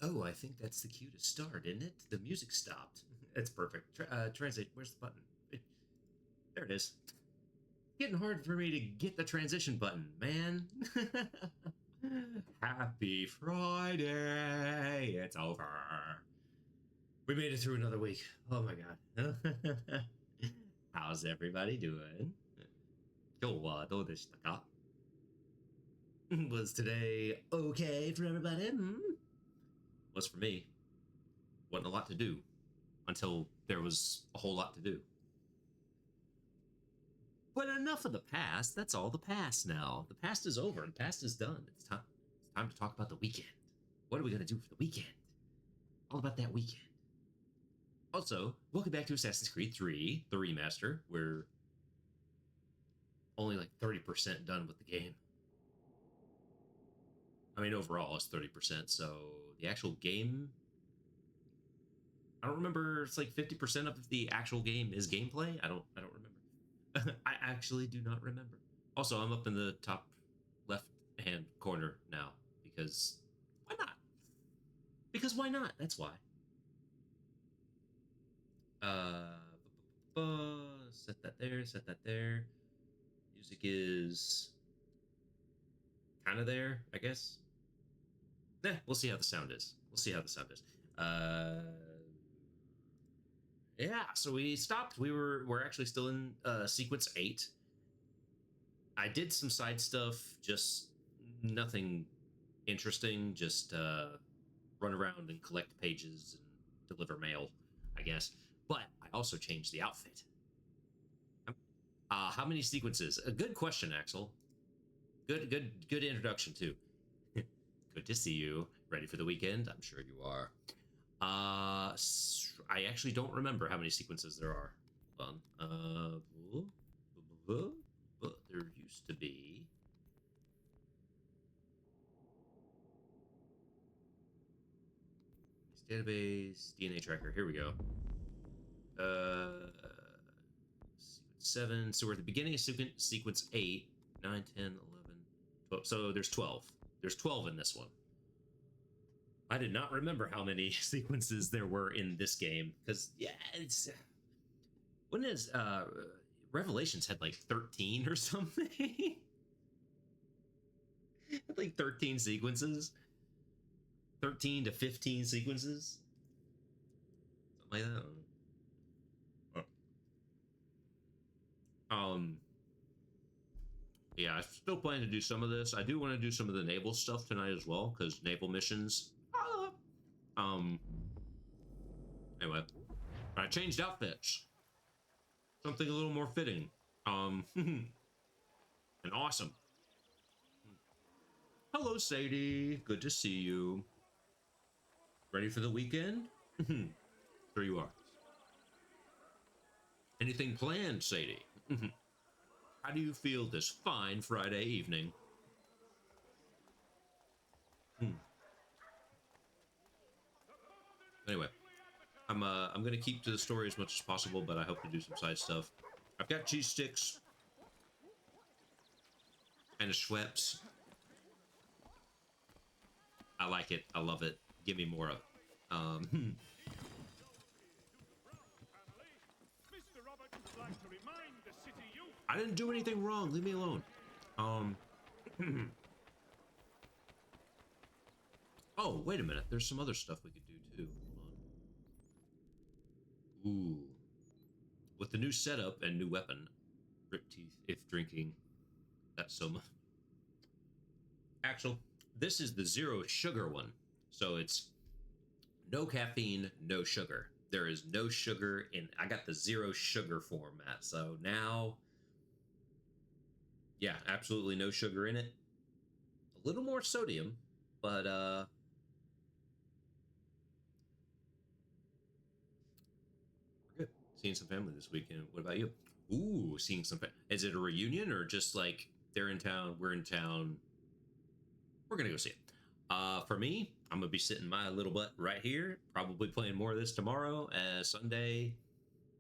Oh, I think that's the cue to start, isn't it? The music stopped. It's perfect. Translate. Where's the button? There it is. Getting hard for me to get the transition button, man. Happy Friday. It's over. We made it through another week. Oh my god. How's everybody doing? 今日はどうでしたか? Was today okay for everybody? Was for me. Wasn't a lot to do until there was a whole lot to do. But enough of the past. That's all the past now. The past is over. The past is done. It's time to talk about the weekend. What are we going to do for the weekend? All about that weekend. Also, welcome back to Assassin's Creed 3, the remaster. We're only like 30% done with the game. I mean, overall, it's 30%, so the actual game... I don't remember, it's like 50% of the actual game is gameplay? I don't remember. I actually do not remember. Also, I'm up in the top left-hand corner now, because... why not? Because why not? That's why. Set that there, set that there. Music is kind of there, I guess. We'll see how the sound is. We'll see how the sound is. Yeah, so we stopped. We're actually still in sequence 8. I did some side stuff, just nothing interesting, just run around and collect pages and deliver mail, I guess. But I also changed the outfit. How many sequences? A good question, Axel. Good introduction too. Good to see you. Ready for the weekend? I'm sure you are. I actually don't remember how many sequences there are. Hold on. There used to be. Database, DNA tracker. Here we go. Sequence 7. So we're at the beginning of sequence 8, 9, 10, 11, 12. So there's 12. There's 12 in this one. I did not remember how many sequences there were in this game, because yeah, it's when is Revelations had like 13 or something. Like 13 sequences, 13 to 15 sequences, something like that. Yeah, I still plan to do some of this. I do want to do some of the naval stuff tonight as well, because naval missions. Anyway, I changed outfits. Something a little more fitting. And awesome. Hello, Sadie. Good to see you. Ready for the weekend? Sure you are. Anything planned, Sadie? How do you feel this fine Friday evening? Anyway, I'm gonna keep to the story as much as possible, but I hope to do some side stuff. I've got cheese sticks and a Schweppes. I like it. I love it. Give me more of it. I didn't do anything wrong. Leave me alone. Oh, wait a minute. There's some other stuff we could do too. Hold on. Ooh. With the new setup and new weapon, rip teeth if drinking. That's so much. Axel, this is the zero sugar one. So it's no caffeine, no sugar. There is no sugar in. I got the zero sugar format. So now, yeah, absolutely no sugar in it. A little more sodium, but we're good. Seeing some family this weekend. What about you? Ooh, seeing some. Is it a reunion or just like they're in town, we're in town? We're gonna go see it. For me, I'm gonna be sitting my little butt right here, probably playing more of this tomorrow. Sunday,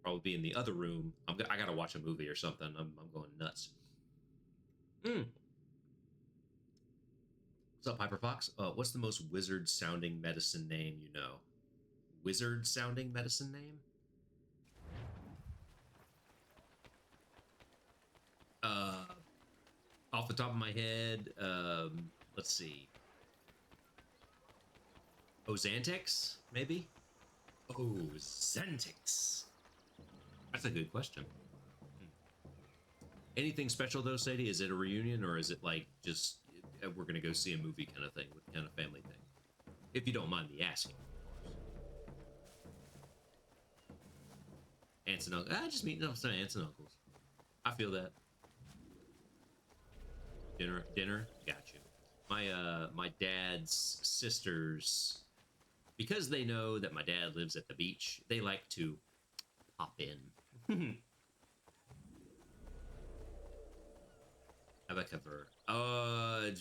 probably be in the other room. I gotta watch a movie or something. I'm going nuts. What's up, Hyperfox? What's the most wizard-sounding medicine name you know? Wizard-sounding medicine name? Uh, Off the top of my head, let's see. Ozantix, maybe? Ozantix. That's a good question. Anything special though, Sadie? Is it a reunion or is it like just we're gonna go see a movie kind of thing, with kind of family thing? If you don't mind me asking, of course. Aunts and uncles. I just mean no, sorry, aunts and uncles. I feel that. Dinner. Got you. My dad's sisters, because they know that my dad lives at the beach, they like to pop in. Abacavir. I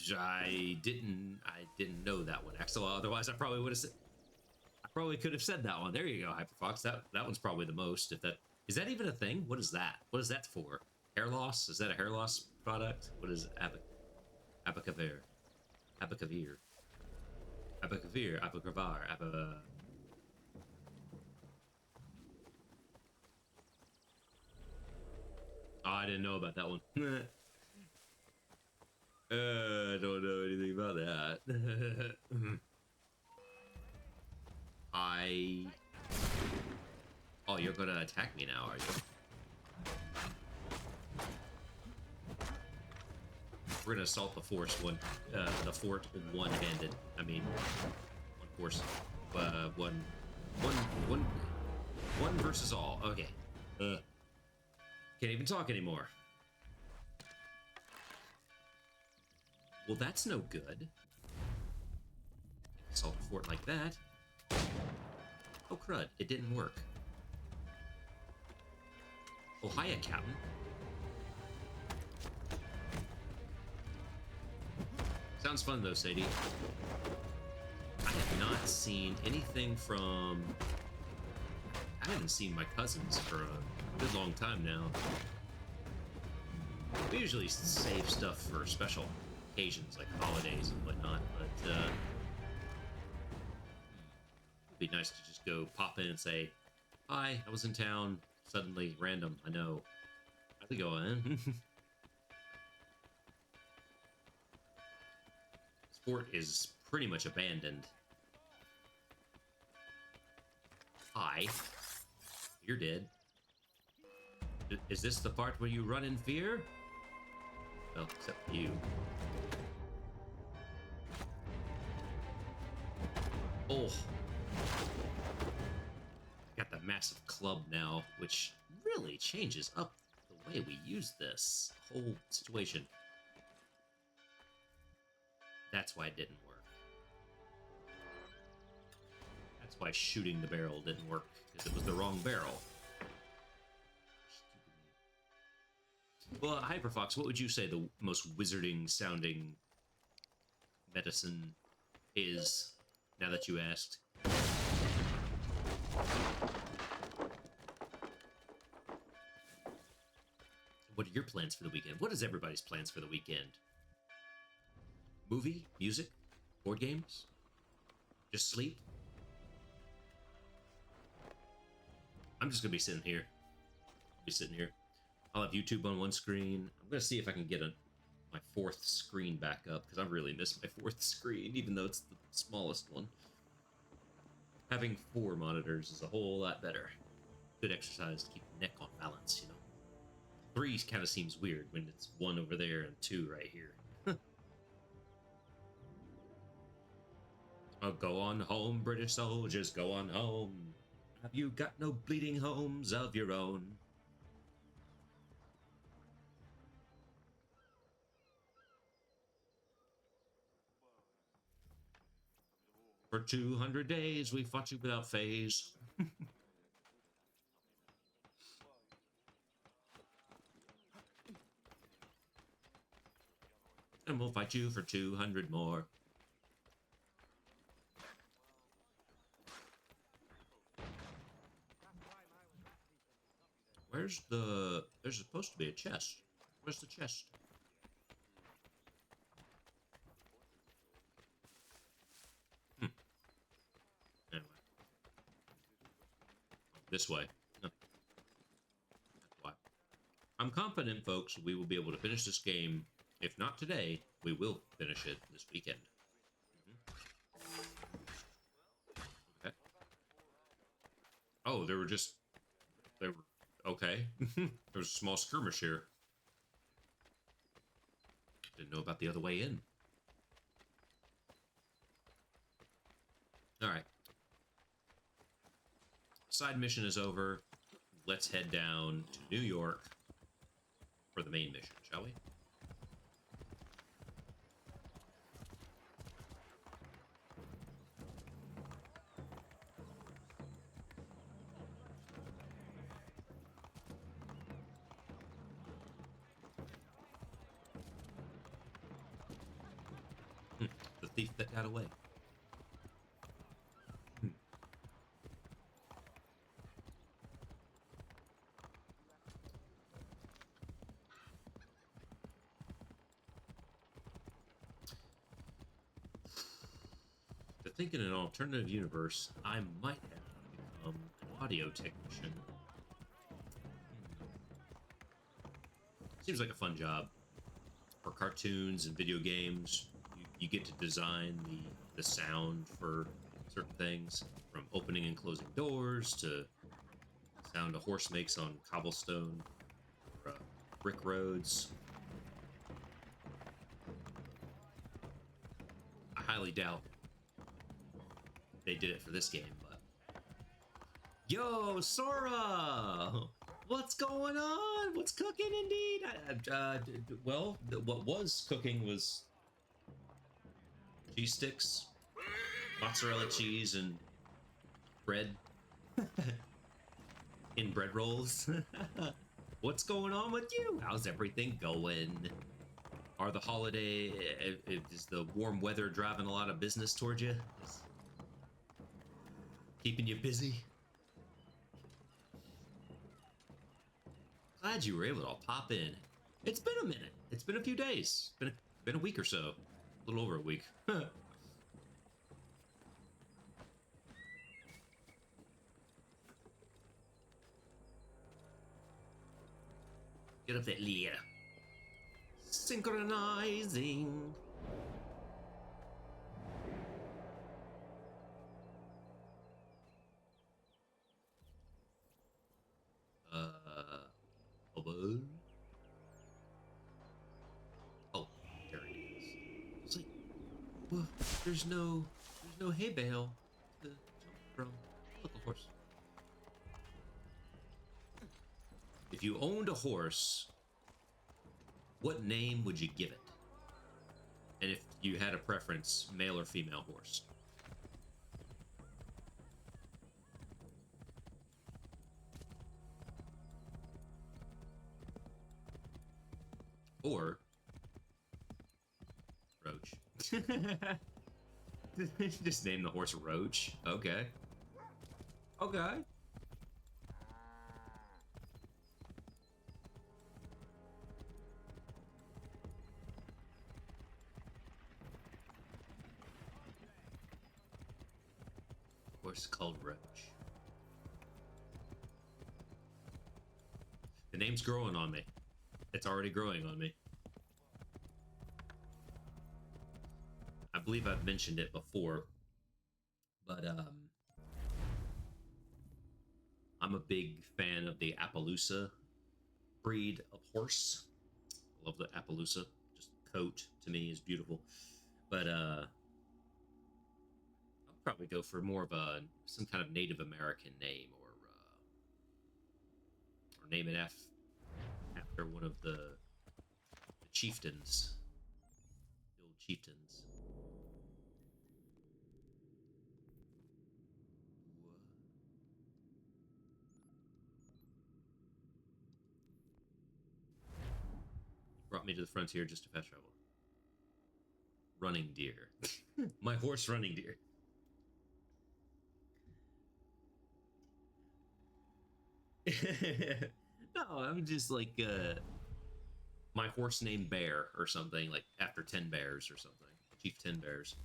didn't know that one, Axel. Otherwise, I probably would have said. I probably could have said that one. There you go, Hyperfox. That one's probably the most. If that is that even a thing? What is that? What is that for? Hair loss? Is that a hair loss product? What is Abacavir? Abacavir. Abacavir. Abacavar. Oh, I didn't know about that one. I don't know anything about that. Oh, you're gonna attack me now, are you? We're gonna assault the the fort one-handed. I mean, one force, one versus all. Okay. Can't even talk anymore. Well, that's no good. Assault a fort like that. Oh, crud. It didn't work. Oh, hiya, Captain. Sounds fun, though, Sadie. I have not seen anything from... I haven't seen my cousins for a good long time now. We usually save stuff for special occasions like holidays and whatnot, but it'd be nice to just go pop in and say, hi, I was in town, suddenly, random, I know. How's it going? Sport is pretty much abandoned. Hi. You're dead. Is this the part where you run in fear? Well, except you. Oh. I got the massive club now, which really changes up the way we use this whole situation. That's why it didn't work. That's why shooting the barrel didn't work, because it was the wrong barrel. Well, Hyperfox, what would you say the most wizarding sounding medicine is, now that you asked? What are your plans for the weekend? What is everybody's plans for the weekend? Movie? Music? Board games? Just sleep? I'm just gonna be sitting here. I'll have YouTube on one screen. I'm gonna see if I can get my fourth screen back up, because I really miss my fourth screen, even though it's the smallest one. Having 4 monitors is a whole lot better. Good exercise to keep the neck on balance, you know. 3 kind of seems weird when it's 1 over there and 2 right here. Oh, go on home, British soldiers, go on home. Have you got no bleeding homes of your own? For 200 days, we fought you without phase. And we'll fight you for 200 more. Where's the... There's supposed to be a chest. Where's the chest? This way. No, that's why. I'm confident, folks, we will be able to finish this game. If not today, we will finish it this weekend. Okay. Oh, they were okay. There was a small skirmish here. Didn't know about the other way in. Alright. Side mission is over. Let's head down to New York for the main mission, shall we? The thief that got away. To think in an alternative universe, I might have become an audio technician. Seems like a fun job. For cartoons and video games, you get to design the sound for certain things, from opening and closing doors to sound a horse makes on cobblestone or brick roads. I highly doubt they did it for this game, but yo, Sora, what's going on? What's cooking? Indeed. Well, what was cooking was cheese sticks, mozzarella cheese, and bread in bread rolls. What's going on with you? How's everything going? Are the holiday, is the warm weather driving a lot of business towards you? Is keeping you busy? Glad you were able to pop in. It's been a minute. It's been a few days. Been a week or so. A little over a week. Get up that Leah. Synchronizing. Hello? Oh, there it is. It's like, well, there's no hay bale to jump from. Look, a horse. If you owned a horse, what name would you give it? And if you had a preference, male or female horse? Or Roach. Just name the horse Roach. Okay. Okay. Horse called Roach. The name's growing on me. It's already growing on me. I believe I've mentioned it before, but I'm a big fan of the Appaloosa breed of horse. I love the Appaloosa. Just coat to me is beautiful. But I'll probably go for more of some kind of Native American name, or name it after one of the chieftains, the old chieftains. Brought me to the frontier just to fast travel. Running deer. My horse running deer. No, I'm just like my horse named Bear or something, like after 10 bears or something. Chief 10 bears.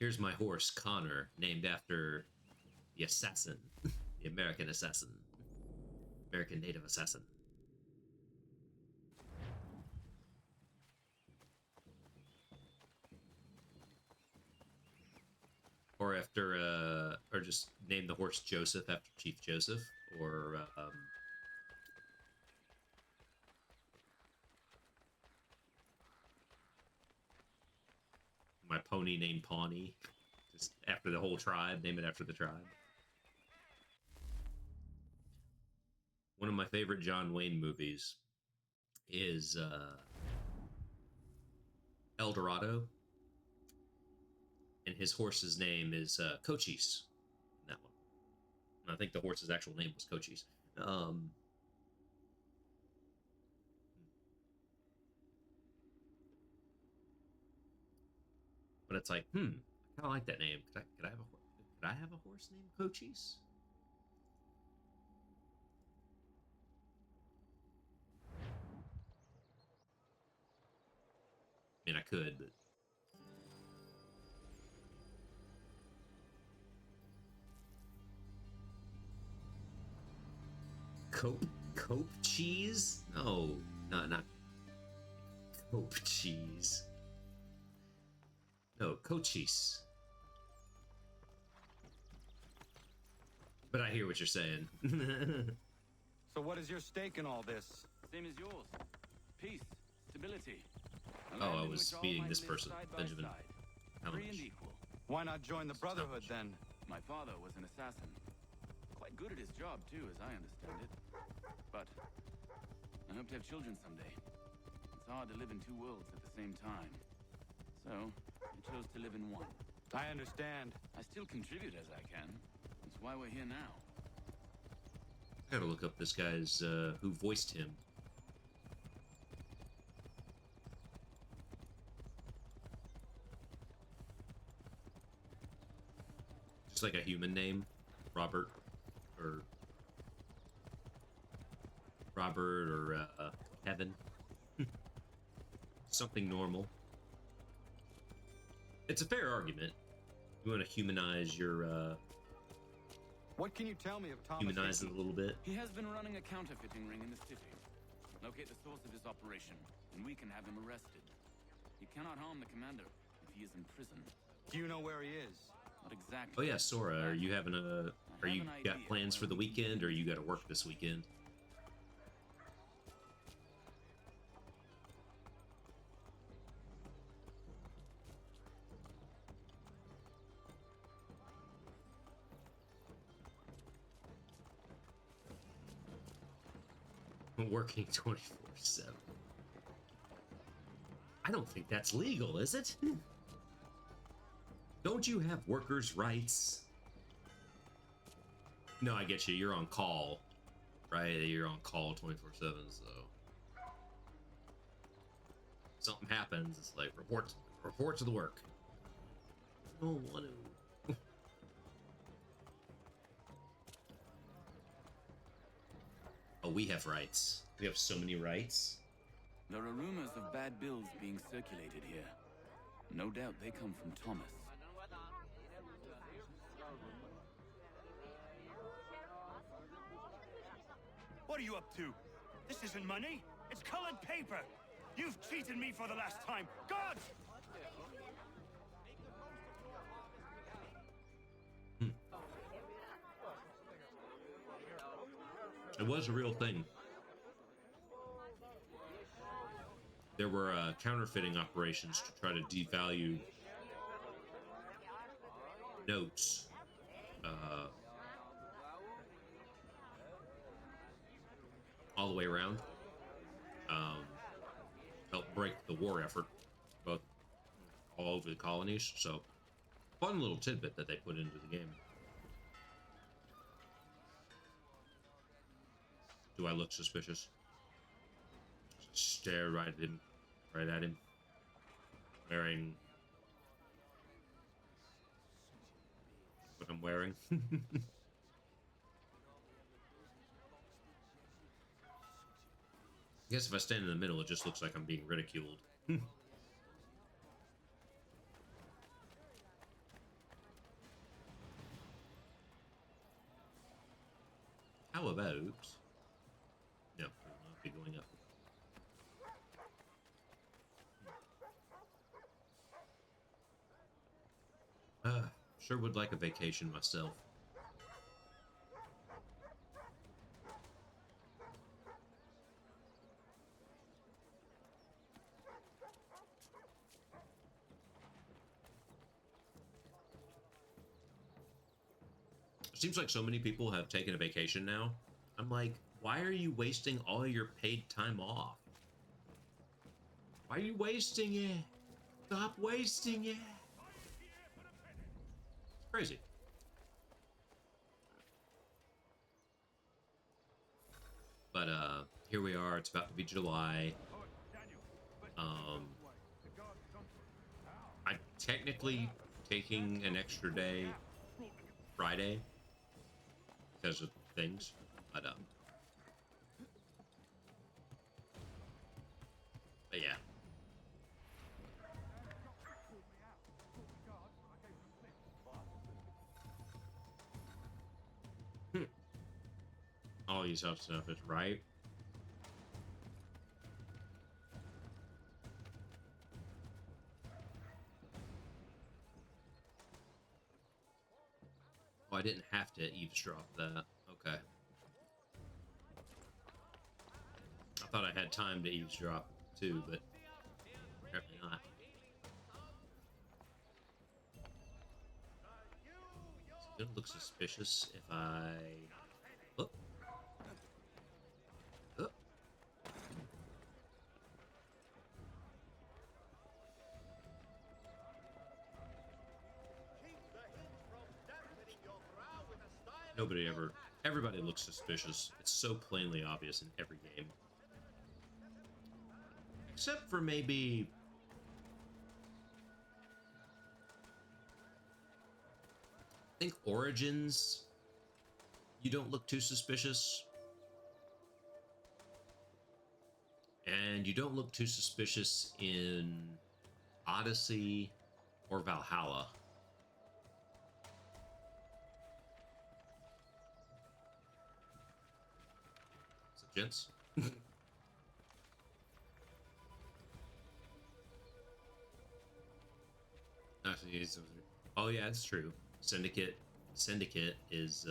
Here's my horse, Connor, named after the assassin, the American assassin, American native assassin. Or after, or just name the horse Joseph after Chief Joseph, or my pony named Pawnee, just after the whole tribe, name it after the tribe. One of my favorite John Wayne movies is El Dorado, and his horse's name is Cochise in that one. And I think the horse's actual name was Cochise. But it's like, I kind of like that name. Could I have a horse named Cochise? I mean, I could, but Cope cheese? No, not Cope cheese. No, Cochise. But I hear what you're saying. So what is your stake in all this? Same as yours. Peace, stability. Oh, I was beating this person, Benjamin. Free and equal. Why not join the Brotherhood then? My father was an assassin. Quite good at his job too, as I understand it. But I hope to have children someday. It's hard to live in two worlds at the same time. So I chose to live in one. I understand. I still contribute as I can. That's why we're here now. I gotta look up this guy's who voiced him. Just like a human name, Robert or Kevin. Something normal. It's a fair argument. You want to humanize your What can you tell me of Thomas? humanize it a little bit. He has been running a counterfeiting ring in the city. Locate the source of his operation, and we can have him arrested. He cannot harm the commander if he is in prison. Do you know where he is? Not exactly. Oh yeah, Sora, are you having a? Are you got plans for the weekend, or you got to work this weekend? Working 24/7. I don't think that's legal, is it? Don't you have workers' rights? No, I get you. You're on call, right? You're on call 24/7, so something happens. It's like report to the work. I don't want to. Oh, we have rights. We have so many rights. There are rumors of bad bills being circulated here. No doubt they come from Thomas. What are you up to? This isn't money. It's colored paper. You've cheated me for the last time. God! It was a real thing. There were counterfeiting operations to try to devalue notes. All the way around. Help break the war effort, both all over the colonies. So, fun little tidbit that they put into the game. Do I look suspicious? Stare right at him. Wearing what I'm wearing. I guess if I stand in the middle, it just looks like I'm being ridiculed. How about... No, we'll not be going up. Sure would like a vacation myself. It seems like so many people have taken a vacation now. I'm like, why are you wasting all your paid time off? Why are you wasting it? Stop wasting it. It's crazy. But here we are. It's about to be July. I'm technically taking an extra day Friday because of things, but yeah. All these other stuff is right. Oh, I didn't have to eavesdrop that. Okay. I thought I had time to eavesdrop too, but apparently not. It's gonna look suspicious if I... Oh. Oh. Nobody ever... Everybody looks suspicious. It's so plainly obvious in every game. Except for maybe... I think Origins, you don't look too suspicious. And you don't look too suspicious in Odyssey or Valhalla. What's up, gents? Oh yeah, that's true. Syndicate is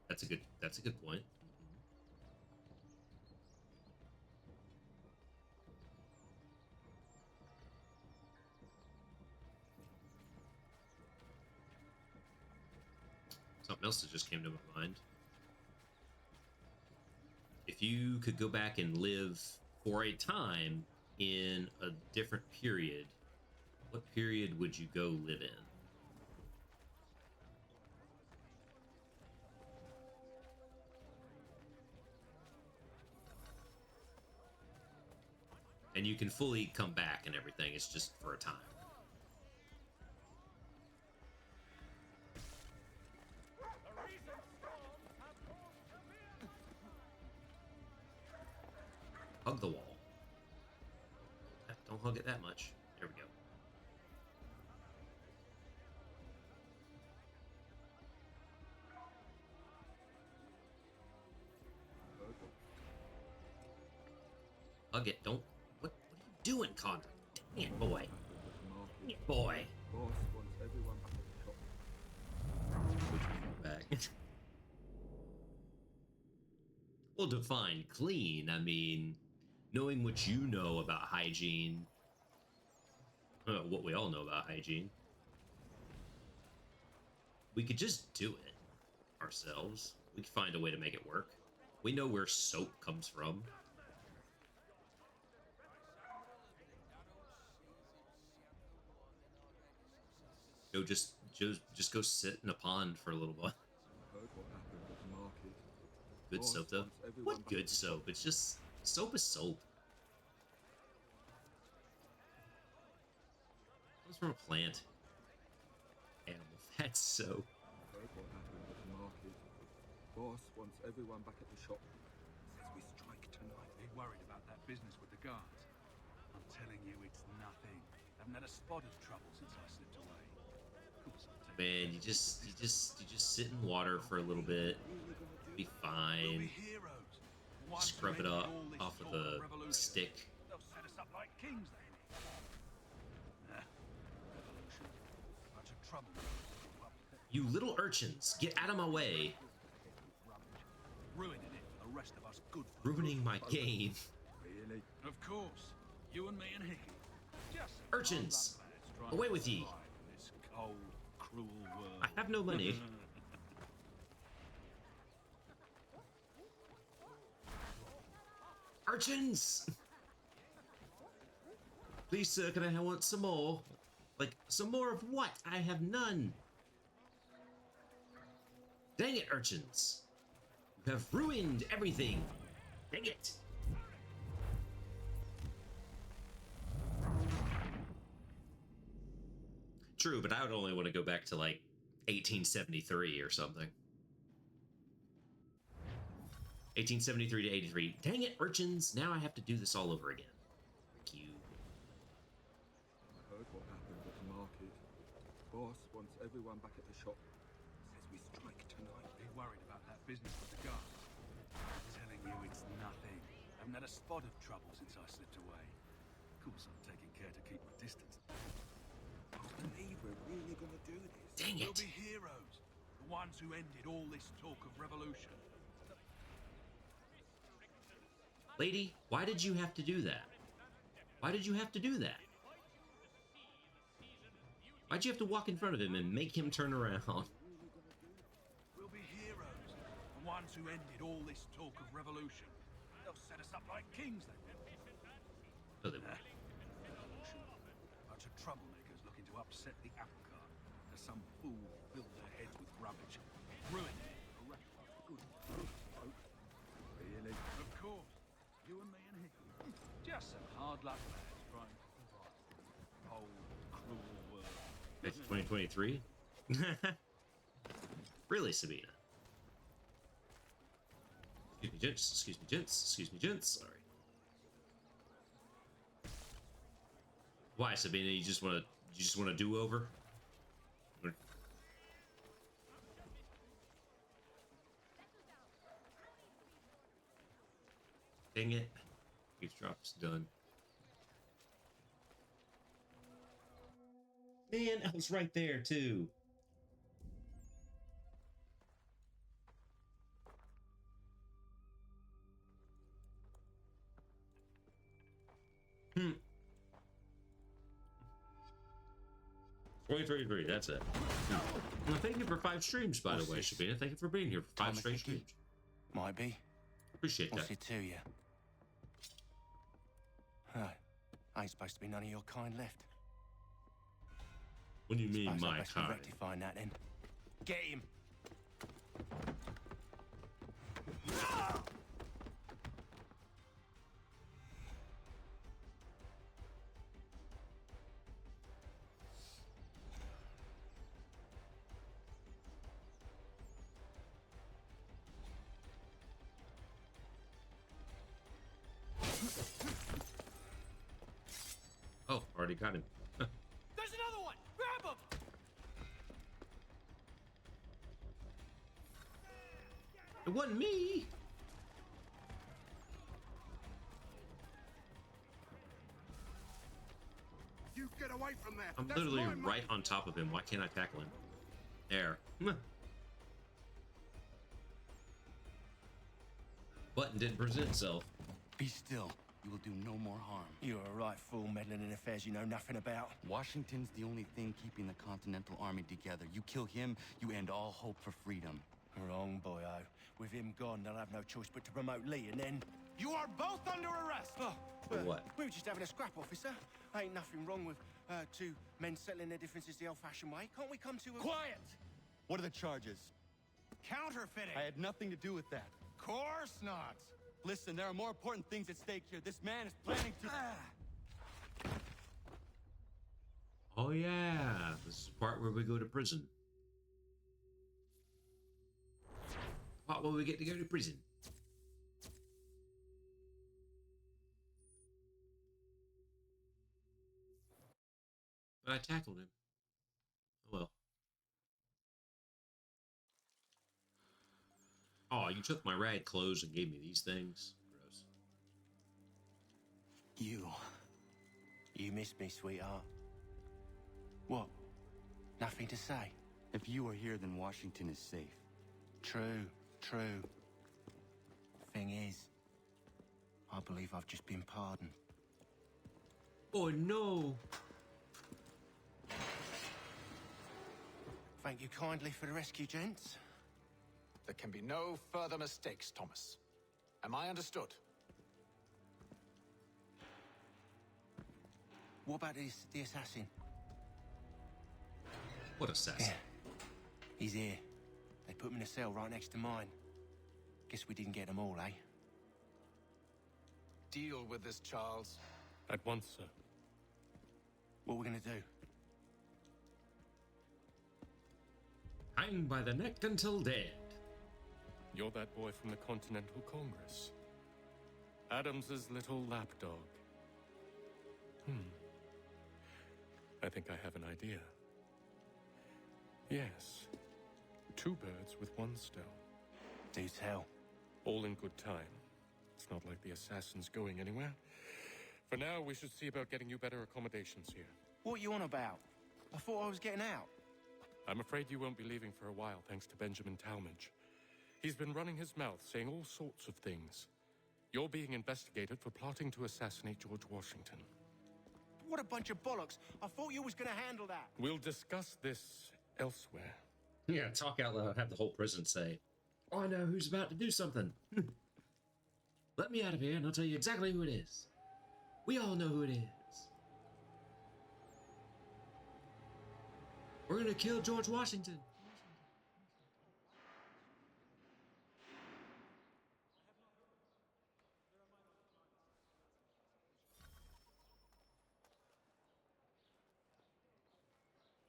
that's a good point. Something else that just came to my mind. If you could go back and live for a time in a different period, what period would you go live in? And you can fully come back and everything. It's just for a time. Hug the wall. Don't hug it that much. There we go. Hug it. Don't. What are you doing, Connor? Dang it, boy. Dang it, boy. Back. Well, define clean. I mean, knowing what you know about hygiene, what we all know about hygiene, we could just do it ourselves. We could find a way to make it work. We know where soap comes from. Go just go sit in a pond for a little while. Good soap though. What good soap? It's just soap is soap. It comes from a plant. Animal fat soap. Boss wants everyone back at the shop. Says we strike tonight. They worried about that business with the guards. I'm telling you, it's nothing. Haven't had a spot of trouble since I slipped away. Of course, I'll take Man, you just sit in water for a little bit. Be We'll fine. be heroes. The ones who Scrub it ended up all this off of talk the revolution. stick. They'll set us up like kings, they will. Revolution. Bunch of trouble. You little urchins, get out of my way. Ruining it for the rest of us good folk. Ruining my game. Really? Of course. You and me and Hickey. Just some Urchins, hard luck lads trying away to with ye. survive in this cold, cruel world. I have no money. Urchins! Please, sir, can I want some more? Like, some more of what? I have none. Dang it, urchins. You have ruined everything. Dang it. True, but I would only want to go back to, like, 1873 or something. 1873 to 83. Dang it, urchins. Now I have to do this all over again. Thank you. I heard what happened at the market. Boss wants everyone back at the shop. Says we strike tonight. Be worried about that business with the guards. I'm telling you, it's nothing. I haven't had a spot of trouble since I slipped away. Of course, I'm taking care to keep my distance. I believe we're really gonna do this. Dang We'll it. be heroes. The ones who ended all this talk of revolution. Lady, why did you have to do that? Why did you have to do that? Why'd you have to walk in front of him and make him turn around? We'll be heroes. The ones who ended all this talk of revolution. They'll set us up like kings, they will. Oh, they were. Revolution. Bunch of troublemakers looking to upset the apple cart. As some fool filled their heads with rubbish. Ruining it for the rest of us good folk. Really? Of course. You and me and Hickey. Just some hard luck lads trying to survive this whole cruel world. It's 2023? Really, Sabina? Excuse me, gents. Excuse me, gents. Excuse me, gents. Sorry. Why, Sabina? You just want to do over? Dang it. Eavesdrop's done. Man, I was right there, too. Hmm. 2023, that's it. Well, thank you for 5 streams, by What's the way, this? Sabina. Thank you for being here for 5 Thomas straight Hickey? streams. Might be. Appreciate What's that. it to you? Ain't supposed to be none of your kind left. What do you mean, Suppose I my best be kind? rectifying that then. Get him! Oh, already got him. There's another one! Grab him! It wasn't me. You get away from there. I'm That's literally my right on top of him. Why can't I tackle him? There. Button didn't present itself. Be still. You will do no more harm. You're a right fool meddling in affairs you know nothing about. Washington's the only thing keeping the Continental Army together. You kill him, you end all hope for freedom. Wrong, boyo. With him gone, they'll have no choice but to promote Lee, and then... You are both under arrest! Oh, For what? We were just having a scrap, officer. Ain't nothing wrong with two men settling their differences the old-fashioned way. Can't we come to a... Quiet! What are the charges? Counterfeiting! I had nothing to do with that. Course not! Listen, there are more important things at stake here. This man is planning to... Oh yeah, this is the part where we go to prison. Part where we get to go to prison. But I tackled him. Oh well. Oh, you took my rag clothes and gave me these things. Gross. You missed me, sweetheart. What? Nothing to say? If you are here, then Washington is safe. True. Thing is, I believe I've just been pardoned. Oh no! Thank you kindly for the rescue, gents. There can be no further mistakes, Thomas. Am I understood? What about the assassin? What assassin? He's here. They put him in a cell right next to mine. Guess we didn't get them all, eh? Deal with this, Charles. At once, sir. What we gonna do? Hang by the neck until dead. You're that boy from the Continental Congress. Adams's little lapdog. I think I have an idea. Yes. 2 birds with 1 stone. Do tell. All in good time. It's not like the assassin's going anywhere. For now, we should see about getting you better accommodations here. What you on about? I thought I was getting out. I'm afraid you won't be leaving for a while, thanks to Benjamin Talmadge. He's been running his mouth, saying all sorts of things. You're being investigated for plotting to assassinate George Washington. What a bunch of bollocks. I thought you was gonna handle that. We'll discuss this elsewhere. Yeah, talk out loud. Have the whole prison say, "Oh, I know who's about to do something." Let me out of here, and I'll tell you exactly who it is. We all know who it is. We're gonna kill George Washington.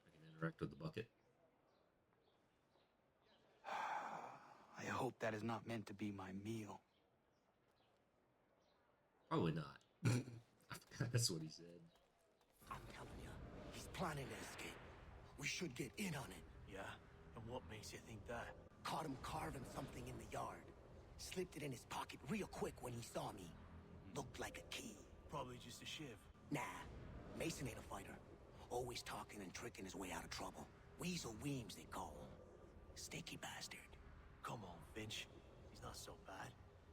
I can interact with the bucket. I hope that is not meant to be my meal. Probably not. I forgot that's what he said. I'm telling you, he's planning to escape. We should get in on it. Yeah? And what makes you think that? Caught him carving something in the yard. Slipped it in his pocket real quick when he saw me. Looked like a key. Probably just a shiv. Nah, Mason ain't a fighter. Always talking and tricking his way out of trouble. Weasel Weems, they call him. Stinky bastard. Come on, Finch. He's not so bad.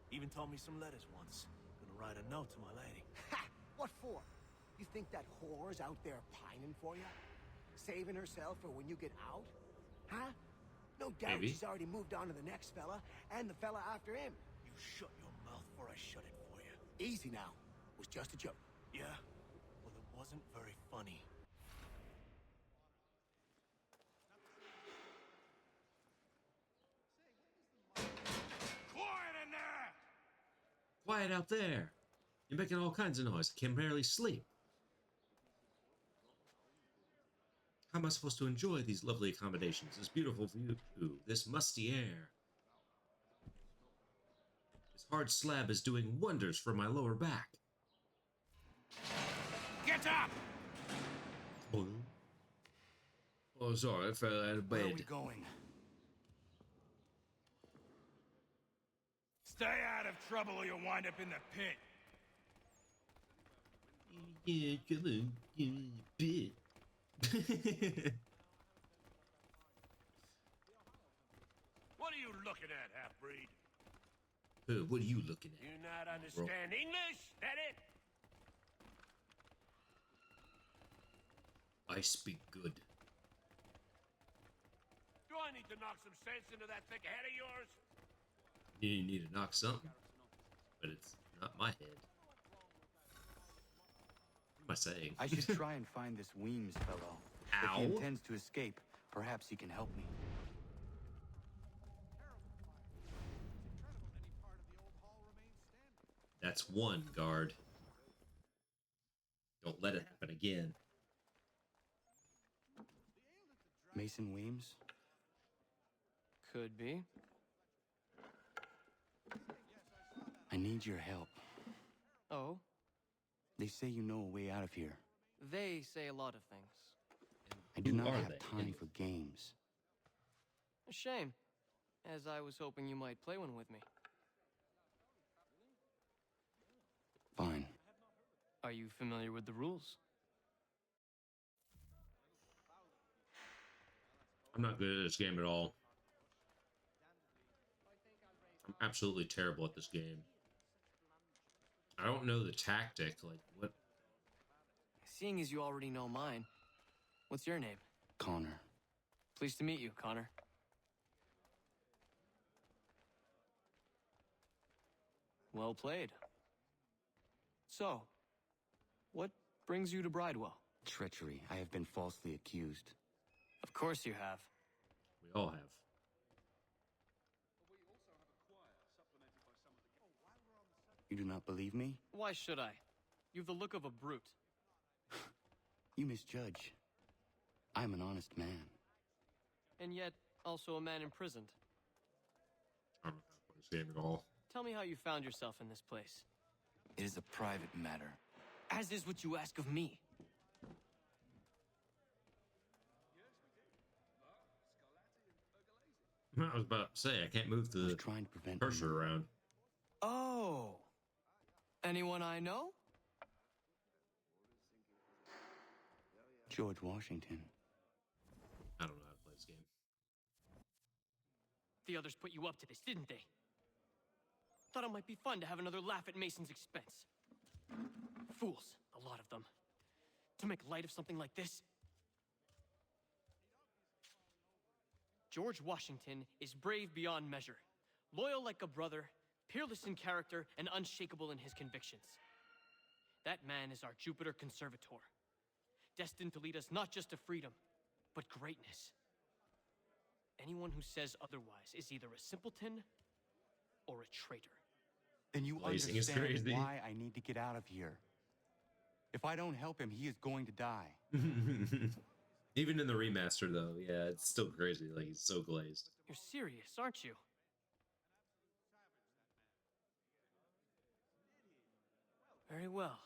Even told me some letters once. Gonna write a note to my lady. Ha! What for? You think that whore's out there pining for you? Saving herself for when you get out? Huh? No doubt Maybe. she's already moved on to the next fella, and the fella after him. You shut your mouth before I shut it for you. Easy now. It was just a joke. Yeah? Well, it wasn't very funny. Quiet in there! Quiet out there. You're making all kinds of noise. I can barely sleep. How am I supposed to enjoy these lovely accommodations, this beautiful view, this musty air? This hard slab is doing wonders for my lower back. Get up! Oh, sorry, I fell out of Where are we bed. going? Stay out of trouble or you'll wind up in the pit. Yeah, come on, give me a bit. What are you looking at, half-breed? What are you looking at? You not understand English? That it? I speak good. Do I need to knock some sense into that thick head of yours? You need to knock something, but it's not my head. What am I saying? I should try and find this Weems fellow. Ow. If he intends to escape, perhaps he can help me. That's one, guard. Don't let it happen again. Mason Weems? Could be. I need your help. Oh? They say you know a way out of here. They say a lot of things. I do Who not are have they, time anyway? for games. A shame. as I was hoping you might play one with me. Fine. Are you familiar with the rules? I'm not good at this game at all. I'm absolutely terrible at this game. I don't know the tactic. Like, what? Seeing as you already know mine, what's your name? Connor. Pleased to meet you, Connor. Well played. So, what brings you to Bridewell? Treachery. I have been falsely accused. Of course you have. We all have. You do not believe me? Why should I? You've the look of a brute. You misjudge. I'm an honest man. And yet, also a man imprisoned. I don't know how to play this game at all. Tell me how you found yourself in this place. It is a private matter. As is what you ask of me. I was about to say, I can't move the trying to prevent cursor around. Oh. Anyone I know? George Washington. I don't know how to play this game. The others put you up to this, didn't they? Thought it might be fun to have another laugh at Mason's expense. Fools, a lot of them. To make light of something like this. George Washington is brave beyond measure, loyal like a brother, peerless in character, and unshakable in his convictions. That man is our Jupiter Conservator, destined to lead us not just to freedom, but greatness. Anyone who says otherwise is either a simpleton or a traitor. Then you Blazing is understand crazy. why I need to get out of here. If I don't help him, he is going to die. Even in the remaster, though, yeah, it's still crazy. Like, he's so glazed. You're serious, aren't you? Very well.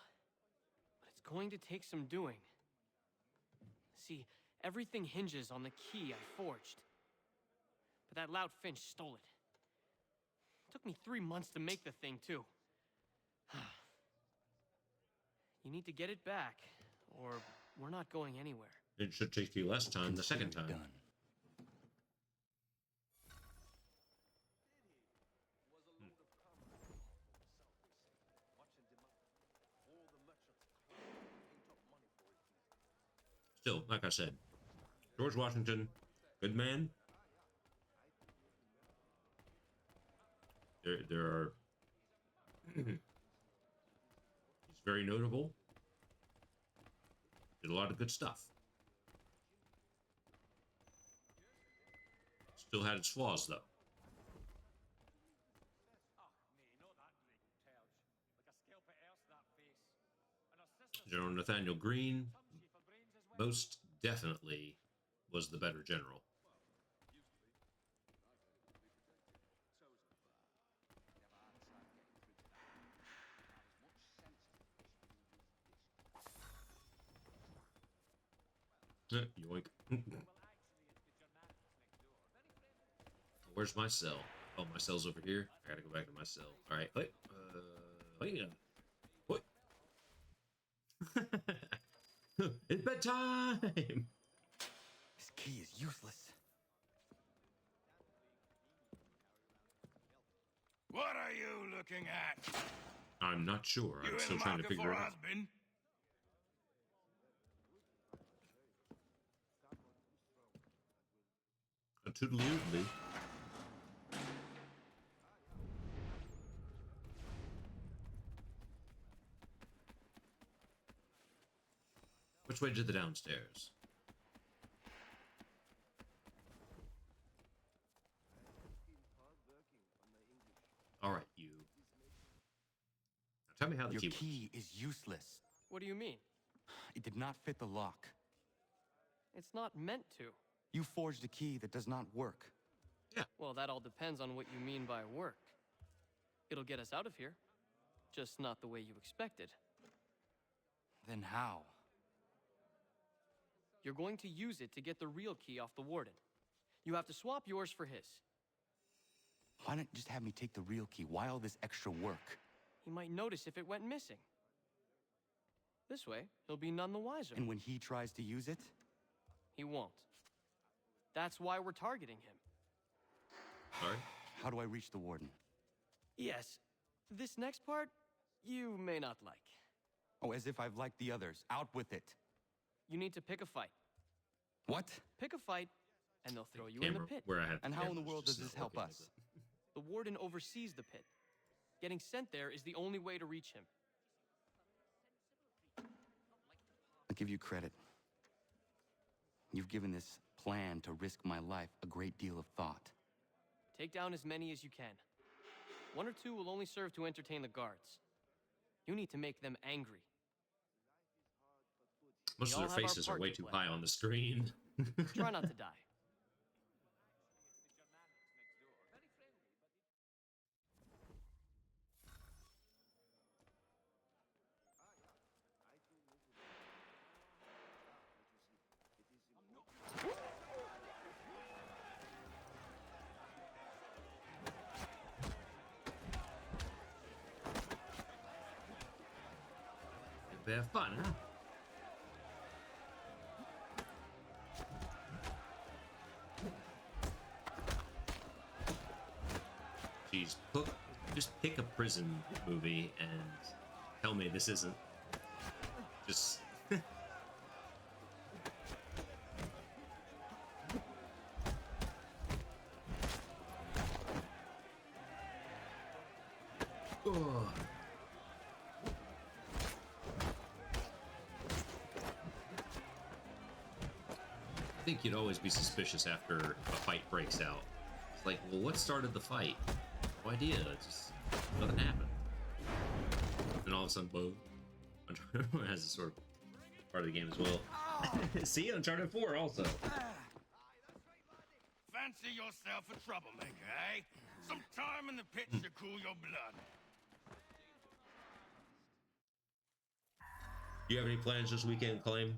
But it's going to take some doing. See, everything hinges on the key I forged. But that lout Finch stole it. Took me 3 months to make the thing, too. You need to get it back, or we're not going anywhere. It should take you less time the second time. Done. Still, like I said, George Washington, good man. There are... He's very notable. Did a lot of good stuff. Still had its flaws, though. General Nathaniel Greene most definitely was the better general. Yoink. Where's my cell? Oh, my cell's over here. I gotta go back to my cell. All right. Wait. Yeah. What? It's bedtime. This key is useless. What are you looking at? I'm not sure. I'm still trying to figure it out. Husband? A toodaloo. Which way to the downstairs? All right, you. Now tell me how the Your key works. key is useless. What do you mean? It did not fit the lock. It's not meant to. You forged a key that does not work. Well, that all depends on what you mean by work. It'll get us out of here. Just not the way you expected. Then how? You're going to use it to get the real key off the warden. You have to swap yours for his. Why not just have me take the real key? Why all this extra work? He might notice if it went missing. This way, he'll be none the wiser. And when he tries to use it? He won't. That's why we're targeting him. Sorry? How do I reach the warden? Yes, this next part, you may not like. Oh, as if I've liked the others. Out with it. You need to pick a fight. What? Pick a fight, and they'll throw you in the pit. Where I have And how in the world does this help us? The warden oversees the pit. Getting sent there is the only way to reach him. I'll give you credit. You've given this plan to risk my life a great deal of thought. Take down as many as you can. 1 or 2 will only serve to entertain the guards. You need to make them angry. Most of their faces are way too high on the screen. Try not to die. They have fun, huh? Jeez, just pick a prison movie and tell me this isn't just... Oh. I think you'd always be suspicious after a fight breaks out. It's like, well, what started the fight? No idea. It's just nothing happened. And all of a sudden, boom. Uncharted has a sort of part of the game as well. See, Uncharted 4 also. Fancy yourself a troublemaker, eh? Some time in the pit to cool your blood. Do you have any plans this weekend, Claim?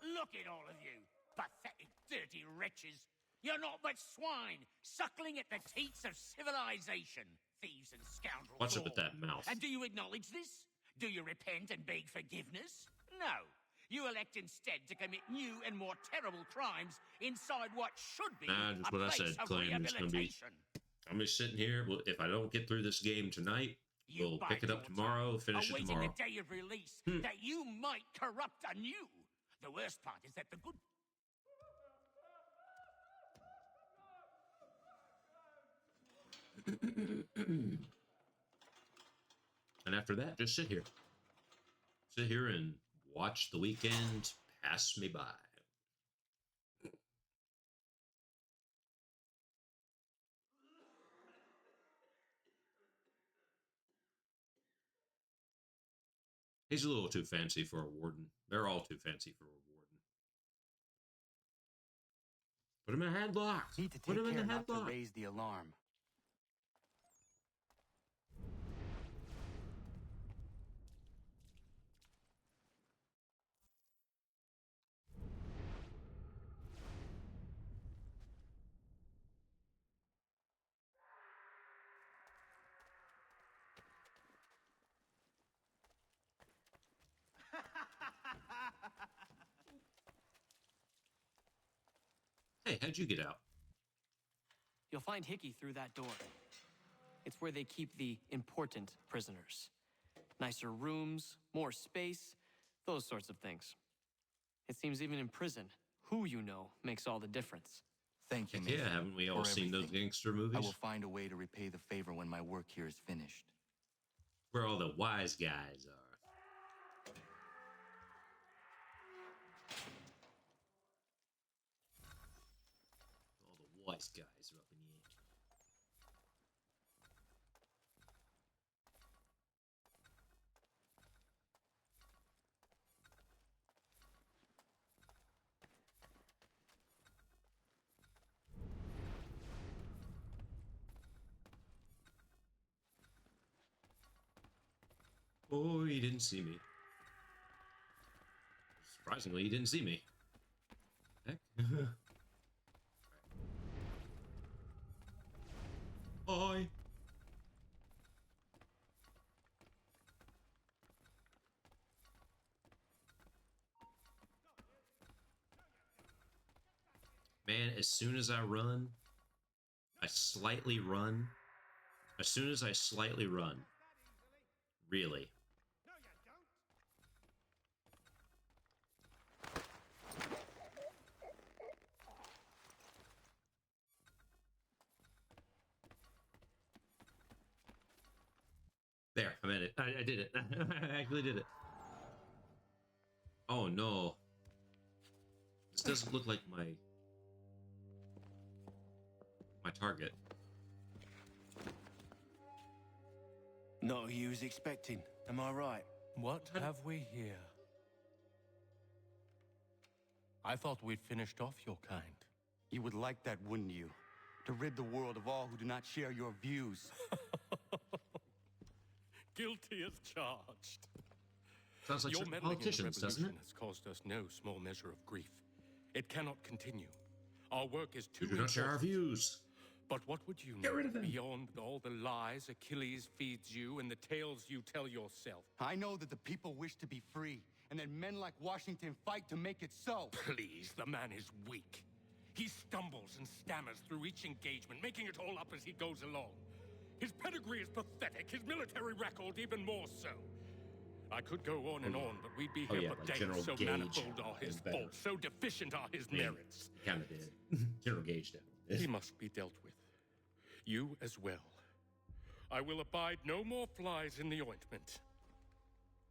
Look at all of you, pathetic, dirty wretches. You're not but swine, suckling at the teats of civilization. Thieves and scoundrels. Watch it with all. that mouth. And do you acknowledge this? Do you repent and beg forgiveness? No. You elect instead to commit new and more terrible crimes inside what should be Just a what I place said, of Claim. It's gonna be. rehabilitation. I'm just sitting here. Well, if I don't get through this game tonight, we'll pick it up tomorrow, finish it Awaiting tomorrow. the day of release that you might corrupt anew. The worst part is that the good... And after that, just sit here. Sit here and watch the weekend pass me by. He's a little too fancy for a warden. They're all too fancy for a warden. Put him in a headlock. Need to Put take him in care a not to headlock. raise the alarm. Hey, how'd you get out? You'll find Hickey through that door. It's where they keep the important prisoners. Nicer rooms, more space, those sorts of things. It seems even in prison, who you know makes all the difference. Thank you, Heck Nathan, yeah, haven't we all for seen those everything. gangster I movies? will find a way to repay the favor when my work here is finished. Where all the wise guys are. All the wise guys are up in the air. Oh, he didn't see me. Surprisingly, he didn't see me. Heck. Bye. Man, as soon as I run, I slightly run. As soon as I slightly run, really. There, I made it. I did it. I actually did it. Oh no. This doesn't look like my target. Not who you was expecting, am I right? What have we here? I thought we'd finished off your kind. You would like that, wouldn't you? To rid the world of all who do not share your views. Guilty as charged. Sounds like Your certain meddling in the politicians, doesn't it? revolution has caused us no small measure of grief. It cannot continue. Our work is too You do not share our important. views. But what would you Get know rid of them. beyond all the lies Achilles feeds you and the tales you tell yourself? I know that the people wish to be free, and that men like Washington fight to make it so. Please, the man is weak. He stumbles and stammers through each engagement, making it all up as he goes along. His pedigree is pathetic, his military record even more so. I could go on and on, but we'd be here yeah, for like days. General So Gage manifold are his is better. faults, so deficient are his merits. Kind of did. General Gage did. He must be dealt with. You as well. I will abide no more flies in the ointment.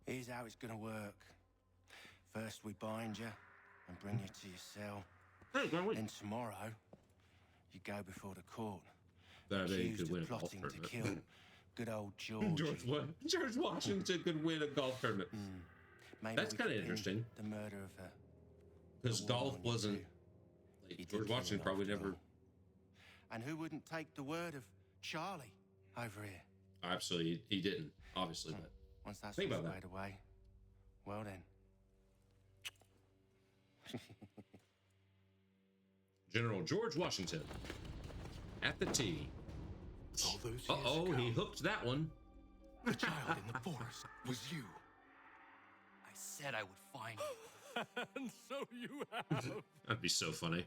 Here's how it's gonna work. First we bind you and bring you to your cell. Then tomorrow, you go before the court. That he Accused could win of a golf plotting to tournament. kill good old George. George Washington could win a golf tournament. Maybe That's we kind of could pin interesting. The murder of Because the golf woman you wasn't. do. Like, He did George kill Washington her probably after never. all. And who wouldn't take the word of Charlie over here? Absolutely, he didn't. Obviously, but Once that's think about squared that. away, well then. General George Washington at the tee. All those years Uh-oh, ago, he hooked that one. the child in the forest was you. I said I would find you. And so you have. That'd be so funny.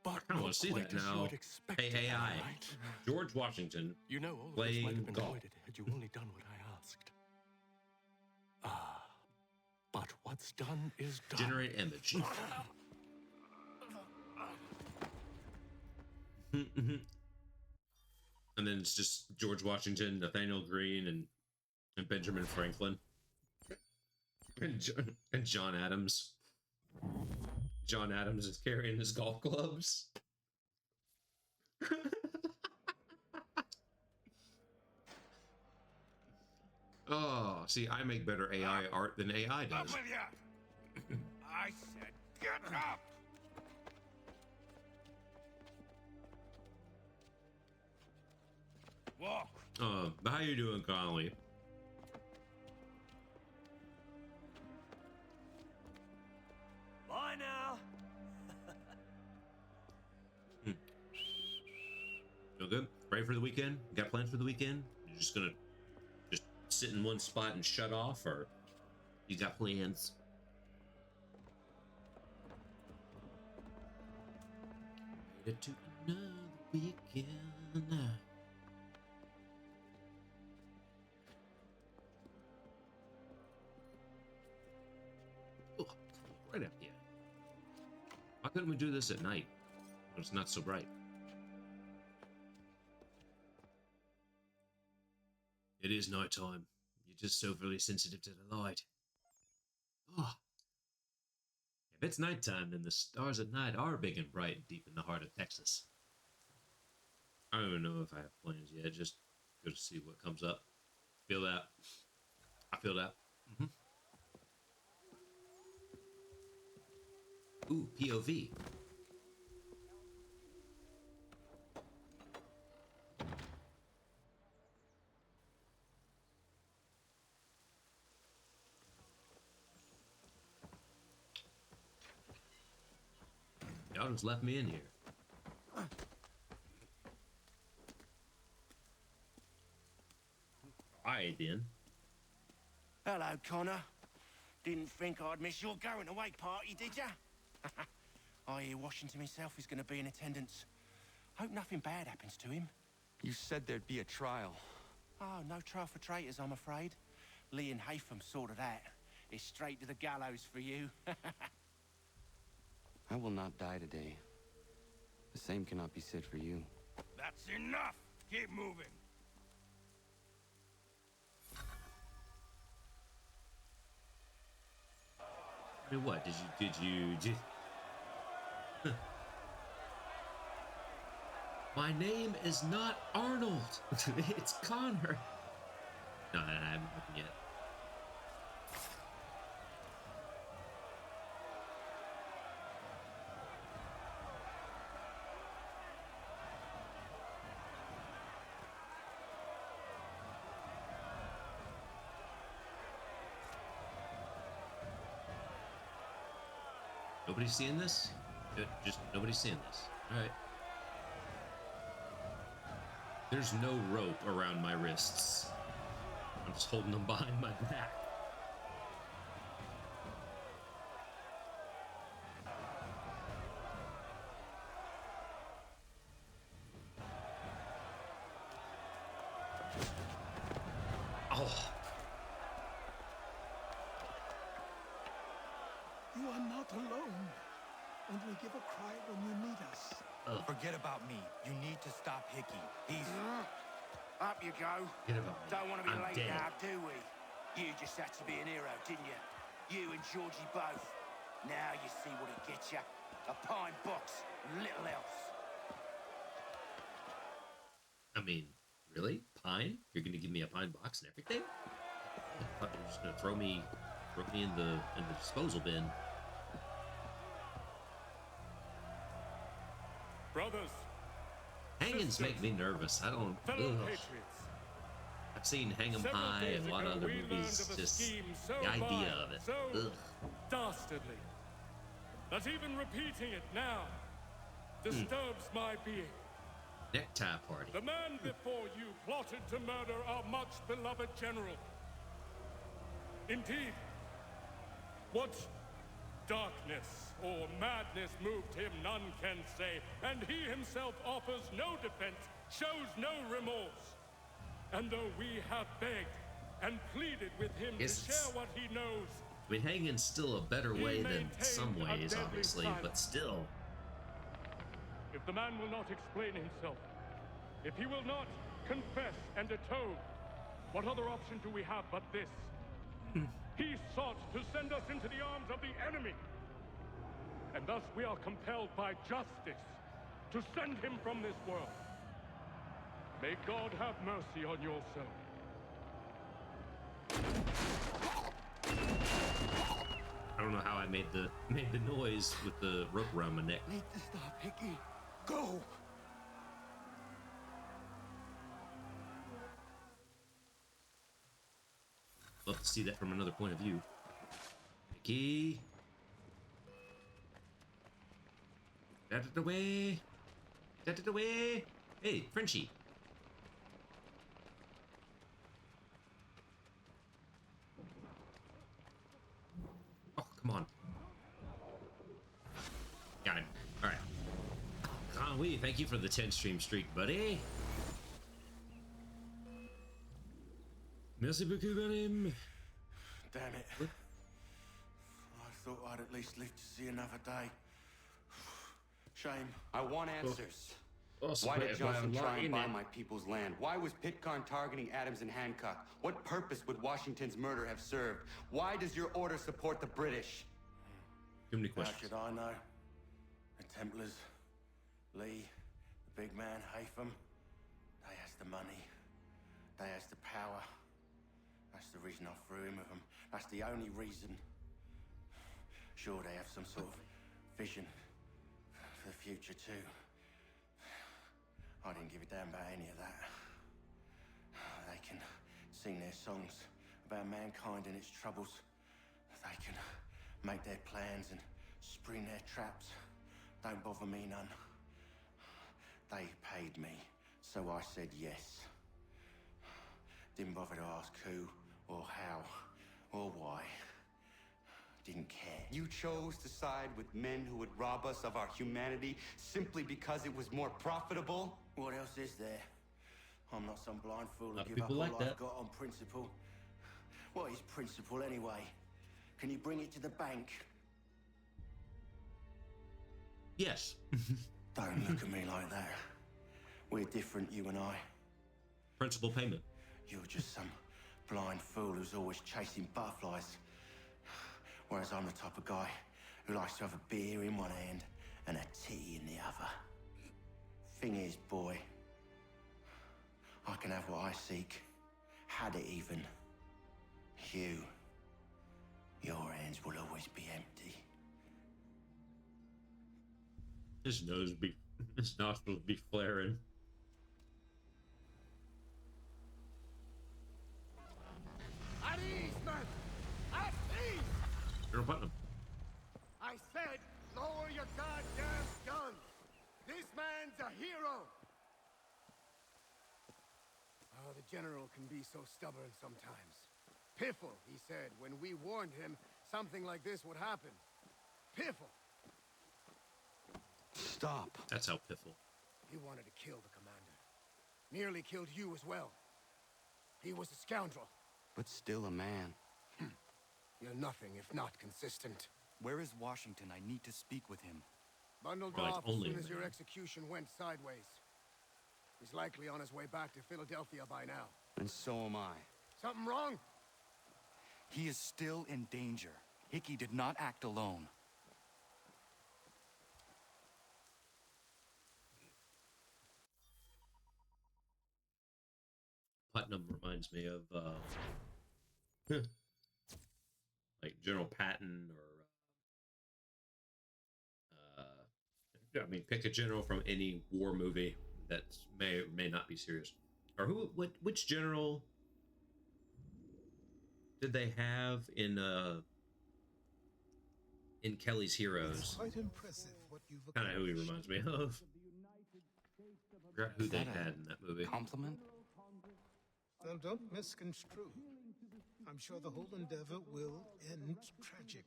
But I want not to see quite that as you now. had expected, Hey, AI. right? George Washington You know, all of this might playing have been golf. avoided had you only done what I asked. Ah, but what's done is done. Generate image. And then it's just George Washington, Nathaniel Greene, and Benjamin Franklin. And John Adams. John Adams is carrying his golf clubs. Oh, see, I make better AI art than AI Up does. with you! I said, get up! Walk! How you doing, Connolly? Bye now. Feel good? Ready for the weekend? Got plans for the weekend? You're just gonna just sit in one spot and shut off, or you got plans? Made it to another weekend. Oh, right up here. Why couldn't we do this at night when it's not so bright? It is nighttime. You're just so very sensitive to the light. Oh. If it's nighttime, then the stars at night are big and bright deep in the heart of Texas. I don't even know if I have plans yet. Just go to see what comes up. Feel that. I feel that. Ooh, POV. Y'all just left me in here. right, then. Hello, Connor. Didn't think I'd miss your going away party, did ya? I hear Washington himself is going to be in attendance. Hope nothing bad happens to him. You said there'd be a trial. Oh, no trial for traitors, I'm afraid. Lee and Haytham sorted that. It's straight to the gallows for you. I will not die today. The same cannot be said for you. That's enough! Keep moving! I mean, what? Did you... My name is not Arnold. It's Connor. No, I haven't opened yet. Nobody's seeing this? Just nobody's seeing this. All right. There's no rope around my wrists. I'm just holding them behind my back. Oh. You are not alone. Only give a cry when you need us. Forget about me. You need to stop Hickey. He's... Up you go. Forget about me. Don't want to be I'm laid dead. out, do we? You just had to be an hero, didn't you? You and Georgie both. Now you see what it gets you. A pine box and little else. I mean, really? Pine? You're gonna give me a pine box and everything? I thought you were just gonna throw me in the disposal bin. Brothers, Hangings make me nervous. I don't. fellow Ugh. patriots. I've seen Hang 'em Several High days and a lot of ago, other we movies. learned of a Just scheme so the idea vile, of it. so Ugh. dastardly, that even repeating it now disturbs my being. Necktie party. The man before you plotted to murder our much beloved general. Indeed, what darkness or madness moved him, none can say, and he himself offers no defense, shows no remorse. And though we have begged and pleaded with him to share what he knows, I mean, hanging's still a better way than some ways, obviously, but still. if the man will not explain himself, if he will not confess and atone, what other option do we have but this? He sought to send us into the arms of the enemy. And thus we are compelled by justice to send him from this world. May God have mercy on your soul. I don't know how I made the noise with the rope around my neck. Need to stop, Hickey. Go! Love to see that from another point of view. Mickey. Get it away. Get it away. Hey, Frenchie. Oh, come on. Got him. All right. Conway, thank you for the 10 stream streak, buddy. Merci beaucoup, madame. Damn it. I thought I'd at least live to see another day. Shame. I want answers. Oh, Why did Johnson try and buy in my people's land? Why was Pitcairn targeting Adams and Hancock? What purpose would Washington's murder have served? Why does your order support the British? Too many How questions. should I know? The Templars, Lee, the big man, Haytham, they has the money. They has the power. That's the reason I threw in with them. That's the only reason. Sure, they have some sort of vision for the future, too. I didn't give a damn about any of that. They can sing their songs about mankind and its troubles. They can make their plans and spring their traps. Don't bother me none. They paid me, so I said yes. Didn't bother to ask who, or how, or why. Didn't care. You chose to side with men who would rob us of our humanity simply because it was more profitable? What else is there? I'm not some blind fool lot who of give up people all like I've that. got on principle. What is principle anyway? Can you bring it to the bank? Yes. Don't look at me like that. We're different, you and I. Principal payment. You're just some blind fool who's always chasing butterflies. Whereas I'm the type of guy who likes to have a beer in one hand and a tea in the other. Thing is, boy, I can have what I seek. Had it even. Your hands will always be empty. His nostrils be flaring. At ease, man! At ease! Colonel Putnam. I said, lower your goddamn gun! This man's a hero! Oh, the general can be so stubborn sometimes. Piffle, he said, when we warned him something like this would happen. Piffle! Stop. That's how piffle. He wanted to kill the commander. Nearly killed you as well. He was a scoundrel. But still a man. You're nothing if not consistent. Where is Washington? I need to speak with him. Bundled Right, off as only soon a as your man. execution went sideways. He's likely on his way back to Philadelphia by now. And so am I. Something wrong? He is still in danger. Hickey did not act alone. Putnam reminds me of like General Patton or I mean, pick a general from any war movie that may or may not be serious. Or which general did they have in Kelly's Heroes? Quite impressive what you've Kind of who he reminds me of. Forgot who they had in that movie. Compliment? Well, don't misconstrue. I'm sure the whole endeavor will end tragically.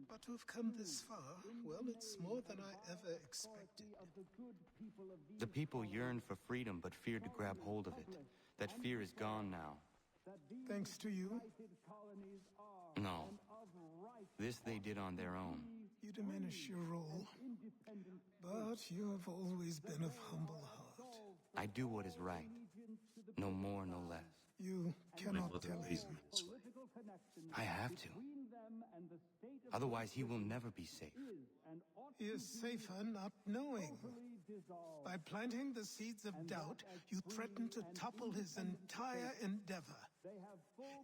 But to have come this far, well, it's more than I ever expected. The people yearned for freedom but feared to grab hold of it. That fear is gone now. Thanks to you? No. This they did on their own. You diminish your role. But you have always been of humble heart. I do what is right. No more, no less. You cannot tell him. I have to. Otherwise, he will never be safe. He is safer not knowing. By planting the seeds of doubt, you threaten to topple his entire endeavor.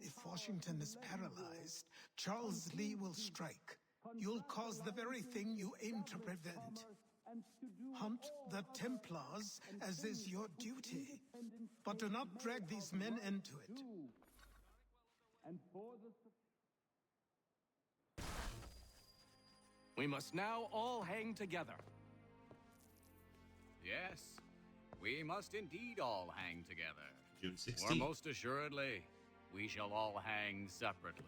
If Washington is paralyzed, Charles Lee will strike. You'll cause the very thing you aim to prevent. Hunt the Templars, as is your duty. But do not drag these men into it. We must now all hang together. Yes, we must indeed all hang together. June Or 16th. most assuredly, we shall all hang separately.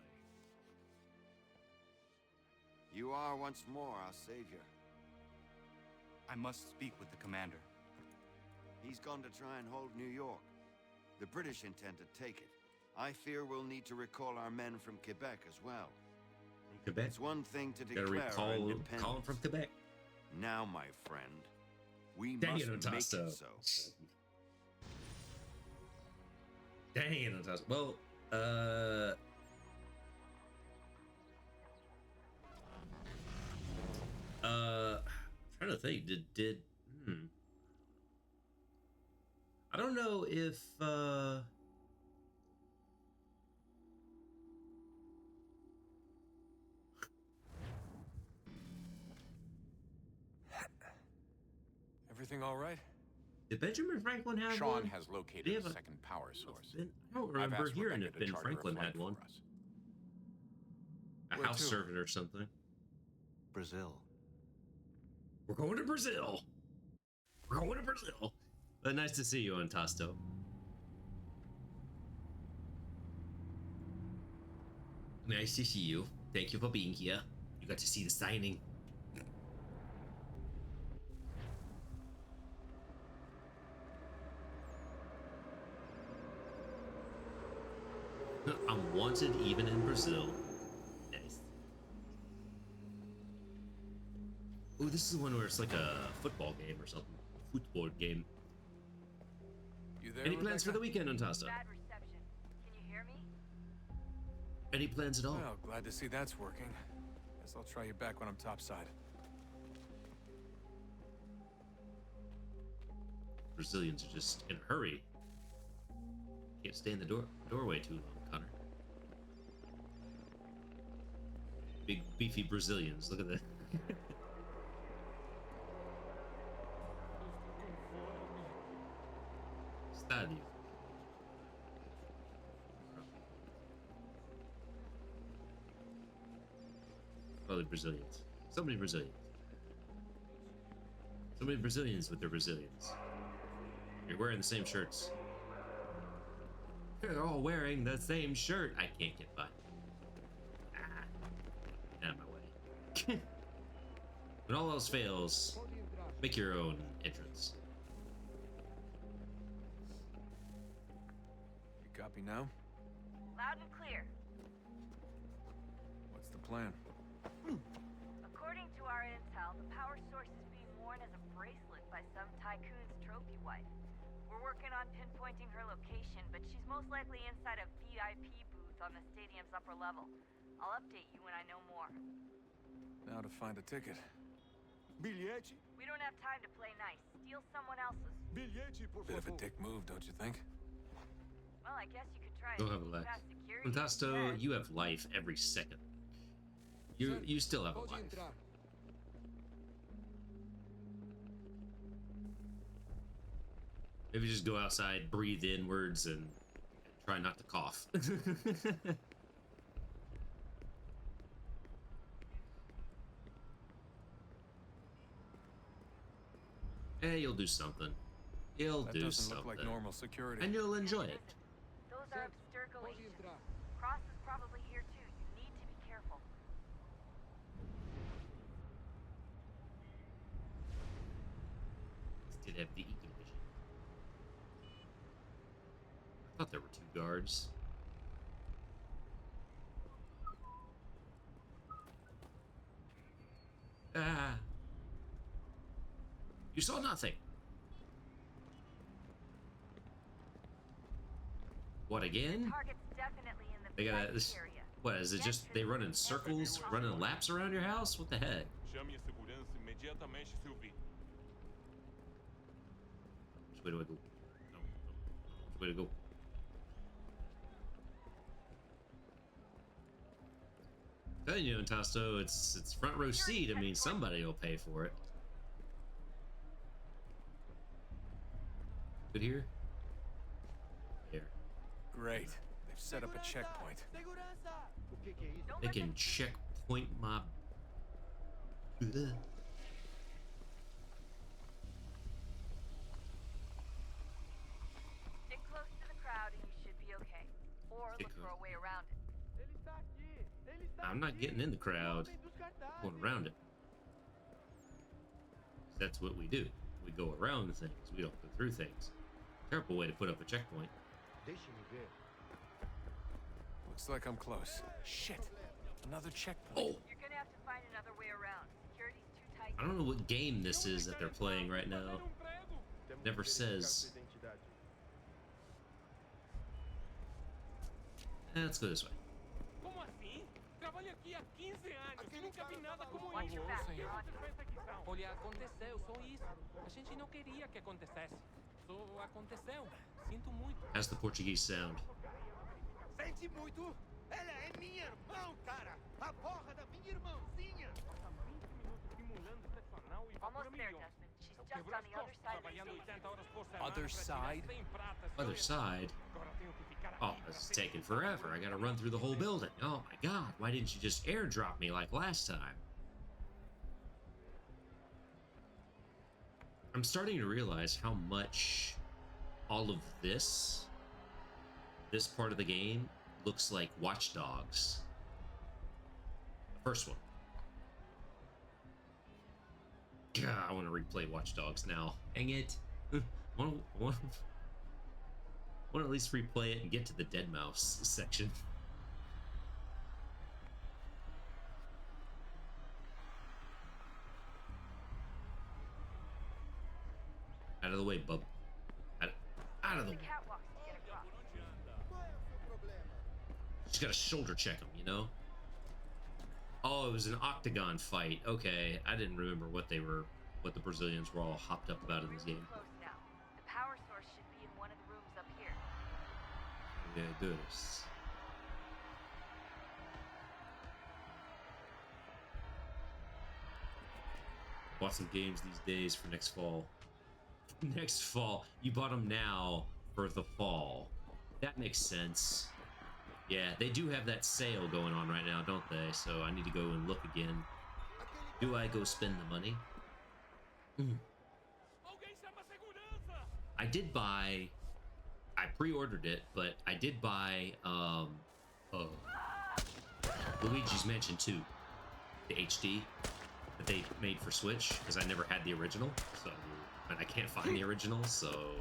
You are once more our savior. I must speak with the commander. He's gone to try and hold New York. The British intend to take it. I fear we'll need to recall our men from Quebec as well. From Quebec? It's one thing to Gotta declare our independence. call him from Quebec. Now, my friend, we Dang must it, make Antasto. it so. Dang it, Antasto. Well, I'm trying to think. I don't know if Everything all right? did Benjamin Franklin have Sean one? has Did he located have a second power source. I don't I've remember asked hearing Rebecca if to Ben charter a Franklin flight had one. for us. A Where house to? servant or something. Brazil. We're going to Brazil. We're going to Brazil. But nice to see you, Antasto. Nice to see you. Thank you for being here. You got to see the signing. I'm wanted even in Brazil. Nice. Oh, this is the one where it's like a football game or something. Football game. You there, Any plans for the weekend, Antasta? Bad reception. Can you hear me? Any plans at all? Well, glad to see that's working. Guess I'll try you back when I'm topside. Brazilians are just in a hurry. Can't stay in the doorway too long, Connor. Big beefy Brazilians. Look at that. Stadio. Probably Brazilians. So many Brazilians. So many Brazilians with their Brazilians. You're wearing the same shirts. They're all wearing the same shirt. I can't get by. Out of my way. When all else fails, make your own entrance. You copy now? Loud and clear. What's the plan? According to our intel, the power source is being worn as a bracelet by some tycoon's trophy wife. We're working on pinpointing her location, but she's most likely inside a VIP booth on the stadium's upper level. I'll update you when I know more. Now to find a ticket. Bilhete? We don't have time to play nice. Steal someone else's. Bilhete, por Bit of a favor. dick move, don't you think? Well, I guess you could try Don't and have a life. pass security. Fantasto, instead. you have life every second. You still have a Pode life. entrar. Maybe just go outside, breathe inwards, and try not to cough. Hey, you'll do something. You'll That do doesn't something. look like normal security. And you'll enjoy it. Those are Abstergo agents. Cross is probably here too. You need to be careful. Did have the eagle vision. I thought there were two guards. Ah. You saw nothing. What again? Target's definitely in the They got VIP this. area. What is it? Just they run in circles, running laps around your house? What the heck? Chame a segurança imediatamente, Sylvie. Which way do I go? No. Which way to go? Telling you, Tasto, it's front row seat. I mean, somebody will pay for it. Good here. There. Great. They've set up a checkpoint. They can checkpoint my. Ugh. Stick close to the crowd and you should be okay. Or Stick look for close. a way around it. I'm not getting in the crowd. Going around it. That's what we do. We go around things. We don't go through things. Terrible way to put up a checkpoint. Looks like I'm close. Shit. Another checkpoint. Oh, You're gonna have to find another way around. Security's too tight. I don't know what game this is that they're playing right now. Never says. Let's go this way. Como assim? Trabalho aqui há 15 anos e nunca vi nada como Watch your back, isso. you're on. Olha, aconteceu, só isso. A gente não queria que acontecesse. Só aconteceu. Sinto muito. How's the Portuguese sound? Sente muito? Ela é minha irmã, cara! A porra da minha irmãzinha! Almost there, Desmond. She's just on the other side of the stage. Other side? Other side? Oh, this is taking forever. I gotta run through the whole building. Oh my god, why didn't you just airdrop me like last time? I'm starting to realize how much all of this part of the game looks like Watch Dogs. First one. God, I want to replay Watch Dogs now. Dang it. Want to at least replay it and get to the dead mouse section. Out of the way, bub. Out of the way. Just gotta shoulder check him, you know? Oh, it was an octagon fight. Okay, I didn't remember what the Brazilians were all hopped up about in this game. Close now. The power source should be in one of the rooms up here. Yeah, this. Bought some games these days for next fall. Next fall. You bought them now for the fall. That makes sense. Yeah, they do have that sale going on right now, don't they? So I need to go and look again. Do I go spend the money? I did buy... I pre-ordered it, but I did buy Luigi's Mansion 2, the HD that they made for Switch, because I never had the original, so and I can't find the original, so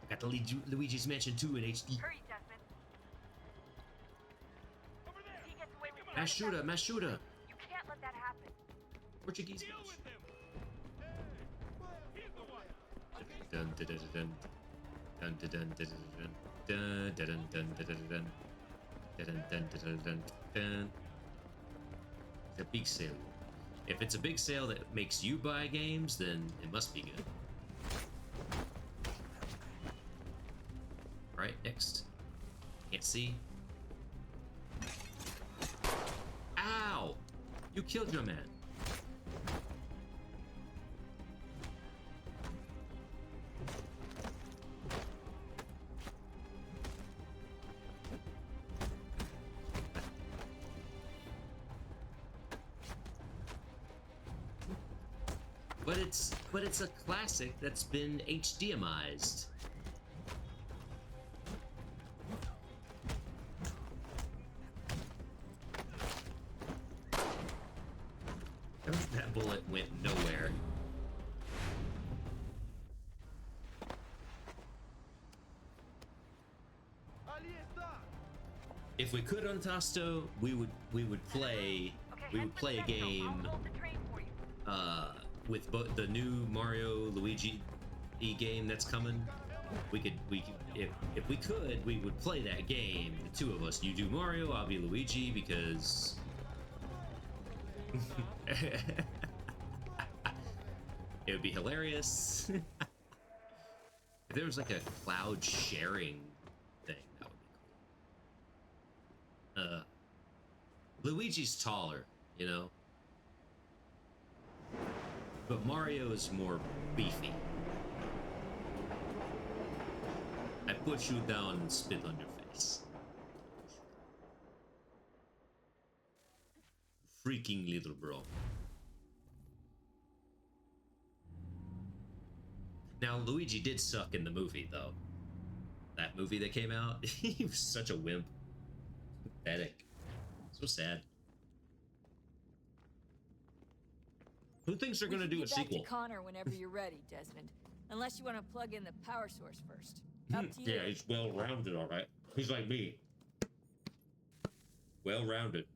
got the Luigi's Mansion 2 in HD. Hurry, Desmond. He gets away with Mashuda, Mashuda. You can't let that happen. Portuguese. Dun dun dun dun dun dun dun dun dun dun dun dun dun dun dun dun dun. It's a big sale. If it's a big sale that makes you buy games, then it must be good. All right, next. Can't see. Ow! You killed your man. But it's a classic that's been HDMized. That bullet went nowhere. If we could on Tasto, we would play a game with both the new Mario Luigi game that's coming. If we could, we would play that game, the two of us. You do Mario, I'll be Luigi, because it would be hilarious. If there was like a cloud sharing thing, that would be cool. Luigi's taller, you know? But Mario is more beefy. I push you down and spit on your face. Freaking little bro. Now, Luigi did suck in the movie, though. That movie that came out, he was such a wimp. Pathetic. So sad. Who thinks they're gonna do a sequel? Back to Connor whenever you're ready, Desmond. Unless you want to plug in the power source first. Up to you. Yeah, he's well-rounded, all right. He's like me. Well-rounded.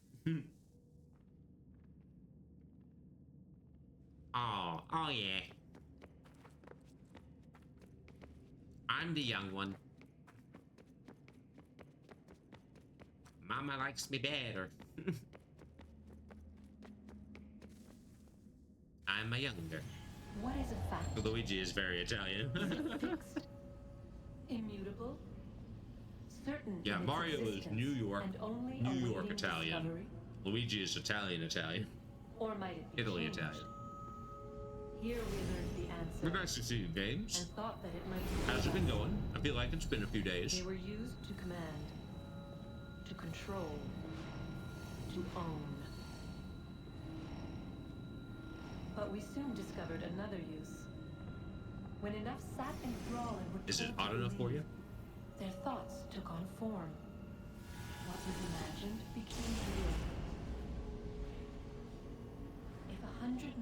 Oh yeah. I'm the young one. Mama likes me better. I'm a younger. What is a fact? Luigi is very Italian. Fixed, immutable, certain. Yeah, Mario is New York, New York awaiting Italian. discovery? Luigi is Italian. Or might it be Italy changed? Italian. Here we learned the answer. We're nice to see you, games. And thought that it might be. How's it been going? I feel like it's been a few days. They were used to command, to control, to own. But we soon discovered another use. When enough sat in thrall and were Is it told to hot enough for believe, you? their thoughts took on form. What was imagined became real.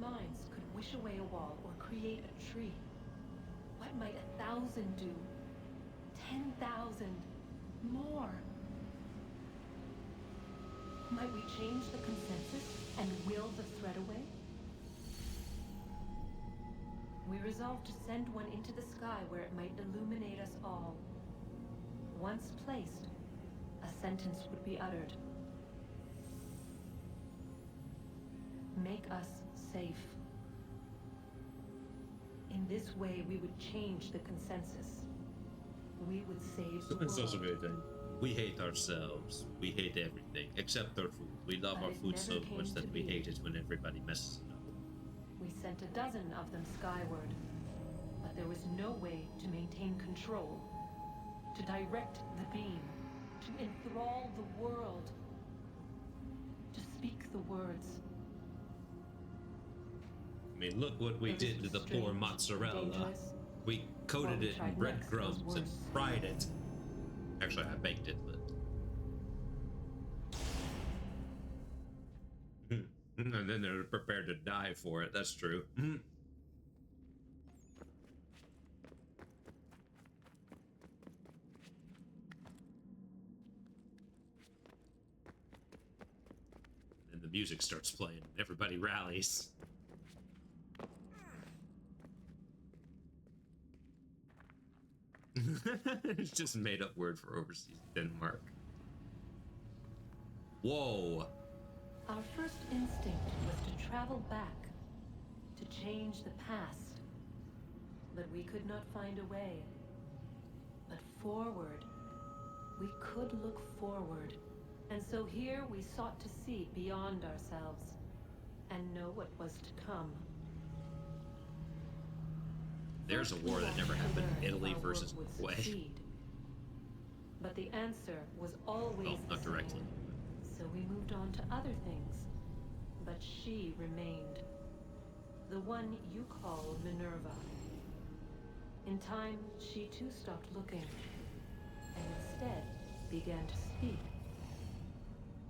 minds could wish away a wall or create a tree, what might 1,000 do? 10,000? More? Might we change the consensus and will the threat away? We resolved to send one into the sky where it might illuminate us all. Once placed, a sentence would be uttered. Make us safe. In this way, we would change the consensus. We would save the It's also world. very thing. We hate ourselves. We hate everything except our food. We love But our it food so never much came that to we be. hate it when everybody messes it up. We sent a dozen of them skyward, but there was no way to maintain control, to direct the beam, to enthrall the world, to speak the words. I mean, look what we Though did this to the was poor strange, mozzarella. dangerous, We coated what we it in tried next breadcrumbs was and worse. fried it. Actually, I baked it, but... And then they're prepared to die for it. That's true. And the music starts playing. Everybody rallies. It's just a made-up word for overseas Denmark. Whoa. Our first instinct was to travel back, to change the past. But we could not find a way. But forward, we could look forward. And so here we sought to see beyond ourselves and know what was to come. There's a war that never happened. Italy versus Norway. But the answer was always Well, not the same. directly. So we moved on to other things. But she remained. The one you call Minerva. In time, she too stopped looking. And instead began to speak.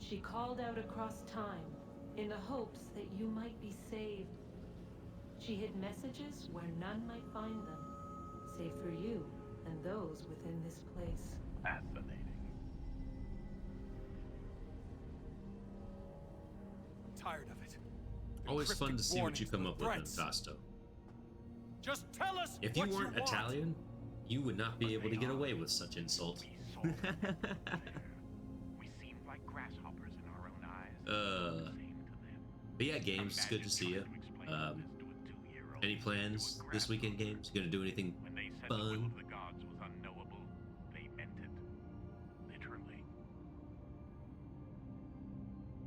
She called out across time in the hopes that you might be saved. She hid messages where none might find them, save for you and those within this place. Fascinating. I'm tired of it. Always fun to Cryptic see what you warnings, come the up with on threats. Tasto. Just tell us If you what weren't want. Italian, you would not be able to get away with such insult. We seemed like grasshoppers in our own eyes. But yeah, games, it's good to see you. Any plans this weekend, games? Gonna do anything When they said fun? the will of the gods was unknowable, they meant it. Literally.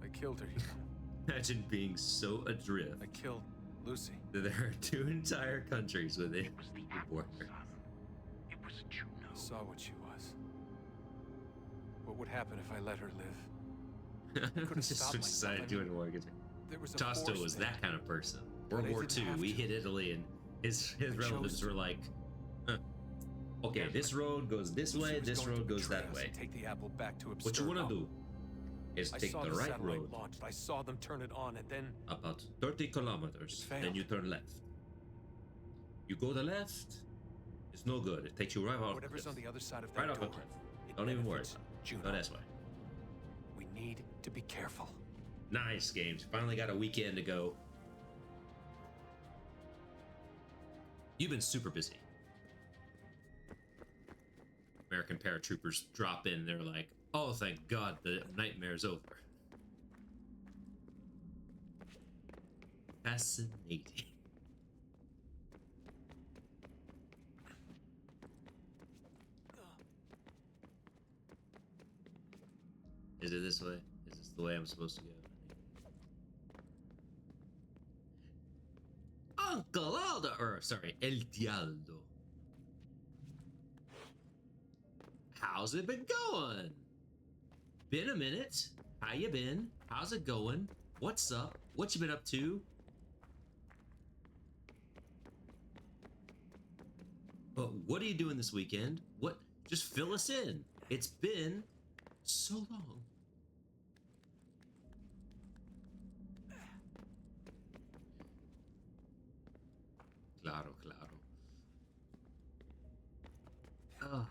I killed her, you know. Imagine being so adrift. I killed Lucy. That there are two entire countries within the border. It was Juno. I saw what she was. What would happen if I let her live? I couldn't stop myself. Decided I to do mean, it more. there was a Tasto force was there. that kind of person. But World I War didn't II, have we to. hit Italy, and his I relatives chose were to. like, okay, this road goes this Lucy way, was this going to road goes betray that us way. and take the apple back to What you want Abstergo. to do is I take saw the the right satellite road launched. I saw them turn it on, and then about 30 kilometers, It failed. then you turn left. You go to left, it's no good. It takes you right off whatever's the on cliff. the other side of that Right off door. the cliff. it Don't even worry benefits about it. Juno. Go this way. We need to be careful. Nice games. Finally got a weekend to go. You've been super busy. American paratroopers drop in. They're like, oh, thank God the nightmare's over. Fascinating. Is it this way? Is this the way I'm supposed to go? Uncle Aldo, or sorry, El Dialdo. How's it been going? Been a minute. How you been? How's it going? What's up? What you been up to? But what are you doing this weekend? What? Just fill us in. It's been so long. Claro, claro. Oh.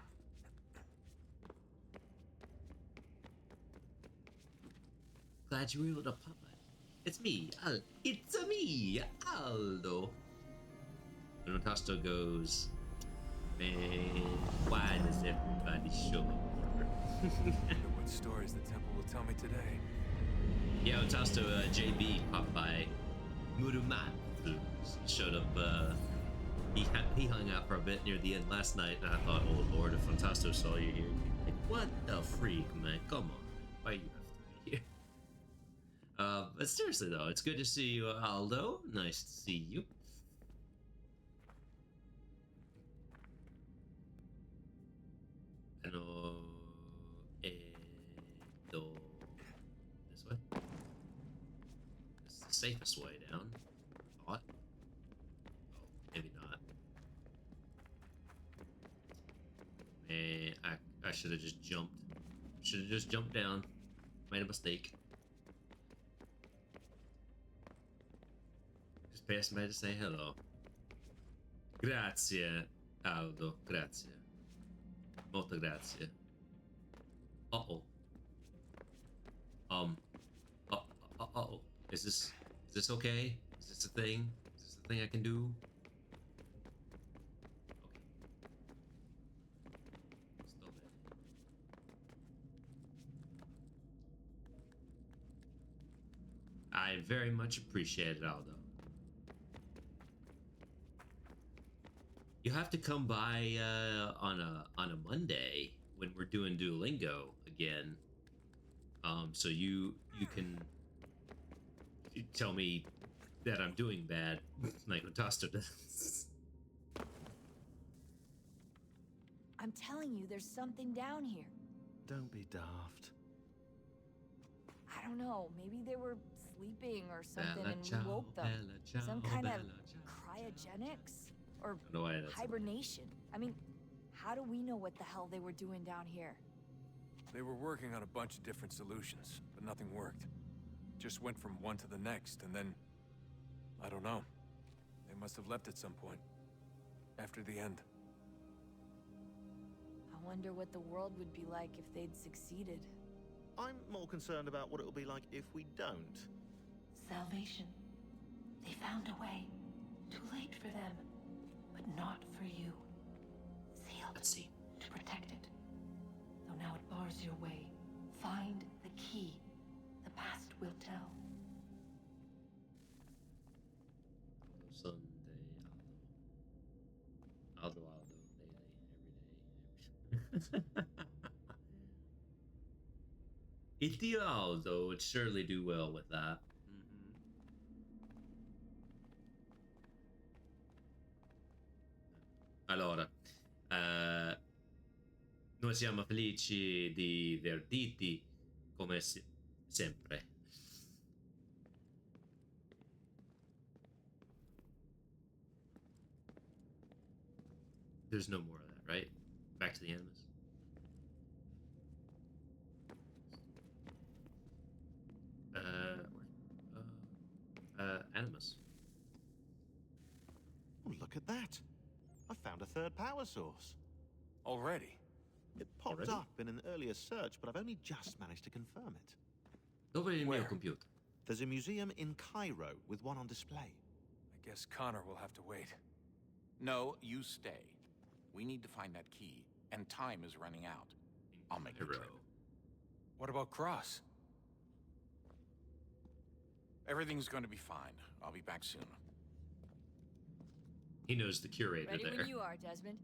Glad you were able to pop it. It's me, it's me, Aldo. And Tasto goes, man, why does everybody show up here? Wonder what stories the temple will tell me today. Yeah, Tasto, JB popped by. Murumatsu showed up, he hung out for a bit near the end last night, and I thought, oh lord, if Fantasto saw you here, he'd be like, what the freak, man? Come on, why you have to be here? But seriously though, it's good to see you, Aldo. Nice to see you. This way. This is the safest way down. I thought. Oh, maybe not. Man, I should have just jumped. Should have just jumped down. Made a mistake. Just passed by to say hello. Grazie, Aldo. Grazie. Molto grazie. Uh-oh. Uh-oh. Is this okay? Is this a thing? Is this a thing I can do? Okay. Still there. I very much appreciate it, Aldo. You have to come by on a Monday when we're doing Duolingo again. So you can tell me that I'm doing bad, like Otasto does. I'm telling you, there's something down here. Don't be daft. I don't know, maybe they were sleeping or something Bella and ciao, we woke them. bella ciao, Some kind of bella ciao. cryogenics? Or I don't know why that's hibernation? I mean, how do we know what the hell they were doing down here? They were working on a bunch of different solutions, but nothing worked. Just went from one to the next, and then... I don't know. They must have left at some point. After the end. I wonder what the world would be like if they'd succeeded. I'm more concerned about what it'll be like if we don't. Salvation. They found a way. Too late for them, but not for you. Sealed. Let's see. To protect it. Though now it bars your way. Find the key. The past will tell. Sunday, Aldo, day, every day. Il Aldo would surely do well with that. Allora, noi siamo felici di vederti come sempre. There's no more of that, right? Back to the Animus. Animus. Oh, look at that. I found a third power source. Already? It popped up in an earlier search, but I've only just managed to confirm it. Dove è il mio computer? There's a museum in Cairo with one on display. I guess Connor will have to wait. No, you stay. We need to find that key, and time is running out. I'll make the trip. What about Cross? Everything's going to be fine. I'll be back soon. He knows the curator Ready there. when you are, Desmond.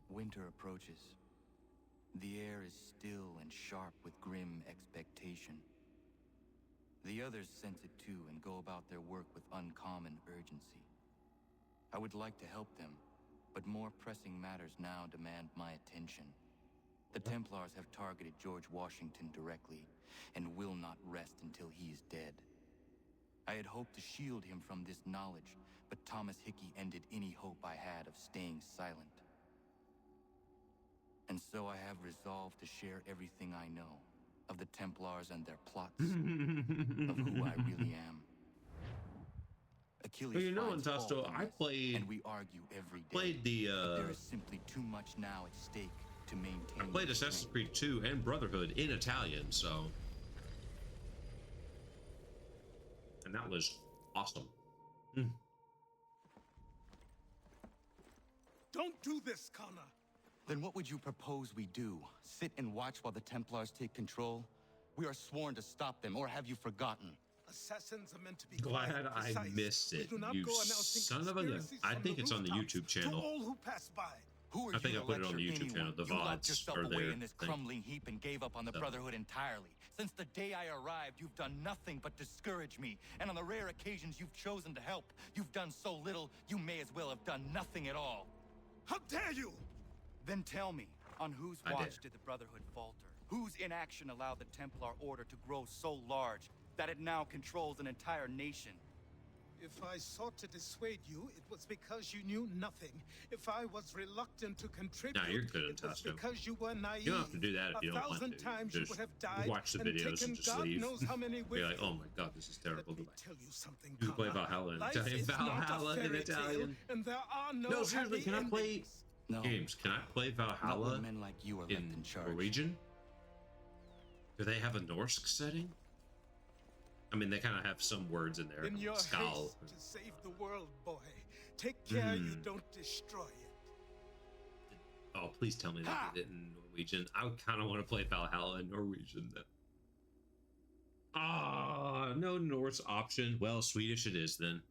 Winter approaches. The air is still and sharp with grim expectation. The others sense it too and go about their work with uncommon urgency. I would like to help them, but more pressing matters now demand my attention. The Templars have targeted George Washington directly, and will not rest until he is dead. I had hoped to shield him from this knowledge, but Thomas Hickey ended any hope I had of staying silent. And so I have resolved to share everything I know of the Templars and their plots, of who I really am. Achilles Well, you know, finds fault Antasto, in I this, played. and we argue every day. Played the. But there is simply too much now at stake to maintain. I played Assassin's Creed 2 and Brotherhood in Italian, so. And that was awesome. Don't do this, Connor. Then what would you propose we do? Sit and watch while the Templars take control? We are sworn to stop them, or have you forgotten? Assassins are meant to be Glad quiet, I precise. missed We it, do not you go announcing son of a gun. conspiracies I from think the it's on the rooftops YouTube channel. To all who pass by. Who are I think you I to put it on the lecture YouTube channel. The anyone? You locked VODs yourself are away there. in this crumbling heap and gave up on the Brotherhood entirely. Since the day I arrived, you've done nothing but discourage me. And on the rare occasions you've chosen to help, you've done so little, you may as well have done nothing at all. How dare you! Then tell me, on whose I watch dare. did the Brotherhood falter? Whose inaction allowed the Templar Order to grow so large that it now controls an entire nation? If I sought to dissuade you, it was because you knew nothing. If I was reluctant to contribute, Nah, you're good, it was Antasto. because you were naive. You don't have to do that if you don't want to. 1,000 times you Just would have died watch the and videos taken and just God leave. knows how many Be with like, you. oh my god, this is terrible. Goodbye. Tell you something, You play Connor. Valhalla in Life Italian. is not a Valhalla in fairy tale, Italian. and there are no No, seriously, happy can I play endings. No. games? Can I play Valhalla when men like you are left in in charge. Norwegian? Do they have a Norse setting? I mean, they kind of have some words in there. In your Skal. haste to save the world, boy, take care you don't destroy it. Oh, please tell me they did it in Norwegian. I kind of want to play Valhalla in Norwegian. Ah, no Norse option. Well, Swedish it is then.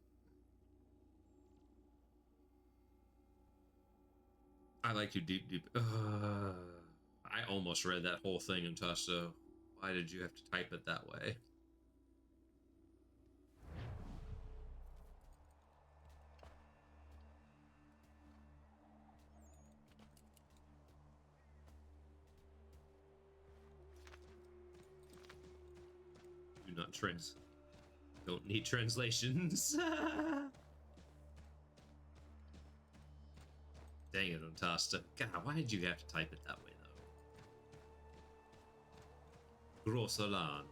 I like you deep. I almost read that whole thing in Tusso. Why did you have to type it that way? Do not don't need translations. Dang it, Ontasta. God, why did you have to type it that way, though? Grossolan.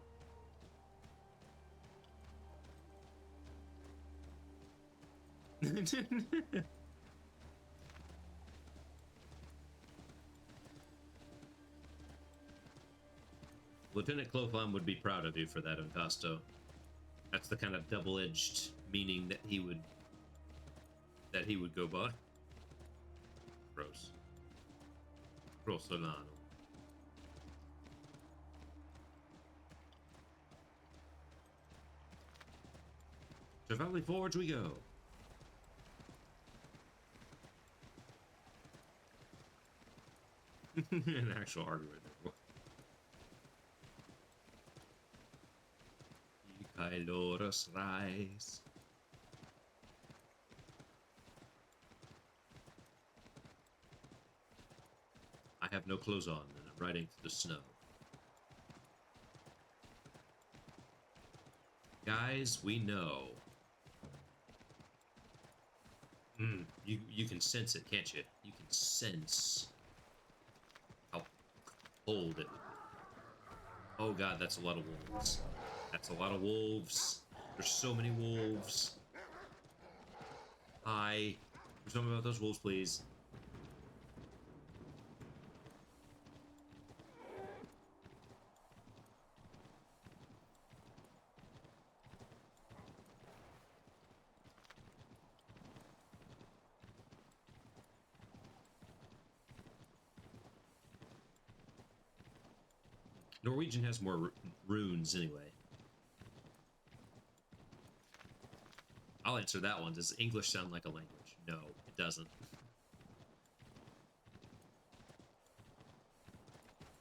Lieutenant Cloflam would be proud of you for that, Ontasto. That's the kind of double-edged meaning that he would go by. Gross. Grossolano. To Valley Forge we go. An actual argument. Kailoros Rise. I have no clothes on and I'm riding through the snow. Guys, we know. You can sense it, can't you? You can sense how cold it would be. Oh god, that's a lot of wolves. That's a lot of wolves. There's so many wolves. Hi. Do something about those wolves, please. Norwegian has more runes anyway. I'll answer that one. Does English sound like a language? No, it doesn't.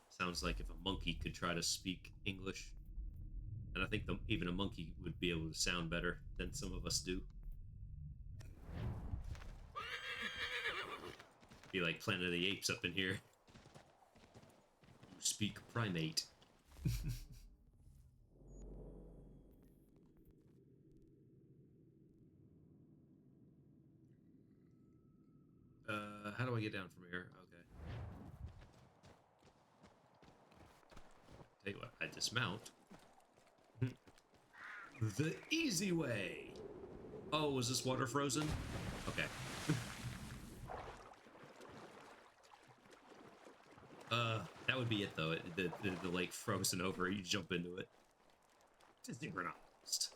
Sounds like if a monkey could try to speak English. And I think even a monkey would be able to sound better than some of us do. Be like Planet of the Apes up in here. You speak primate. How do I get down from here? Okay. Tell you what, I dismount. The easy way. Oh, was this water frozen? Okay. That would be it though. The lake frozen over. You jump into it. Synchronized.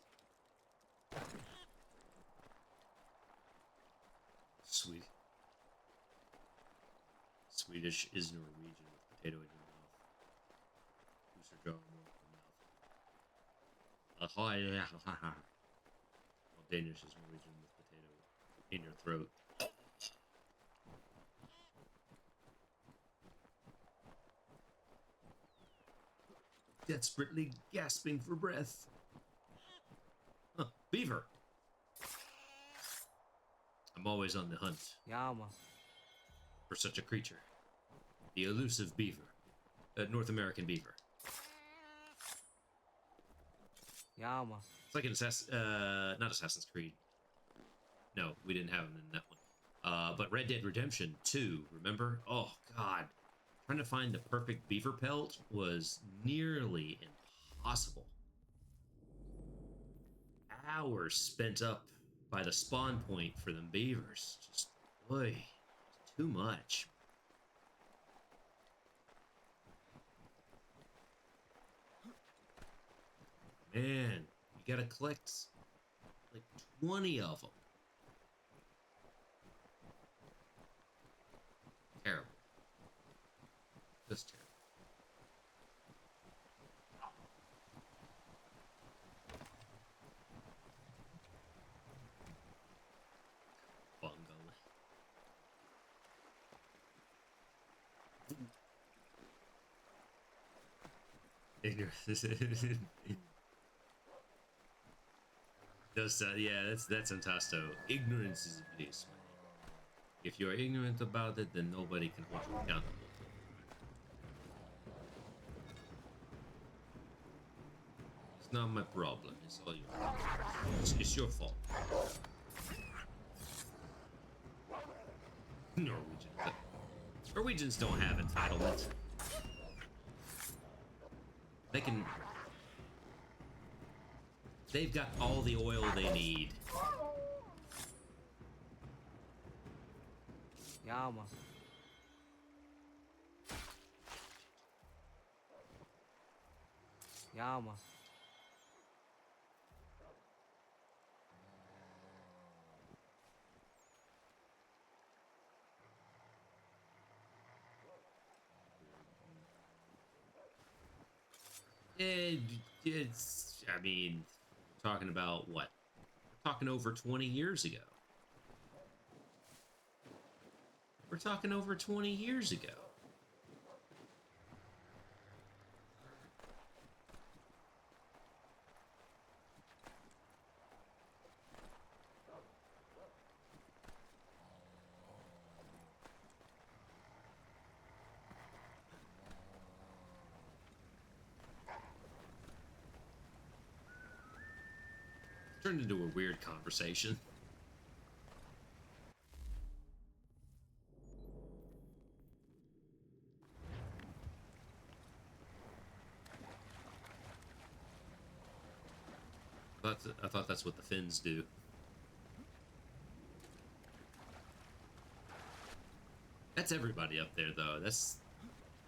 Sweet. Swedish is Norwegian with potato in your mouth. Booster jar more in mouth. Well, Danish is Norwegian with potato in your throat. Desperately gasping for breath. Huh, beaver. I'm always on the hunt. Yama. For such a creature. The elusive beaver. North American beaver. Yama. It's like an not Assassin's Creed. No, we didn't have him in that one. But Red Dead Redemption 2, remember? Oh, God. Trying to find the perfect beaver pelt was nearly impossible. Hours spent up by the spawn point for them beavers. Just, boy, too much. Man, you gotta collect like 20 of them. Terrible. Just terrible. Yeah, that's Antasto. Ignorance is bliss, man. If you're ignorant about it, then nobody can hold you accountable. It's not my problem. It's all yours. It's your fault. Norwegians don't have entitlement. They've got all the oil they need. Yama. Yama. It's, I mean, we're talking about what? We're talking over 20 years ago. We're talking over 20 years ago. Turned into a weird conversation. I thought that's what the Finns do. That's everybody up there, though. That's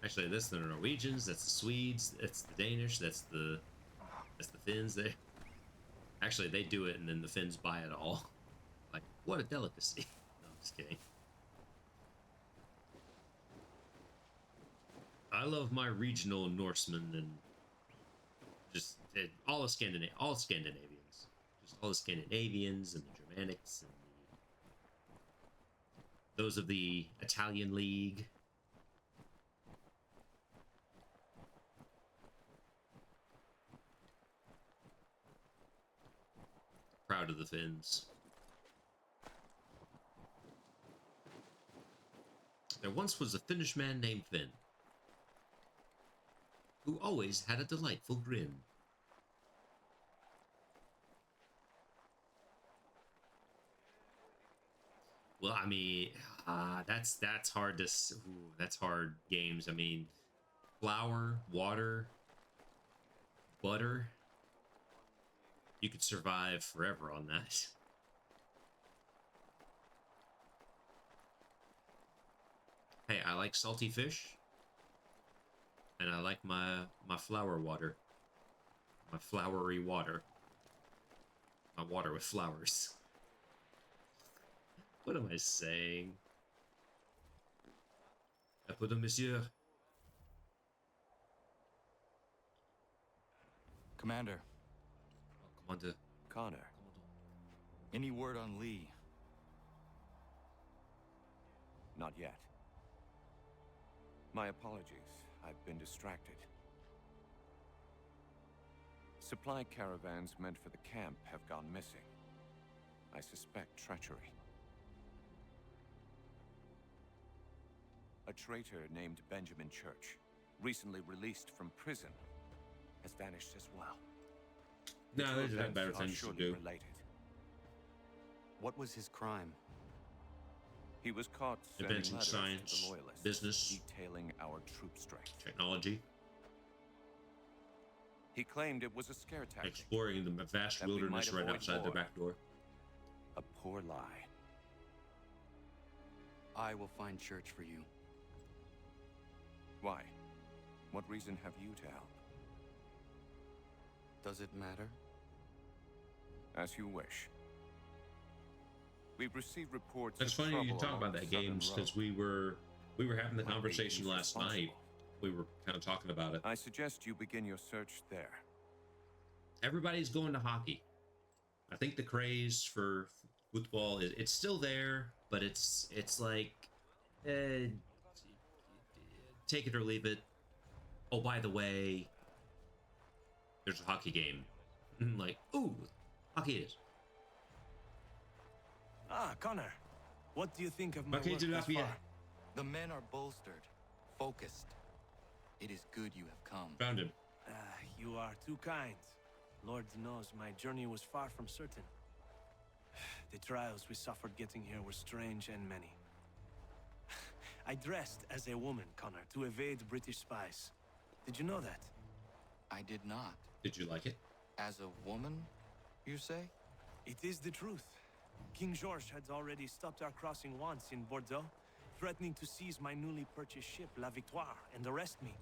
actually that's the Norwegians. That's the Swedes. That's the Danish. That's the Finns. Actually, they do it, and then the Finns buy it all. Like, what a delicacy. No, I'm just kidding. I love my regional Norsemen and just all Scandinavians. Just all the Scandinavians and the Germanics and those of the Italian League. Proud of the Finns. There once was a Finnish man named Finn, who always had a delightful grin. Well, I mean, that's hard to. Ooh, that's hard games. I mean, flour, water, butter. You could survive forever on that. Hey, I like salty fish. And I like my flower water. My flowery water. My water with flowers. What am I saying? Un peu de monsieur. Commander. Commander. Connor. Any word on Lee? Not yet. My apologies. I've been distracted. Supply caravans meant for the camp have gone missing. I suspect treachery. A traitor named Benjamin Church, recently released from prison, has vanished as well. The No, two they've had events better are things to surely do. related. What was his crime? He was caught sending Invention, letters science, to the Loyalists, business, detailing our troop strength. technology, He claimed it was a scare tactic. exploring the vast that we wilderness might right avoid outside their war. back door. A poor lie. I will find Church for you. Why? What reason have you to help? Does it matter? As you wish. We've received reports. That's of funny you trouble talk about along that, the southern Games, because road. we were having the Might be conversation he's last night. responsible. We were kind of talking about it. I suggest you begin your search there. Everybody's going to hockey. I think the craze for football is it's still there, but it's like take it or leave it. Oh, by the way, there's a hockey game. Like, ooh, hockey it is. Ah, Connor. What do you think of my Okay, work do thus that, yeah. far? The men are bolstered, focused. It is good you have come. Found him. You are too kind. Lord knows my journey was far from certain. The trials we suffered getting here were strange and many. I dressed as a woman, Connor, to evade British spies. Did you know that? I did not. Did you like it? As a woman, you say? It is the truth. King George had already stopped our crossing once in Bordeaux, threatening to seize my newly purchased ship, La Victoire, and arrest me.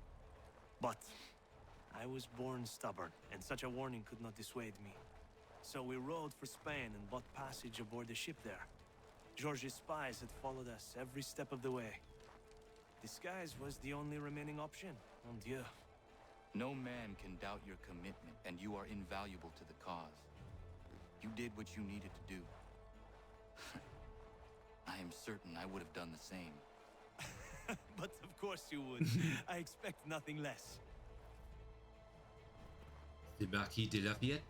But I was born stubborn, and such a warning could not dissuade me. So we rode for Spain and bought passage aboard the ship there. George's spies had followed us every step of the way. Disguise was the only remaining option. Mon Dieu. No man can doubt your commitment, and you are invaluable to the cause. You did what you needed to do. I am certain I would have done the same. But of course you would. I expect nothing less. The Marquis de Lafayette?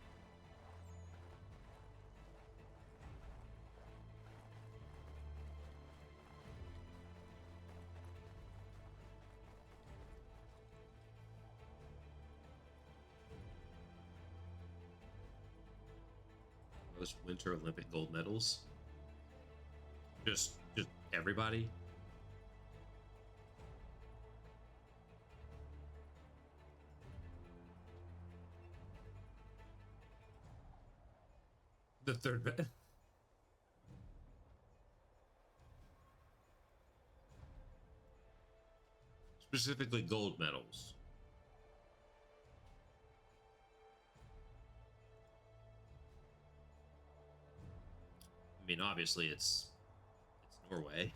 Those Winter Olympic gold medals. Just everybody. The third bet. Specifically gold medals. I mean, obviously it's Norway.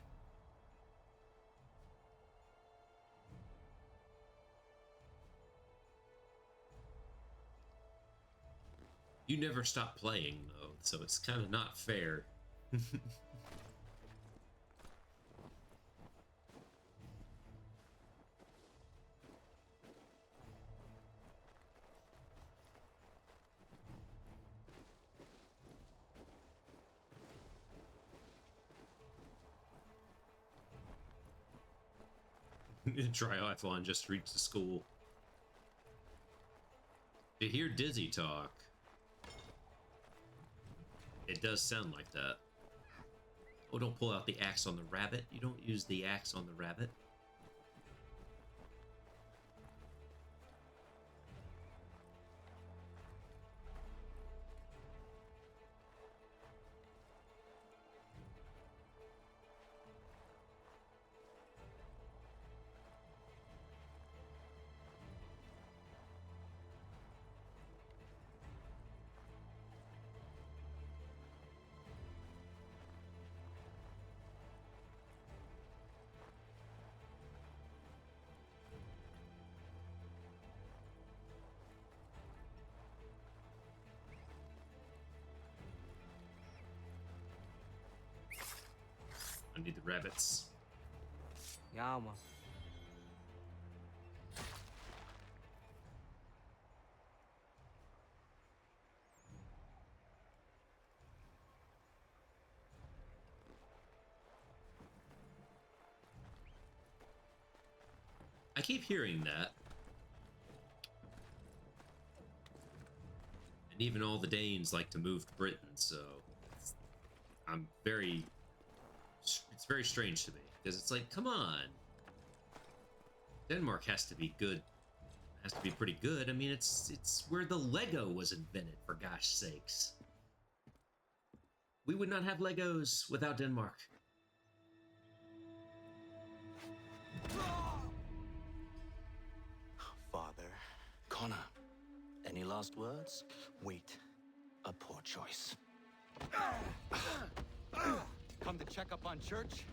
You never stop playing though, so it's kind of not fair. Triathlon just reached the school. To hear Dizzy talk, it does sound like that. Oh, don't pull out the axe on the rabbit. You don't use the axe on the rabbit. rabbits. Yeah, man. I keep hearing that. And even all the Danes like to move to Britain, so I'm very... It's very strange to me, because it's like, come on. Denmark has to be good. Has to be pretty good. I mean, it's where the Lego was invented, for gosh sakes. We would not have Legos without Denmark. Father. Connor, any last words? Wait. A poor choice. Come to check up on Church?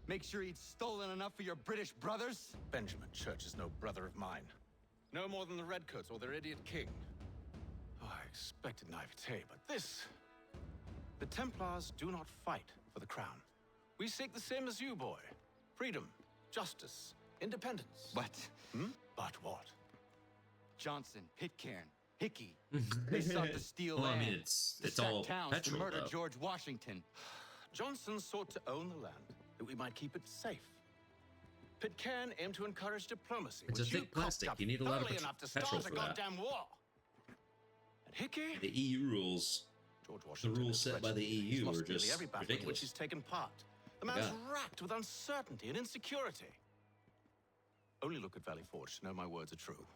Make sure he'd stolen enough for your British brothers? Benjamin Church is no brother of mine. No more than the Redcoats or their idiot king. Oh, I expected naivete, but this... The Templars do not fight for the crown. We seek the same as you, boy. Freedom, justice, independence. But... But what? Johnson, Pitcairn, Hickey. They sought to steal Well, land. I mean, it's sack all towns petrol, to murder though. George Washington. Johnson sought to own the land, that we might keep it safe. Pitcairn aimed to encourage diplomacy, It's a which you thick plastic. cocked up You need a lot of thoroughly enough to petrol start a for that. goddamn war. And Hickey? The EU rules. George The Washington rules is set by the wretched. He's EU lost are nearly just every battle in which ridiculous. he's taken part. The My man's God. racked with uncertainty and insecurity. Only look at Valley Forge to know my words are true.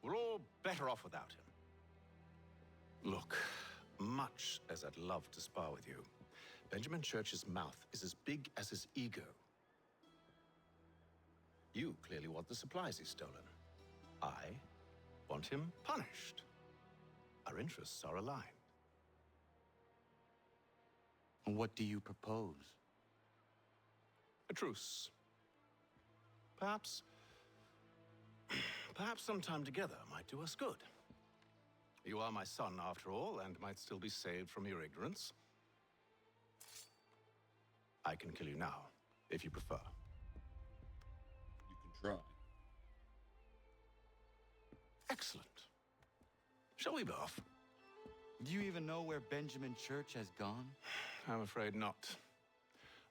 We're all better off without him. Look, much as I'd love to spar with you, Benjamin Church's mouth is as big as his ego. You clearly want the supplies he's stolen. I want him punished. Our interests are aligned. What do you propose? A truce. Perhaps some time together might do us good. You are my son, after all, and might still be saved from your ignorance. I can kill you now, if you prefer. You can try. Excellent. Shall we be off? Do you even know where Benjamin Church has gone? I'm afraid not.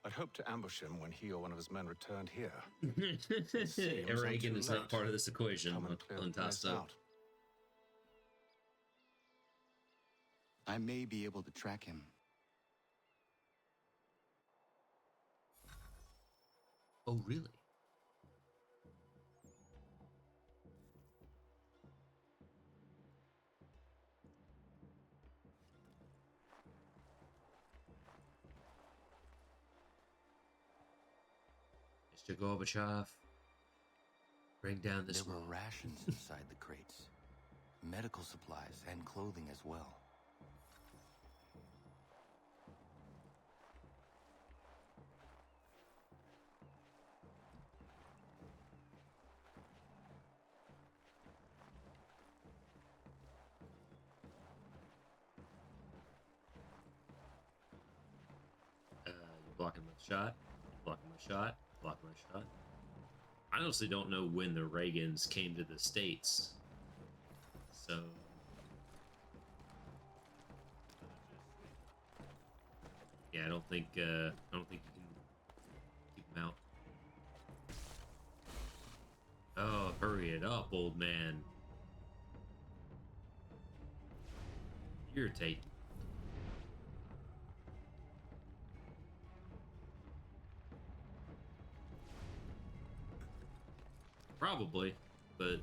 I'd hoped to ambush him when he or one of his men returned here. Reagan is not part of this equation. Come and clear the place Untasto. out. I may be able to track him. Oh, really? Mr. Gorbachev, bring down this There were wall. rations inside the crates. Medical supplies and clothing as well. You're blocking my shot. Blocking my shot. Blocking my shot. I honestly don't know when the Reagans came to the States. So... Yeah, I don't think you can keep them out. Oh, hurry it up, old man. Irritate. Probably, but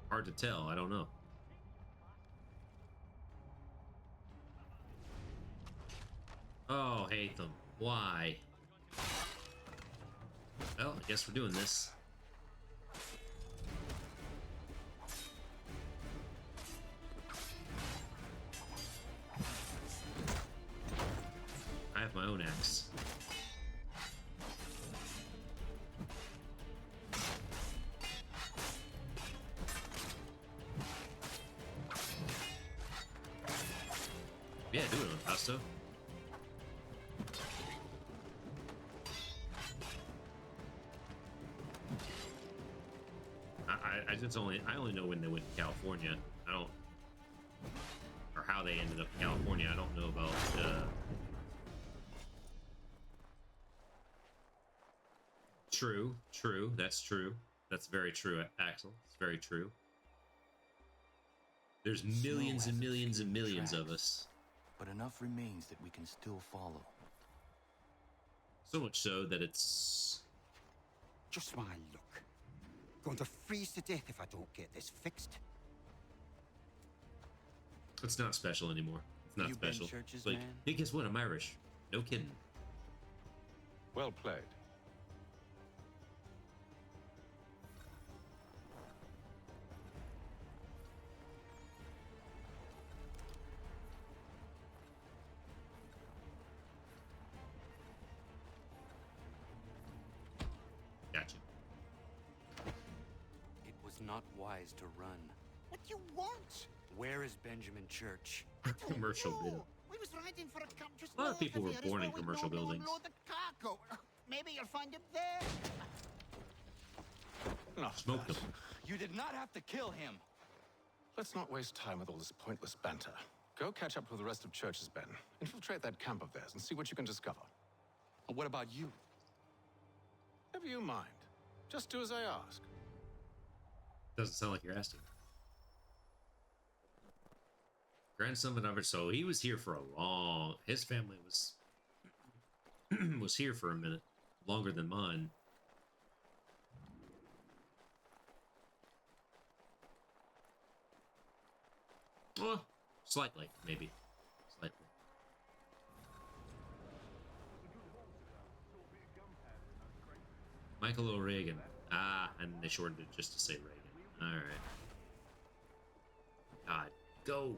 hard to tell. I don't know. Oh, hate them. Why? Well, I guess we're doing this. I have my own axe. Yeah, do it on Pasto. I only know when they went to California. I don't, or how they ended up in California. I don't know about. True. That's true. That's very true, Axel. It's very true. There's millions and millions and millions of us. But enough remains that we can still follow. So much so that it's... Just my luck. Going to freeze to death if I don't get this fixed. It's not special anymore. It's not special. Churches, like, man? hey, guess what? I'm Irish. No kidding. Well played. Gotcha. It was not wise to run. What do you want? Where is Benjamin Church? Commercial building. We was riding for a camp just A lot of people were north of here. born in It's where we commercial normally buildings. unload the cargo. Maybe you'll find him there. No, Smoke them. You did not have to kill him. Let's not waste time with all this pointless banter. Go catch up with the rest of Church's men. Infiltrate that camp of theirs and see what you can discover. And what about you? Never you mind. Just do as I ask. Doesn't sound like you're asking. Grandson of another, so he was here for a long. His family was was here for a minute, longer than mine. Well, slightly, maybe, slightly. Michael O'Regan. Ah, and they shortened it just to say Reagan. All right. God, go.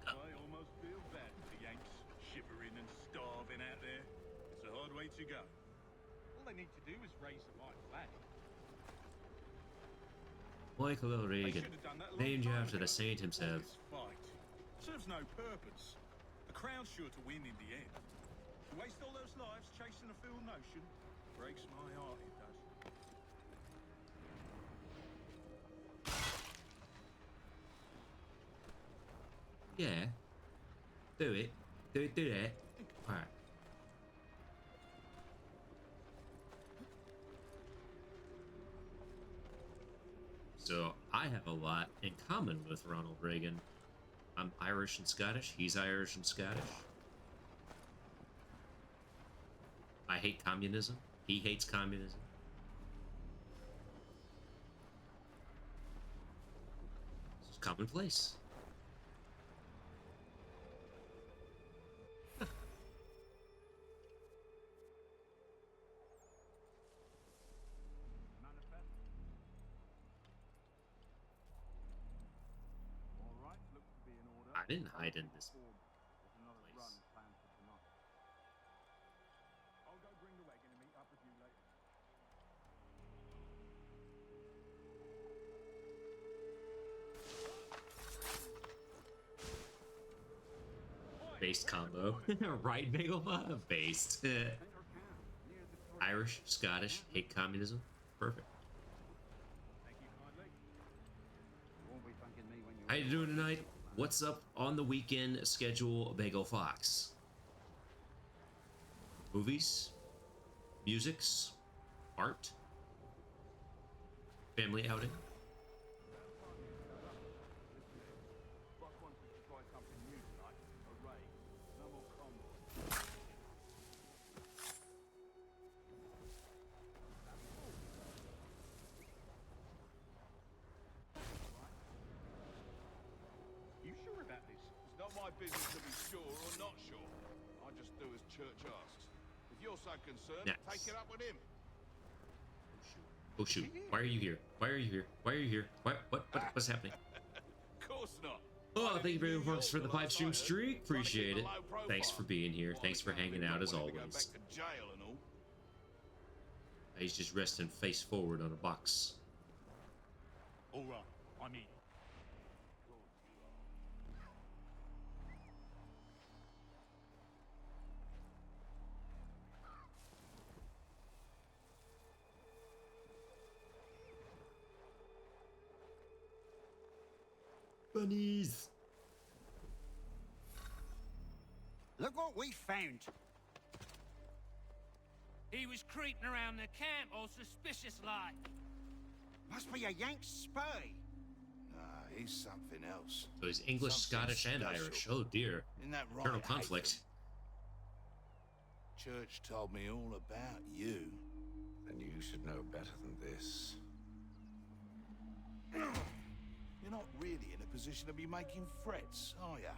I almost feel bad for the Yanks, shivering and starving out there. It's a hard way to go. All they need to do is raise the right flag. Michael O'Regan, named after the saint himself. Fight serves no purpose. The crown's sure to win in the end. To waste all those lives chasing a fool notion breaks my heart, it does. Yeah. Do it. Do that. Alright. So, I have a lot in common with Ronald Reagan. I'm Irish and Scottish. He's Irish and Scottish. I hate communism. He hates communism. It's commonplace. I didn't hide in this place. I'll go bring the wagon and meet up with you later. Based combo. Right, Bagelma? Based. Irish, Scottish, hate communism. Perfect. How you doing tonight? What's up on the weekend schedule, Bagel Fox? Movies? Musics? Art? Family outing? You sure about this? It's not my business to be sure or not sure. I just do as Church asks. If you're so concerned, Yes. take it up with him. Oh shoot! Why are you here? Why are you here? Why are you here? What's happening? Of course not. Oh, thank you very much for the 5-stream streak. Appreciate it. Thanks for being here. Thanks for hanging out as always. To jail and all. He's just resting face forward on a box. All right, I'm in. Bunnies. Look what we found. He was creeping around the camp all suspicious like. Must be a Yank spy. Nah, he's something else. So he's English, Something Scottish, and special. Irish. Oh dear. Isn't that right? Internal conflict. Church told me all about you. Then you should know better than this. You're not really in a position to be making threats, are ya?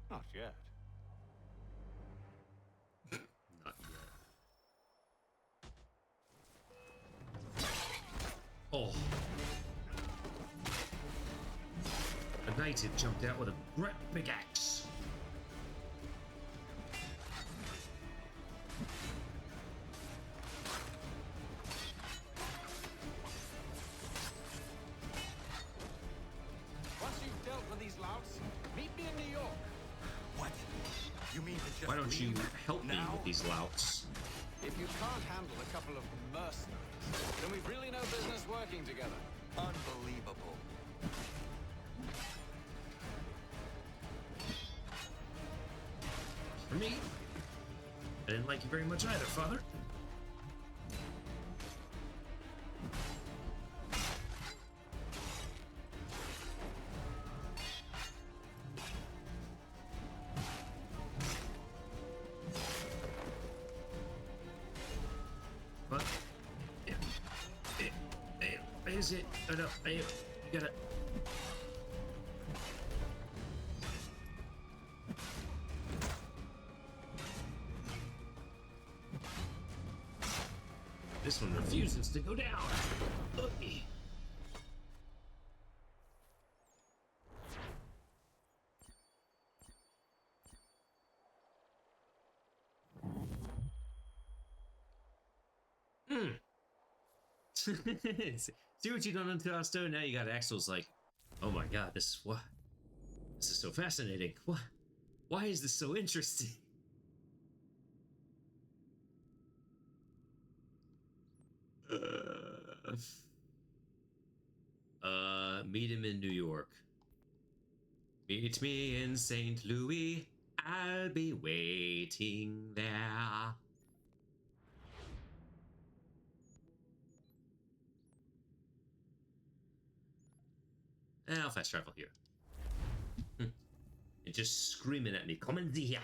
Not yet. Not yet. Oh. A native jumped out with a great big axe. Once you've dealt with these louts, meet me in New York. What? You mean to just Why don't you help me Now? with these louts? If you can't handle a couple of mercenaries, then we've really no business working together. Unbelievable. For me, I didn't like you very much either, Father. What? Yeah. Is it? Oh no, you gotta. This one refuses to go down. Ugh. See what you done unto Asto? Now you got Axel's like, oh my god, this is what? This is so fascinating. What? Why is this so interesting? Meet him in New York. Meet me in St. Louis. I'll be waiting there. I'll fast travel here. It's just screaming at me. Come in here.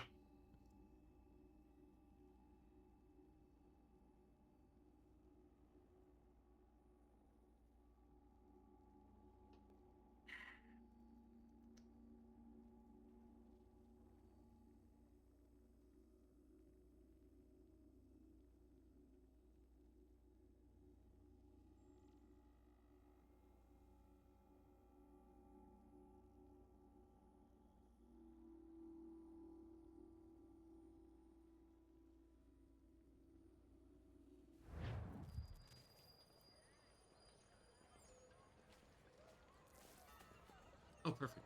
Oh, perfect.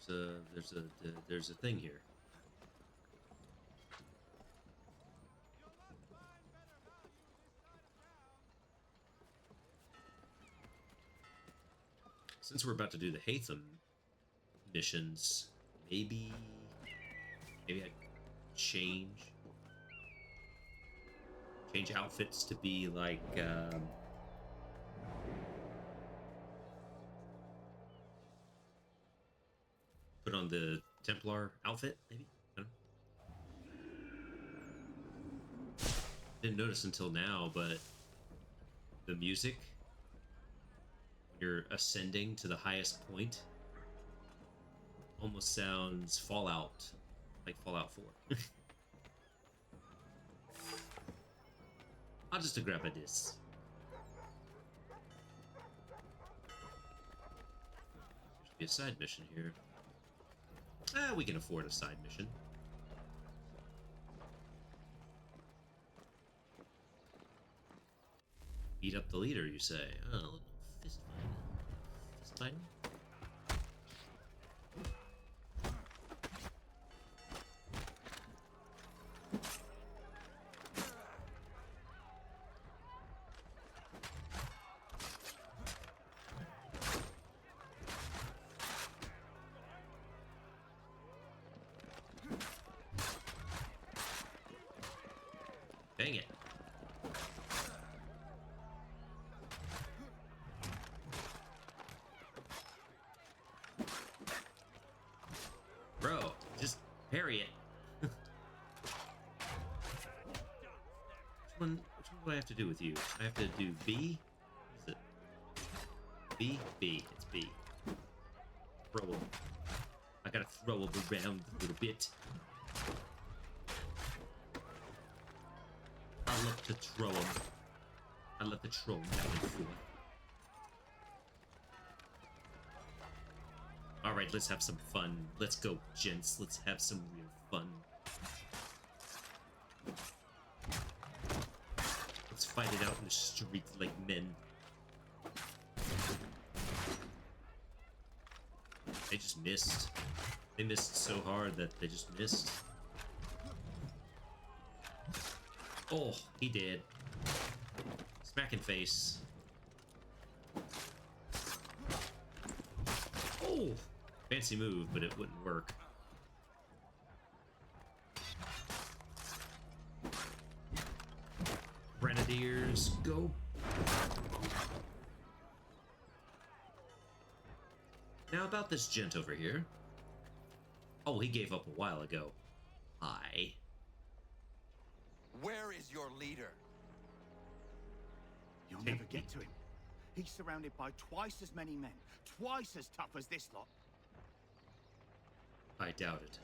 Then there's a thing here. Since we're about to do the Hatham missions, maybe I change outfits to be like put on the Templar outfit, maybe? I don't know. Didn't notice until now, but the music, when you're ascending to the highest point, almost sounds Fallout, like Fallout 4. I'll just grab a this. There's be a side mission here. We can afford a side mission. Beat up the leader, you say? Oh, a little fist fighting. Fist fighting? Harriet. Which one do I have to do with you? I have to do B? What is it? B? B. It's B. Throw him. I gotta throw him around a little bit. I love to throw him. I love to throw him back and forth. Alright, let's have some fun. Let's go, gents. Let's have some real fun. Let's fight it out in the street like men. They just missed. They missed so hard that they just missed. Oh, he did. Smack in face. Oh! Fancy move, but it wouldn't work. Grenadiers, go! Now about this gent over here. Oh, he gave up a while ago. Hi. Where is your leader? You'll never get to him. He's surrounded by twice as many men, twice as tough as this lot. I doubt it.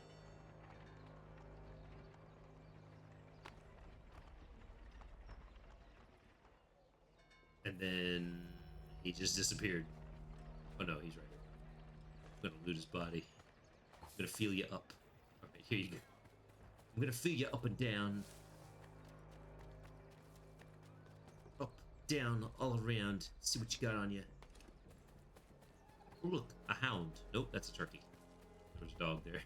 And then he just disappeared. Oh no, he's right here. I'm gonna loot his body. I'm gonna feel you up. Alright, here you go. I'm gonna feel you up and down. Up, down, all around. See what you got on you. Oh, look, a hound. Nope, that's a turkey. There's a dog there.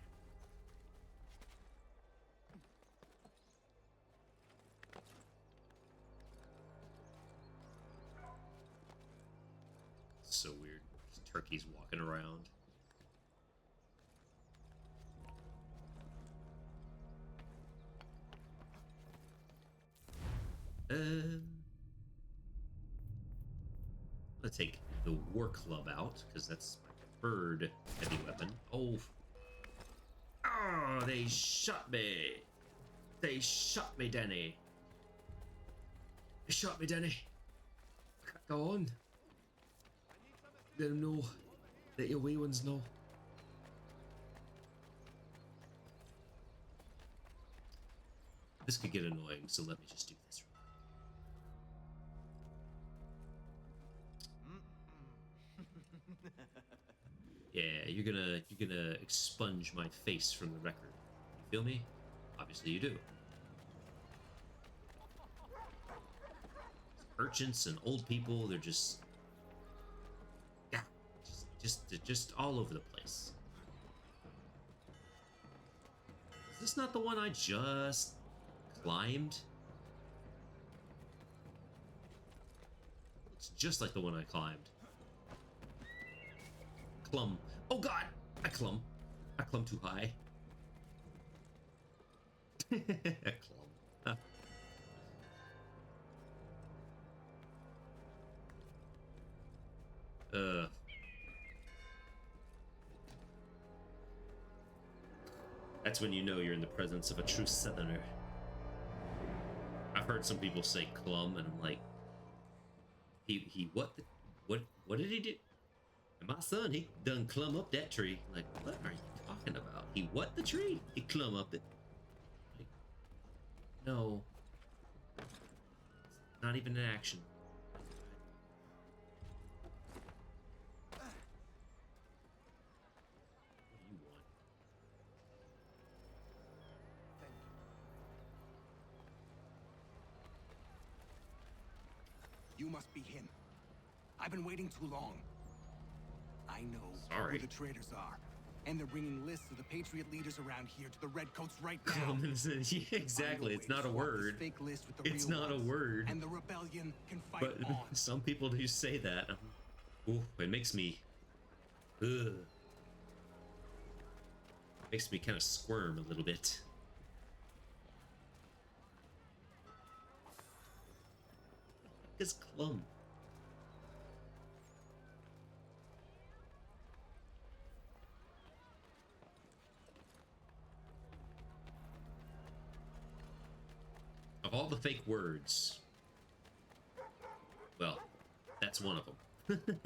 So weird. Just turkeys walking around. Let's take the war club out because that's my preferred heavy weapon. Oh, they shot me. They shot me, Danny. They shot me, Danny. I can't go on. Let them know. Let your wee ones know. This could get annoying, so let me just do this. Yeah, you're gonna expunge my face from the record. You feel me? Obviously you do. Urchins and old people, they're just just all over the place. Is this not the one I just climbed? It's just like the one I climbed. Clumb. Oh god! I clumb. I clumb too high. Clumb. That's when you know you're in the presence of a true southerner. I've heard some people say clumb, and I'm like, he what did he do? And my son, he done clumb up that tree. Like, what are you talking about? He what the tree? He clumb up it. Like, no. It's not even an action. What do you want? You must be him. I've been waiting too long. I know Sorry. who the traitors are, and they're bringing lists of the Patriot leaders around here to the Redcoats right now. Yeah, exactly. It's not a word. Fake list with the It's real not a ones, word. and the rebellion can fight But on. some people do say that. Ooh, it makes me. Ugh. Makes me kind of squirm a little bit. It's clumb. Of all the fake words, well, that's one of them.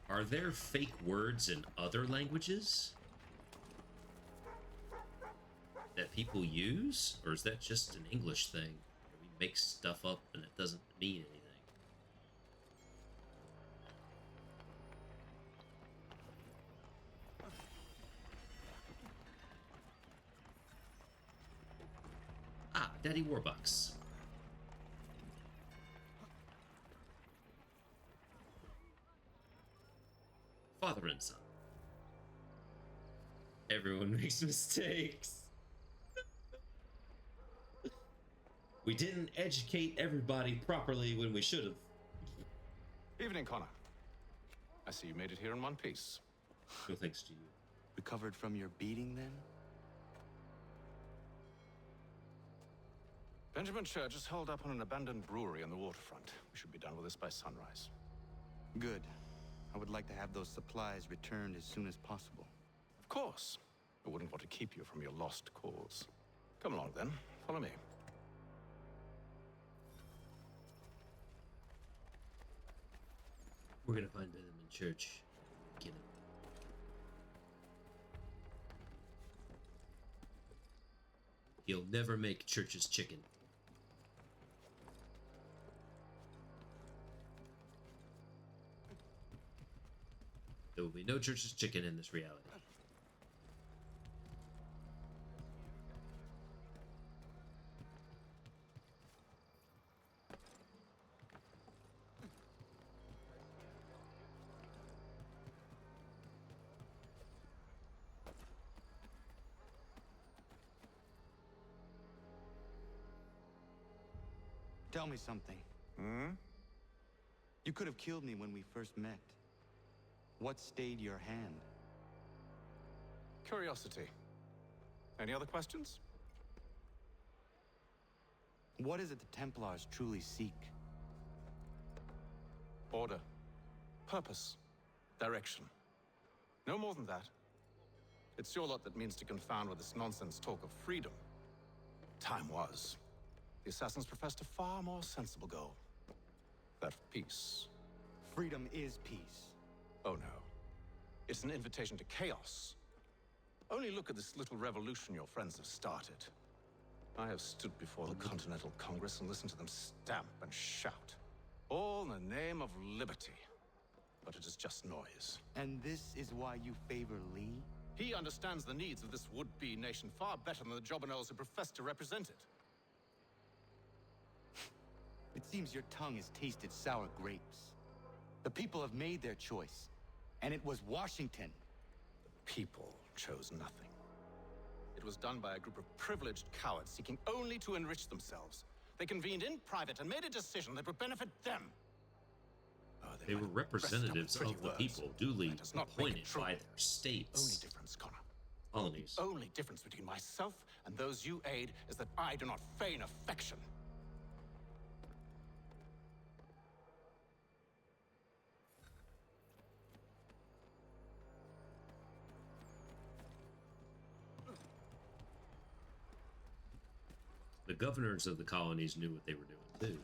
Are there fake words in other languages that people use? Or is that just an English thing? Where we make stuff up and it doesn't mean anything? Ah, Daddy Warbucks. Father and son. Everyone makes mistakes. We didn't educate everybody properly when we should have. Evening, Connor. I see you made it here in one piece. No thanks to you. Recovered from your beating, then? Benjamin Church is holed up on an abandoned brewery on the waterfront. We should be done with this by sunrise. Good. I would like to have those supplies returned as soon as possible. Of course. I wouldn't want to keep you from your lost cause. Come along, then. Follow me. We're gonna find Benjamin Church. Get him. He'll never make Church's chicken. There will be no Church's chicken in this reality. Tell me something. Hmm? You could have killed me when we first met. What stayed your hand? Curiosity. Any other questions? What is it the Templars truly seek? Order. Purpose. Direction. No more than that. It's your lot that means to confound with this nonsense talk of freedom. Time was. The assassins professed a far more sensible goal. That of peace. Freedom is peace. Oh no. It's an invitation to chaos. Only look at this little revolution your friends have started. I have stood before the Continental Congress and listened to them stamp and shout. All in the name of liberty. But it is just noise. And this is why you favor Lee? He understands the needs of this would-be nation far better than the jobberknolls who profess to represent it. It seems your tongue has tasted sour grapes. The people have made their choice, and it was Washington. The people chose nothing. It was done by a group of privileged cowards seeking only to enrich themselves. They convened in private and made a decision that would benefit them. Oh, They were representatives of the people, duly appointed by their Only states. difference, Connor. Colonies. The only difference between myself and those you aid is that I do not feign affection. The governors of the colonies knew what they were doing too.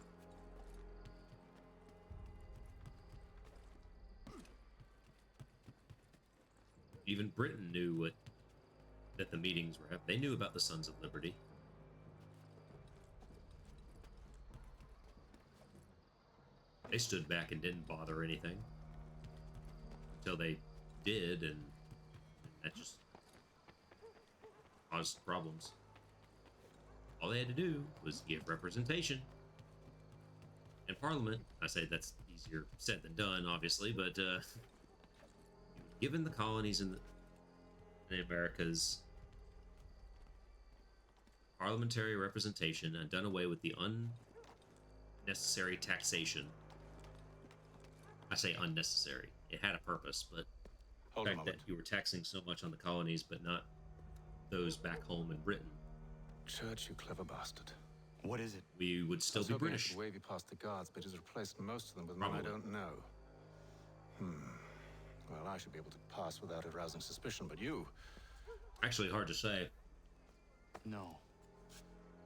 Even Britain knew that the meetings were happening. They knew about the Sons of Liberty. They stood back and didn't bother anything until they did, and that just caused problems. All they had to do was give representation. In Parliament, I say that's easier said than done, obviously, but given the colonies in the Americas parliamentary representation and done away with the unnecessary taxation. I say unnecessary. It had a purpose, but Hold the on a fact that moment. you were taxing so much on the colonies, but not those back home in Britain, Church, you clever bastard. What is it? we would still I was be hoping I British. could wave you past the guards, but he's replaced most of them with men I Probably. don't know. Well, I should be able to pass without arousing suspicion, but you... Actually, hard to say. No.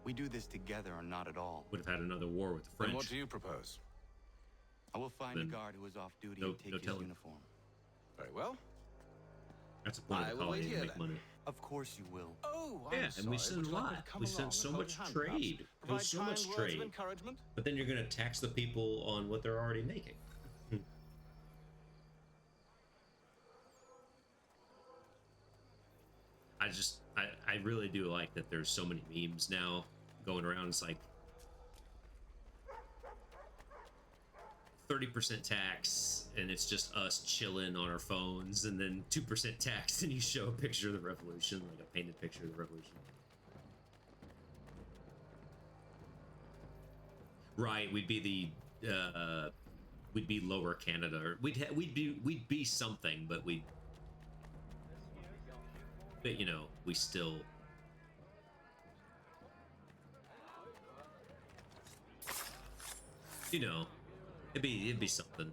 We do this together or not at all. Would have had another war with the Then French. what do you propose? I will find a Then guard who is off duty no- and take no his telling. uniform. Very well. That's the point of I the will colony, wait to here make then. money. Of course you will. Oh, Yeah, I'm and we sorry. send Would a you like me lot. to come We along send so and hold much your hand, trade. perhaps? There's so Provide much kind words of trade. encouragement? But then you're going to tax the people on what they're already making. I really do like that there's so many memes now going around. It's like 30% tax, and it's just us chilling on our phones, and then 2% tax, and you show a picture of the revolution, like a painted picture of the revolution. Right, we'd be the we'd be Lower Canada, or we'd be something, but you know, we still. You know, it'd be something.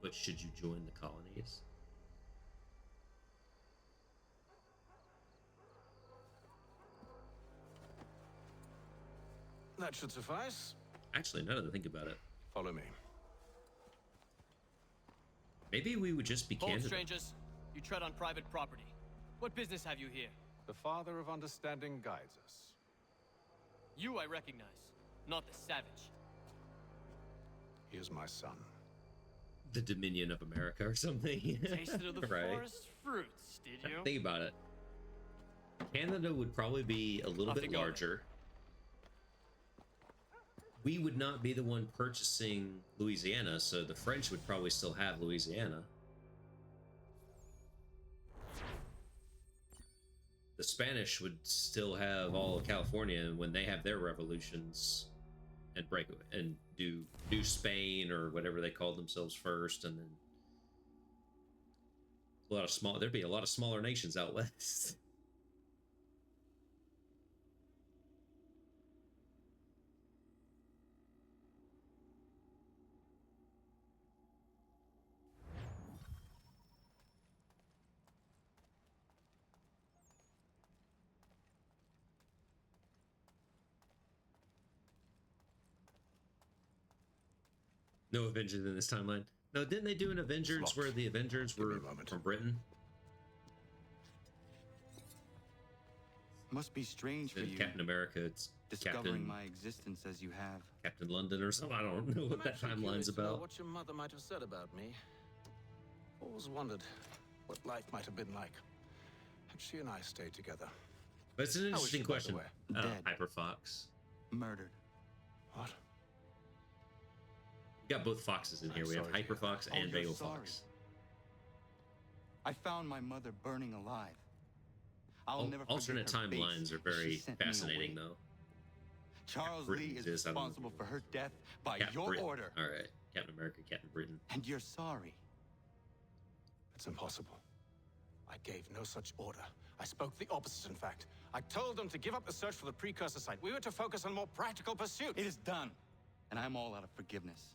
But should you join the colonies? That should suffice. Actually, now that I think about it, Follow me. maybe we would just be Hold, Canada. strangers. You tread on private property. What business have you here? The Father of Understanding guides us. You I recognize, not the savage. He is my son. The Dominion of America or something. Tasted of the Right. forest fruits, did you? Think about it. Canada would probably be a little Off bit you go. larger. We would not be the one purchasing Louisiana, so the French would probably still have Louisiana. The Spanish would still have all of California when they have their revolutions and break and do Spain or whatever they called themselves first, and then there'd be a lot of smaller nations out west. No Avengers in this timeline. No, didn't they do an Avengers where the Avengers were from Britain? Must be strange for In you. Captain America, it's discovering Captain my existence as you have. Captain London or something. I don't know what that actually timeline's curious to know about. What your mother might have said about me. Always wondered what life might have been like had she and I stayed together. But it's an How is interesting she, by the question. way? Dead. Hyperfox. Murdered. What? We got both Foxes in here. I'm We have sorry to hear Hyperfox that. and Oh, you're Bagel sorry. Fox. I found my mother burning alive. I'll never forget Alternate her face timelines are as she very sent me fascinating, away. though. Charles Britain Lee is exists, I don't know. responsible for her death by Captain your Britain. order. All right, Captain America, Captain Britain. And you're sorry. It's impossible. I gave no such order. I spoke the opposite, in fact. I told them to give up the search for the precursor site. We were to focus on more practical pursuits. It is done. And I'm all out of forgiveness.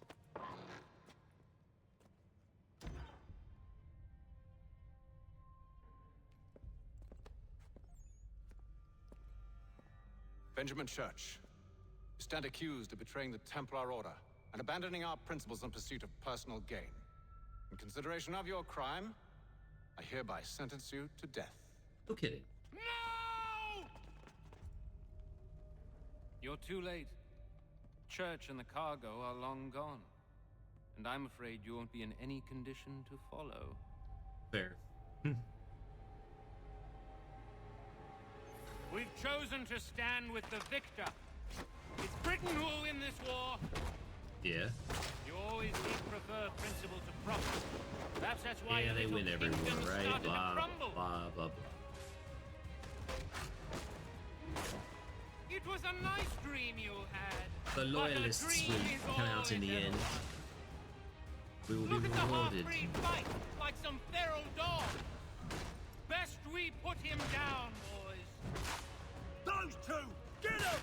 Benjamin Church, you stand accused of betraying the Templar Order and abandoning our principles in pursuit of personal gain. In consideration of your crime, I hereby sentence you to death. No kidding. No! You're too late. Church and the cargo are long gone. And I'm afraid you won't be in any condition to follow. Fair. We've chosen to stand with the victor. It's Britain who will win this war. Yeah. You always did prefer principle to profit. Perhaps that's why Yeah, your they little win every war, kingdom right? started to Blah, crumble. blah, blah, blah. It was a nice dream you had. The loyalists but a dream is will come all out in the it end. ever We will Look be at the rewarded. half-breed fight like some feral dog. Best we put him down, boys. Those two! Get them!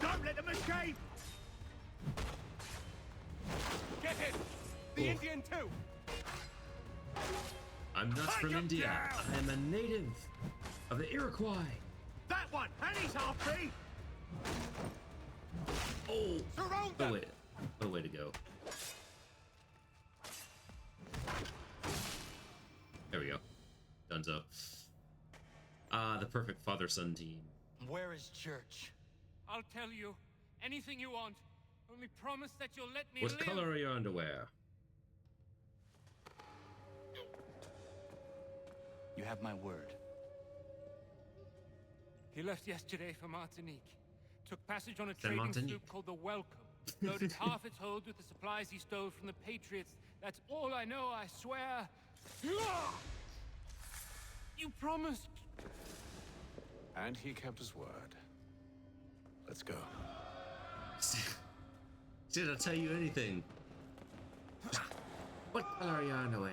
Don't let them escape! Indian too. I'm not from India. I am a native of the Iroquois. That one, and he's half-breed. Oh, Surround oh them. wait, oh way to go. There we go. Dunzo. Ah, the perfect father-son team. Where is Church? I'll tell you. Anything you want. Only promise that you'll let me What live. color are your underwear? You have my word. He left yesterday for Martinique. Took passage on a Saint trading Martinique. sloop called the Welcome. Loaded half its hold with the supplies he stole from the Patriots. That's all I know, I swear. You promised. And he kept his word. Let's go. Did I tell you anything? What color are your underwear?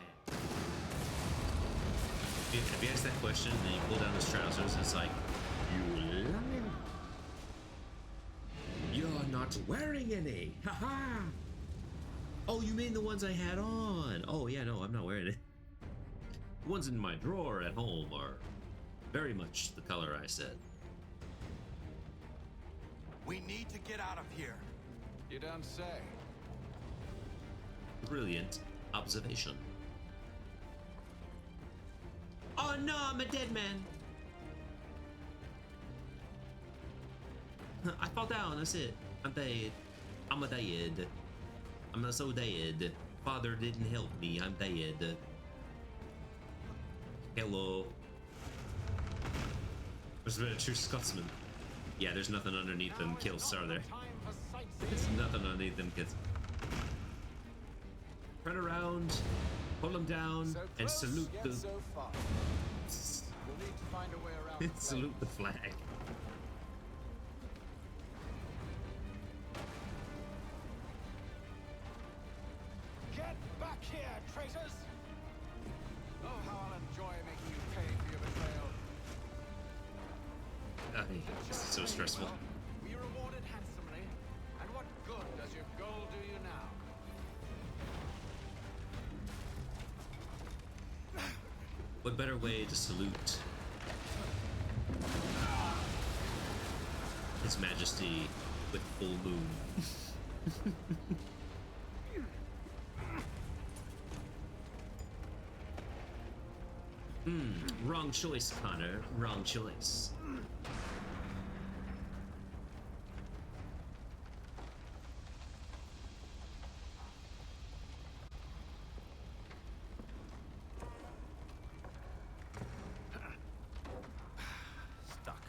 If you ask that question and then you pull down his trousers, it's like, you lying. You're not wearing any. Haha. Oh, you mean the ones I had on? Oh yeah, no, I'm not wearing it. The ones in my drawer at home are very much the color I said. We need to get out of here. You don't say. Brilliant observation. Oh no, I'm a dead man. I fall down, that's it. I'm dead. I'm a dead. I'm not so dead. Father didn't help me, I'm dead. Hello. There's been a true Scotsman. Yeah, there's nothing underneath them kills, are there? There's nothing underneath them kills. Turn around, pull them down, and salute the... So far. We'll need to find a way around the salute the flag. Get back here, traitors! Oh, how I'll enjoy making you pay for your betrayal. This is so stressful. We rewarded handsomely, and what good does your gold do you now? What better way to salute His Majesty with full moon? Wrong choice, Connor. Wrong choice. Stuck.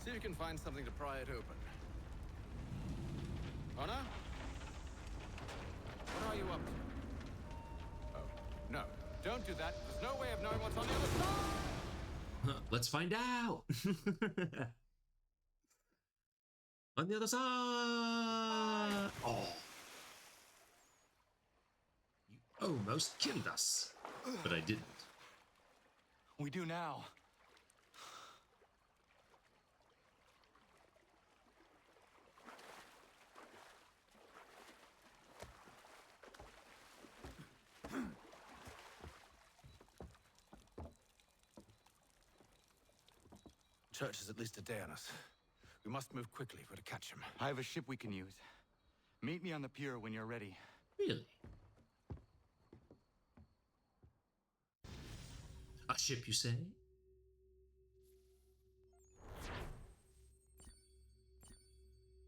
See if you can find something to pry it open. Honor? What are you up to? Oh, no. Don't do that. There's no way of knowing what's on the other side. Let's find out. On the other side. Oh. You almost killed us. But I didn't. We do now. Church is at least a day on us. We must move quickly if we're to catch him. I have a ship we can use. Meet me on the pier when you're ready. Really? A ship, you say?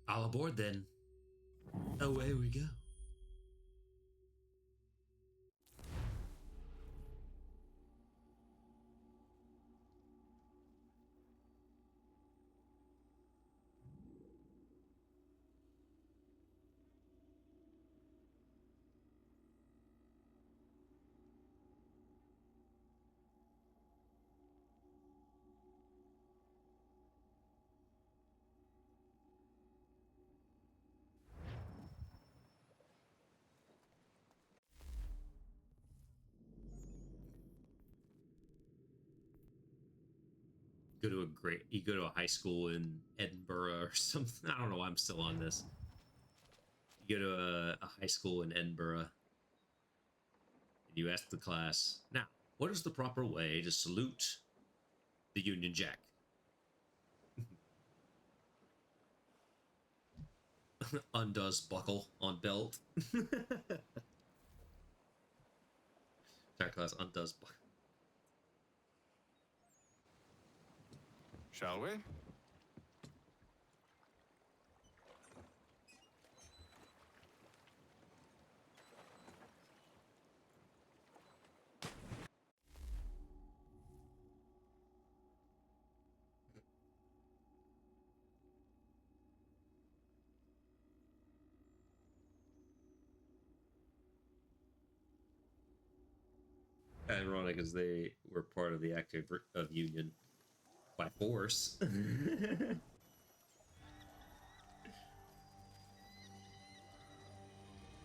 All aboard then. Away we go. You go to a high school in Edinburgh or something. I don't know why I'm still on this. You go to a high school in Edinburgh You ask the class, now, what is the proper way to salute the Union Jack? Undoes buckle on belt. Entire class undoes buckle. Shall we? Ironic as they were part of the active of Union by force.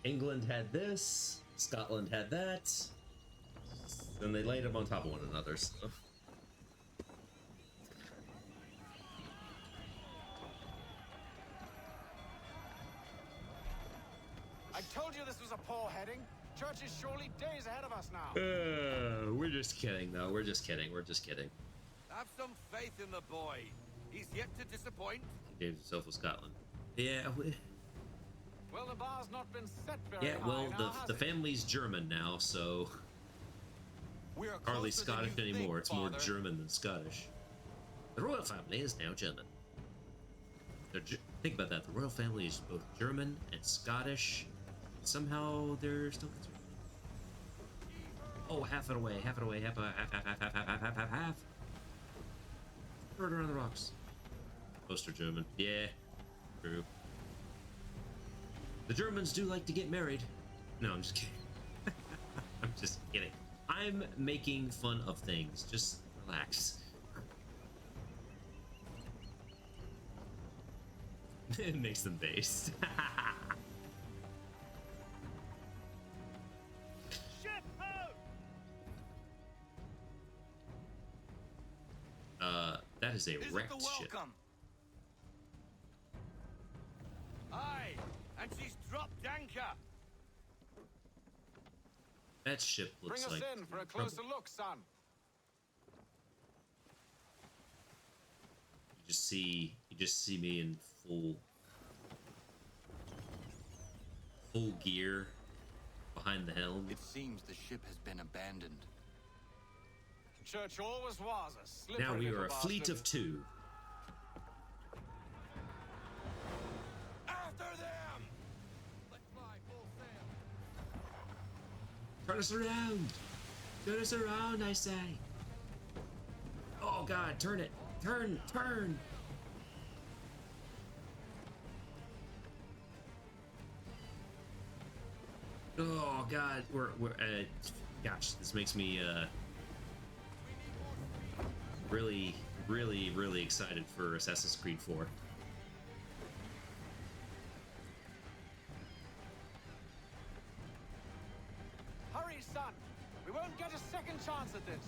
England had this, Scotland had that, and they laid them on top of one another. So. I told you this was a poor heading. Church is surely days ahead of us now. We're just kidding, though. We're just kidding. We're just kidding. Have some faith in the boy. He's yet to disappoint. He gave himself with Scotland. Yeah. Well, the bar's not been set very high Well, now, the family's German now, so hardly Scottish anymore. It's more German than Scottish. The royal family is now German. Think about that. The royal family is both German and Scottish. Somehow they're still concerned. Oh, half it away, half, half. Throw it around the rocks. Most are German. Yeah, true. The Germans do like to get married. No, I'm just kidding. I'm just kidding. I'm making fun of things. Just relax. It makes them based. That is a wrecked ship. Aye, and she's dropped anchor. That ship looks Bring us like in for a closer look, son. You just see me in full gear behind the helm. It seems the ship has been abandoned. Church always was a slippery Now we are a little fleet bastard. of 2. After them! Let's fly full sail. Turn us around! Turn us around, I say! Oh god, turn it! Turn! Oh god, we're gosh, this makes me really excited for Assassin's Creed 4. Hurry, son! We won't get a second chance at this.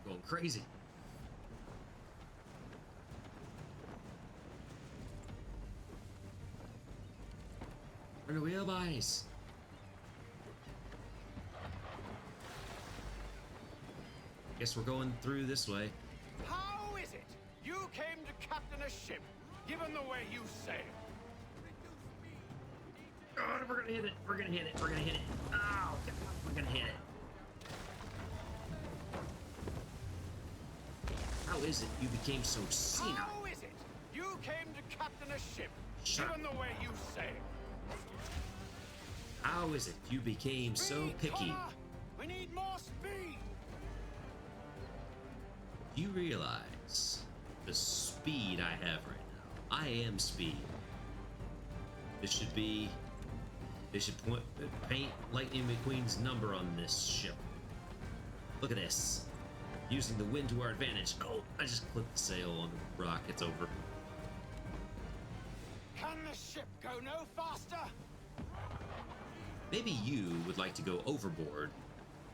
Going crazy. Turn the wheel, boys. Guess we're going through this way. How is it you came to captain a ship, given the way you sail? Oh, we're gonna hit it. We're gonna hit it. We're gonna hit it. Oh, God, we're gonna hit it. How is it you became so senile? How is it you came to captain a ship, Shut given the way you sail? How is it you became so picky? Connor! We need more speed. You realize the speed I have right now. I am speed. They should paint Lightning McQueen's number on this ship. Look at this. Using the wind to our advantage. Oh, I just clipped the sail on the rock. It's over. Can the ship go no faster? Maybe you would like to go overboard.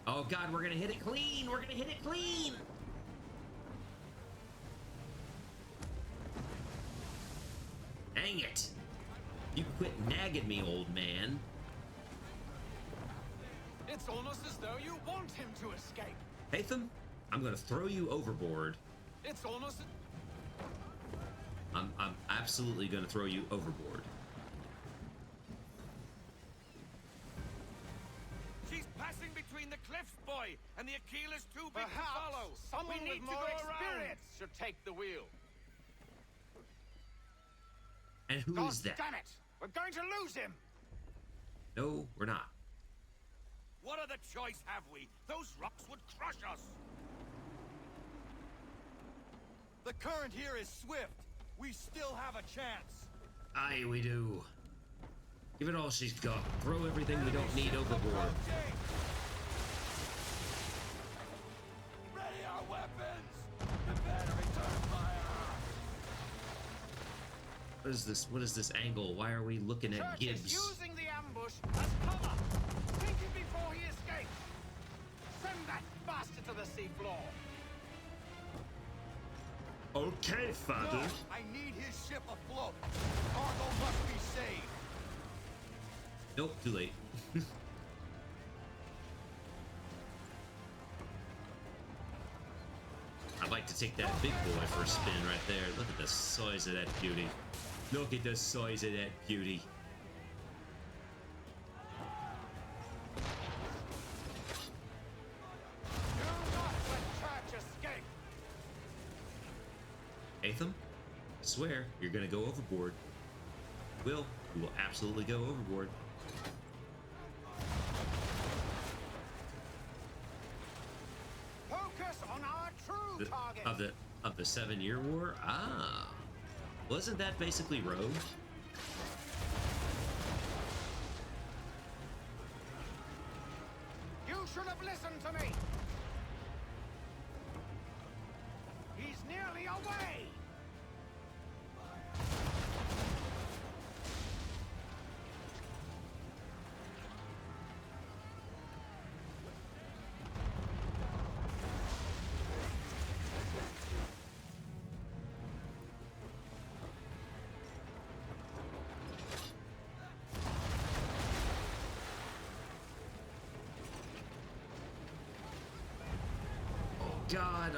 Oh god, we're gonna hit it clean! We're gonna hit it clean! Dang it! You quit nagging me, old man. It's almost as though you want him to escape. Hatham, I'm gonna throw you overboard. It's almost... I'm absolutely gonna throw you overboard. She's passing between the cliffs, boy, and the Aquilus too big to follow. Someone We with need more to go experience around. Should take the wheel. And who is that? Damn it! We're going to lose him! No, we're not. What other choice have we? Those rocks would crush us. The current here is swift. We still have a chance. Aye, we do. Give it all she's got. Throw everything we don't need overboard. Ready our weapons! Prepare to return fire! What is this? What is this angle? Why are we looking at Church Gibbs? is using the ambush as cover. Think him before he escapes. Send that bastard to the seafloor. Okay, father. No, I need his ship afloat. Cargo must be saved. Nope, too late. I'd like to take that big boy for a spin right there. Look at the size of that beauty. Look at the size of that beauty. Do not let Church escape. Atham, I swear you're gonna go overboard. You will absolutely go overboard. Focus on our true target. Of the 7-Year War? Ah. Wasn't that basically Rogue? You should have listened to me. He's nearly away.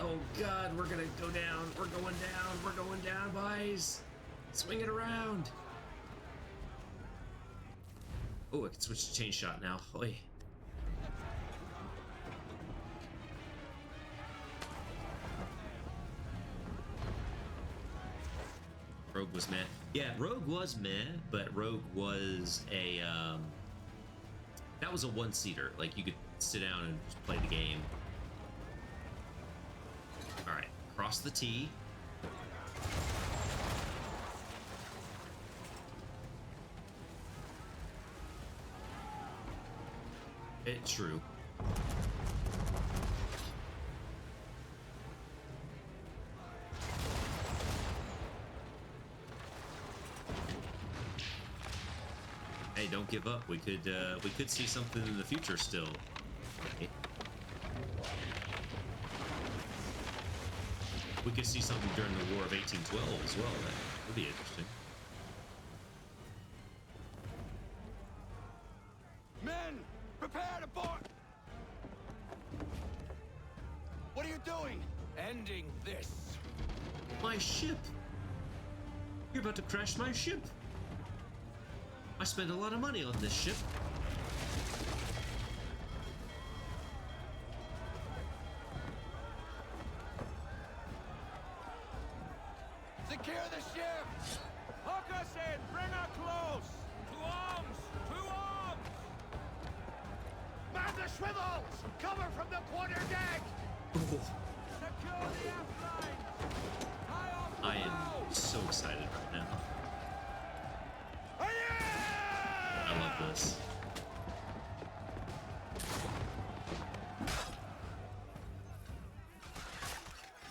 Oh God, we're gonna go down. We're going down, boys. Swing it around. Oh, I can switch to chain shot now. Oi. Rogue was meh. Yeah, Rogue was meh, but Rogue was a that was a one-seater. Like you could sit down and just play the game. All right, cross the T. It's true. Hey, don't give up. We could see something in the future still. Okay. We could see something during the War of 1812 as well. That would be interesting. Men, prepare to board! What are you doing? Ending this. My ship! You're about to crash my ship! I spent a lot of money on this ship. Secure the ship! Hook us in! Bring her close! To arms! To arms! Man the swivels! Cover from the quarter deck! Secure the aft lines! Tie off the I am bow! so excited right now. I love this.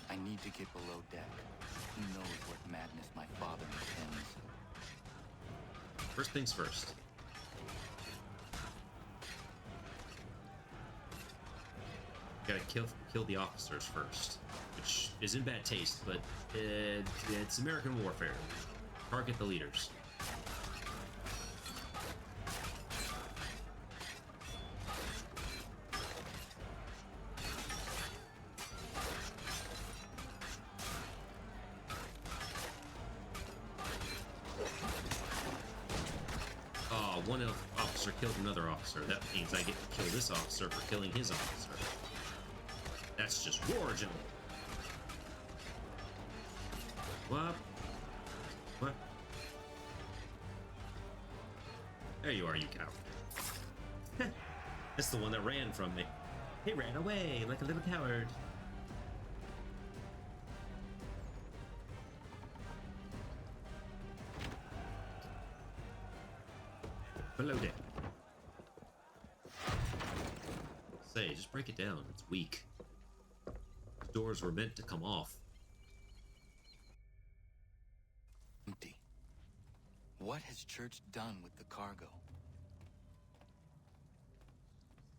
I need to get below deck. Who knows what madness my father intends? First things first. Gotta kill the officers first, which is in bad taste, but it's American warfare. Target the leaders. one officer killed another officer. That means I get to kill this officer for killing his officer. That's just war, gentlemen. What? What? There you are, you coward. That's the one that ran from me. He ran away like a little coward. Below deck. Say, just break it down. It's weak. Doors were meant to come off. Empty. What has Church done with the cargo?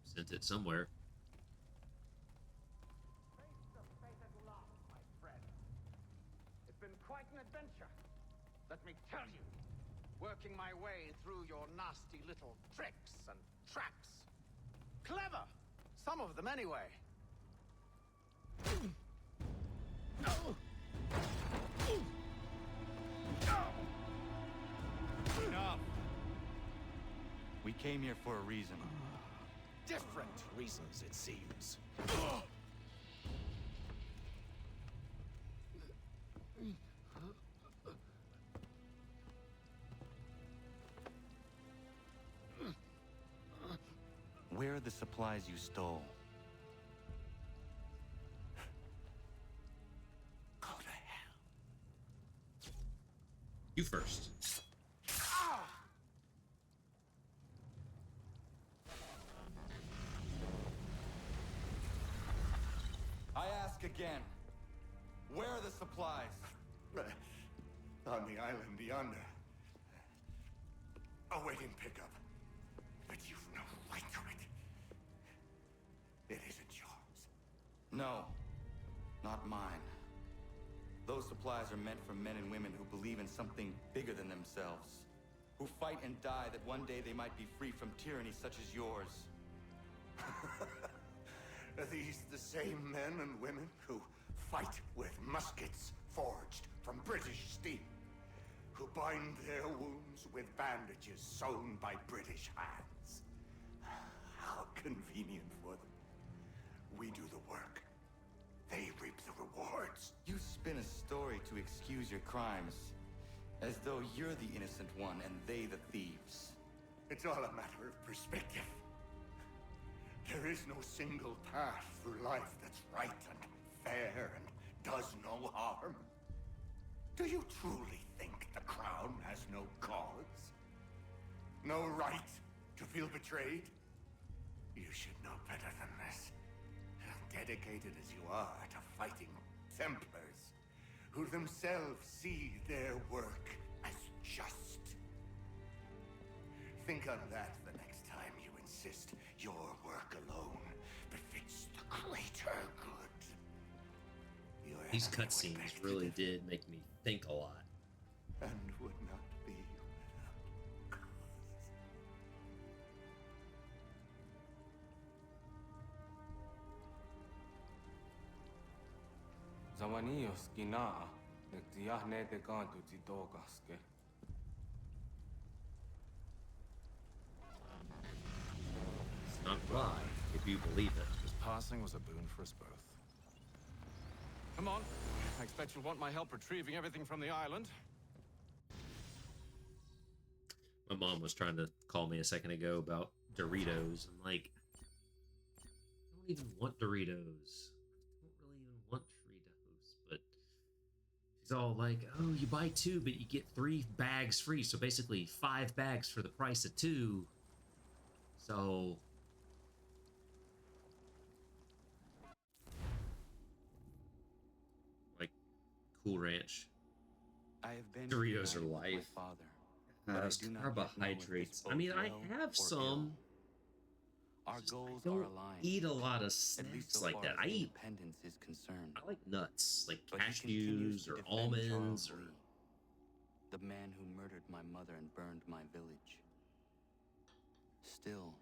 Sent it somewhere. It's been quite an adventure, let me tell you. Working my way through your nasty little tricks and traps. Clever! Some of them, anyway. Enough! We came here for a reason. Different reasons, it seems. Where are the supplies you stole? Go to hell. You first. I ask again. Where are the supplies? On the island yonder. Awaiting pickup. But you've no right to it. It isn't yours. No, not mine. Those supplies are meant for men and women who believe in something bigger than themselves. Who fight and die that one day they might be free from tyranny such as yours. Are these the same men and women who fight with muskets forged from British steel? Who bind their wounds with bandages sewn by British hands? How convenient for them. We do the work. They reap the rewards. You spin a story to excuse your crimes, as though you're the innocent one and they the thieves. It's all a matter of perspective. There is no single path through life that's right and fair and does no harm. Do you truly think the Crown has no cause? No right to feel betrayed? You should know better than this. Dedicated as you are to fighting Templars, who themselves see their work as just. Think on that the next time you insist your work alone befits the greater good. These cutscenes really did make me think a lot. And would not be Zawanios ginaa, nagtiyahne te kantu titogaske. It's not a lie, if you believe it. His passing was a boon for us both. Come on. I expect you'll want my help retrieving everything from the island. My mom was trying to call me a second ago about Doritos. I'm like, I don't even want Doritos. I don't really even want Fritos. But she's all like, oh, you buy 2, but you get 3 bags free. So basically 5 bags for the price of 2. So... like, Cool Ranch. I have been Doritos are reunited with life. my father. But I do not yet know if Carbohydrates. this I mean, I bodes well have or some. ill. Our Just, goals I don't are aligned. eat a lot of At least snacks so like far that. as I eat. independence is concerned. I like nuts, like But he continues cashews to or defend almonds Charles or. Lee, the man who murdered my mother and burned my village. Still,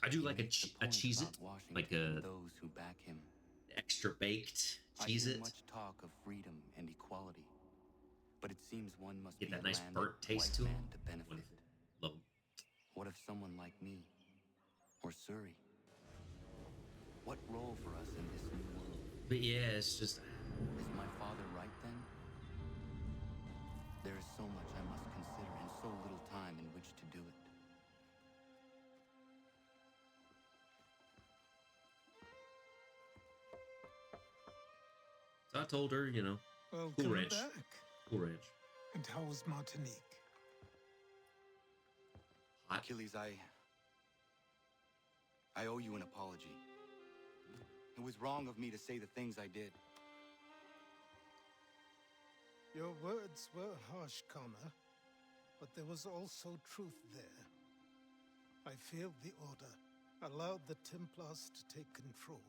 I do he like a makes the point Cheez-It, about Washington like and a those who back him. extra baked I hear Cheez-It. much talk of freedom and equality, but it seems one must Get be that a nice landed burnt taste white to man them. to benefit. Little What if someone like me, or Suri? What role for us in this new world? But yeah, it's just... Is my father right then? There is so much I must consider and so little time in which to do it. So I told her, you know, Welcome cool ranch. back. Cool ranch. And how was Martinique? Achilles, I owe you an apology. It was wrong of me to say the things I did. Your words were harsh, Connor, but there was also truth there. I failed the Order, allowed the Templars to take control.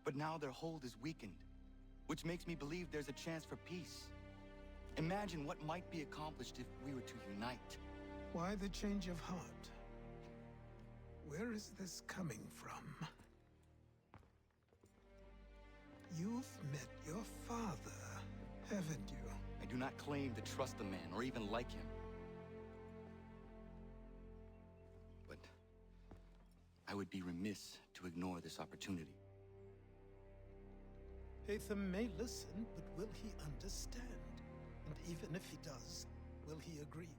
But now their hold is weakened, which makes me believe there's a chance for peace. Imagine what might be accomplished if we were to unite. Why the change of heart? Where is this coming from? You've met your father, haven't you? I do not claim to trust the man or even like him. But I would be remiss to ignore this opportunity. Hatham may listen, but will he understand? And even if he does, will he agree?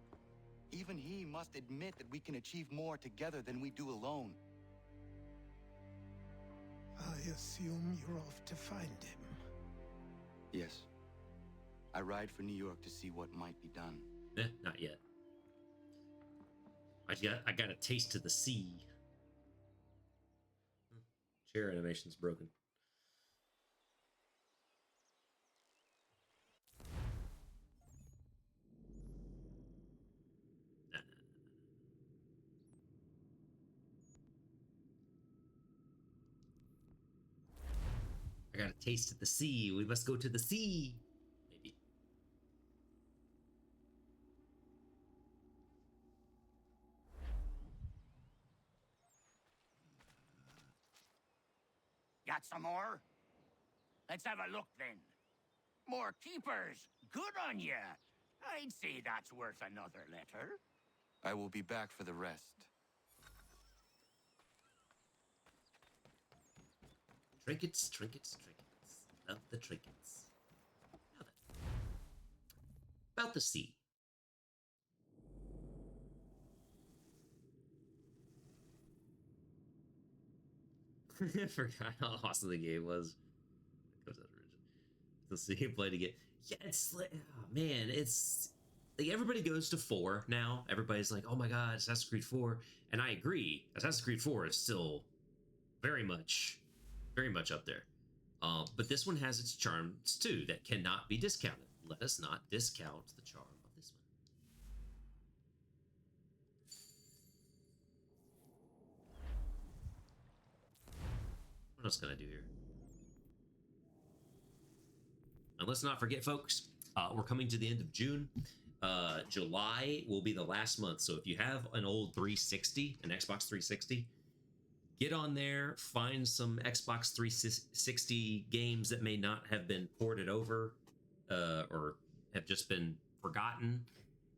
Even he must admit that we can achieve more together than we do alone. I assume you're off to find him. Yes. I ride for New York to see what might be done. Not yet. I got a taste of the sea. Chair animation's broken. I got a taste of the sea. We must go to the sea. Maybe. Got some more? Let's have a look then. More keepers. Good on ya. I'd say that's worth another letter. I will be back for the rest. Trinkets, trinkets, trinkets. Love the trinkets. Now then. About the sea. I forgot how awesome the game was. It comes out original. The sea play to get. Yeah, it's like, oh man, it's like everybody goes to 4 now. Everybody's like, oh my god, Assassin's Creed 4. And I agree. Assassin's Creed 4 is still very much up there. But this one has its charms too that cannot be discounted. Let us not discount the charm of this one. What else can I do here? And let's not forget, folks, we're coming to the end of June. July will be the last month. So if you have an old 360, an Xbox 360, get on there, find some Xbox 360 games that may not have been ported over or have just been forgotten.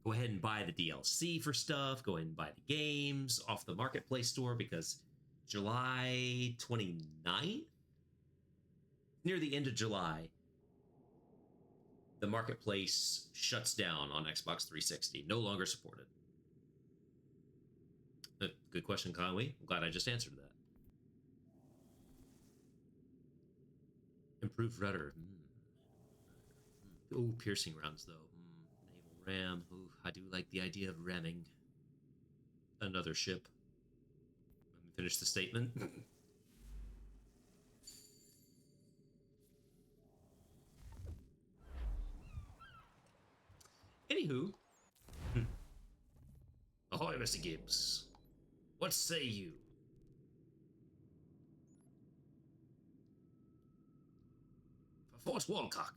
Go ahead and buy the DLC for stuff. Go ahead and buy the games off the Marketplace store because July 29th, near the end of July, the Marketplace shuts down on Xbox 360. No longer supported. Good question, Conway. I'm glad I just answered that. Improved rudder. Ooh, piercing rounds, though. Naval ram. Ooh, I do like the idea of ramming another ship. Let me finish the statement. Anywho. Ahoy, Mr. Gibbs. What say you? For Fort Walcock.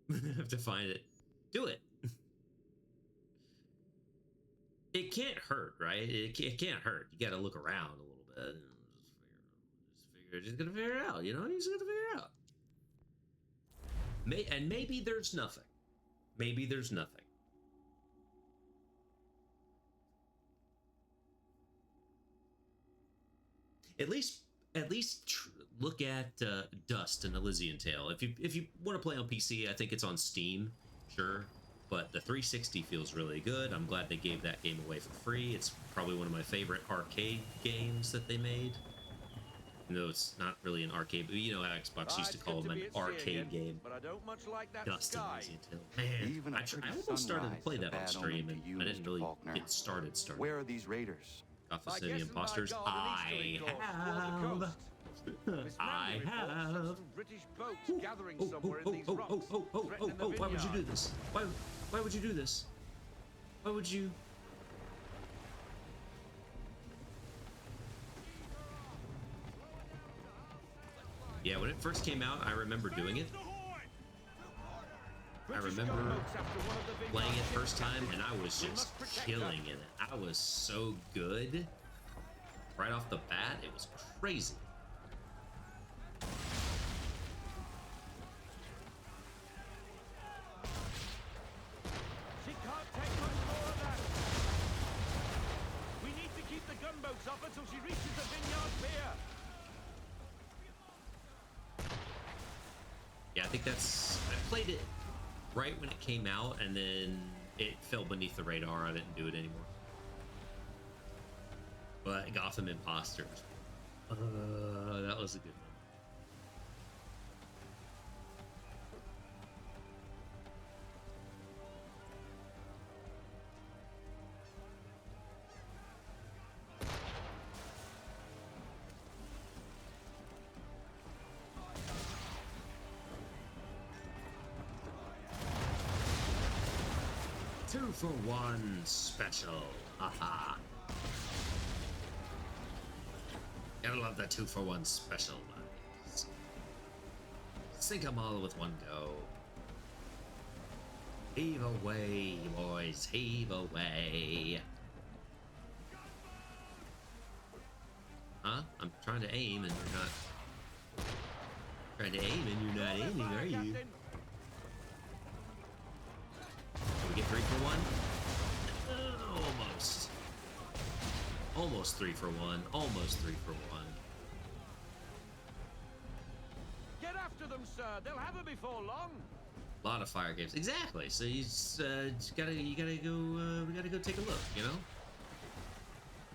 I have to find it. Do it. It can't hurt, right? It can't hurt. You gotta look around a little bit. Just gonna figure it out, you know? He's gonna figure it out. Maybe there's nothing. Maybe there's nothing. At least look at Dust and Elysian Tale. If you want to play on PC, I think it's on Steam, sure. But the 360 feels really good. I'm glad they gave that game away for free. It's probably one of my favorite arcade games that they made. No, it's not really an arcade, but you know how Xbox used to call them an arcade game. But I don't much like that Dust and sky. Elysian Tale. Man, I almost started to play that on stream, and I didn't really get started. Where are these raiders? Gotham City Imposters. I have. I have. British boats gathering somewhere in these rocks. Why would you do this? Why would you do this? Why would you? Yeah, when it first came out, I remember doing it. I remember playing it first time, and I was just killing it. I was so good. Right off the bat, it was crazy. She can't take much more of that. We need to keep the gunboats up until she reaches the Vineyard Pier. Yeah, I think that's... I played it right when it came out, and then it fell beneath the radar. I didn't do it anymore. But Gotham Imposters. That was a good one. Two for one special. Haha. Gotta love the 2-for-1 special ones. Sink 'em all with one go. Heave away, boys, heave away. Huh? I'm trying to aim and you're not... Trying to aim and you're not aiming, are you? Can we get 3 for 1? Almost. Almost 3 for 1. Almost 3 for 1. Get after them, sir. They'll have her before long. A lot of fire games. Exactly. So you gotta go. We gotta go take a look. You know.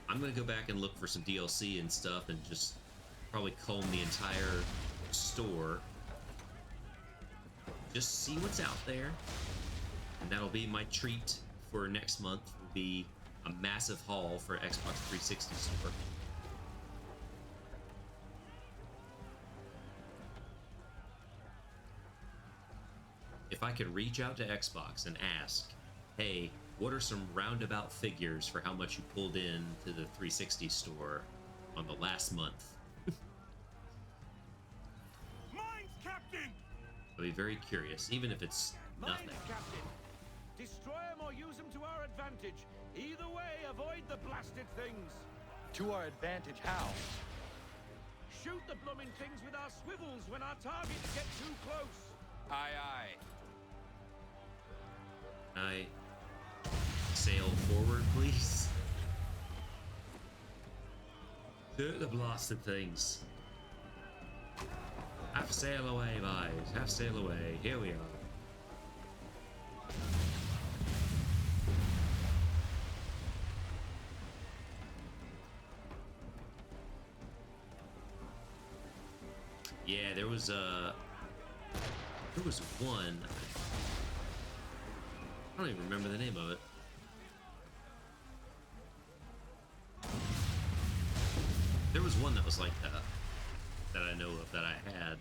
I'm gonna go back and look for some DLC and stuff, and just probably comb the entire store. Just see what's out there, and that'll be my treat for next month. Will be a massive haul for Xbox 360 store. If I could reach out to Xbox and ask, hey, what are some roundabout figures for how much you pulled in to the 360 store on the last month? Mines, Captain! I'd be very curious, even if it's nothing. Mines, Captain! Destroy them or use them to our advantage. Either way, avoid the blasted things. To our advantage, how? Shoot the blooming things with our swivels when our targets get too close. Aye, aye. I sail forward, please. Shoot the blasted things. Half sail away, boys. Half sail away. Here we are. Yeah, there was one. I don't even remember the name of it. There was one that was like that, that I know of, that I had.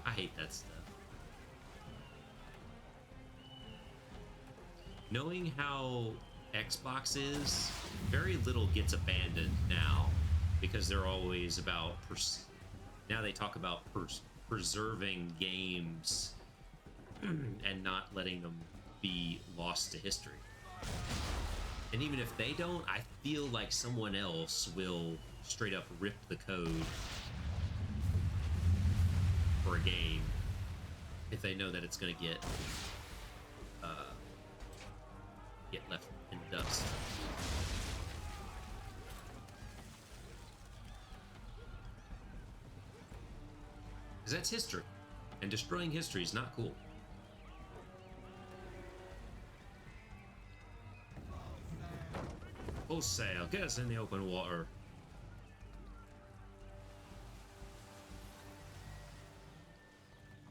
I hate that stuff. Knowing how Xbox is, very little gets abandoned now, because they're always about now they talk about preserving games and not letting them be lost to history. And even if they don't, I feel like someone else will straight up rip the code for a game if they know that it's going to get left in dust. Because that's history, and destroying history is not cool. Full sail, get us in the open water.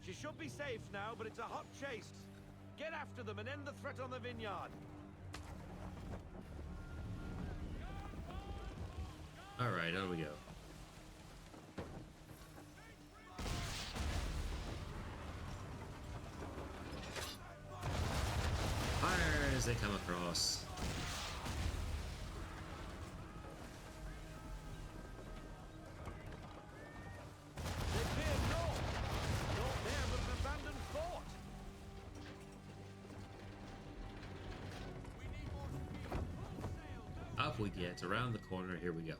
She should be safe now, but it's a hot chase. Get after them and end the threat on the vineyard. All right, on we go. Fire as they come across. Up we get, around the corner, here we go.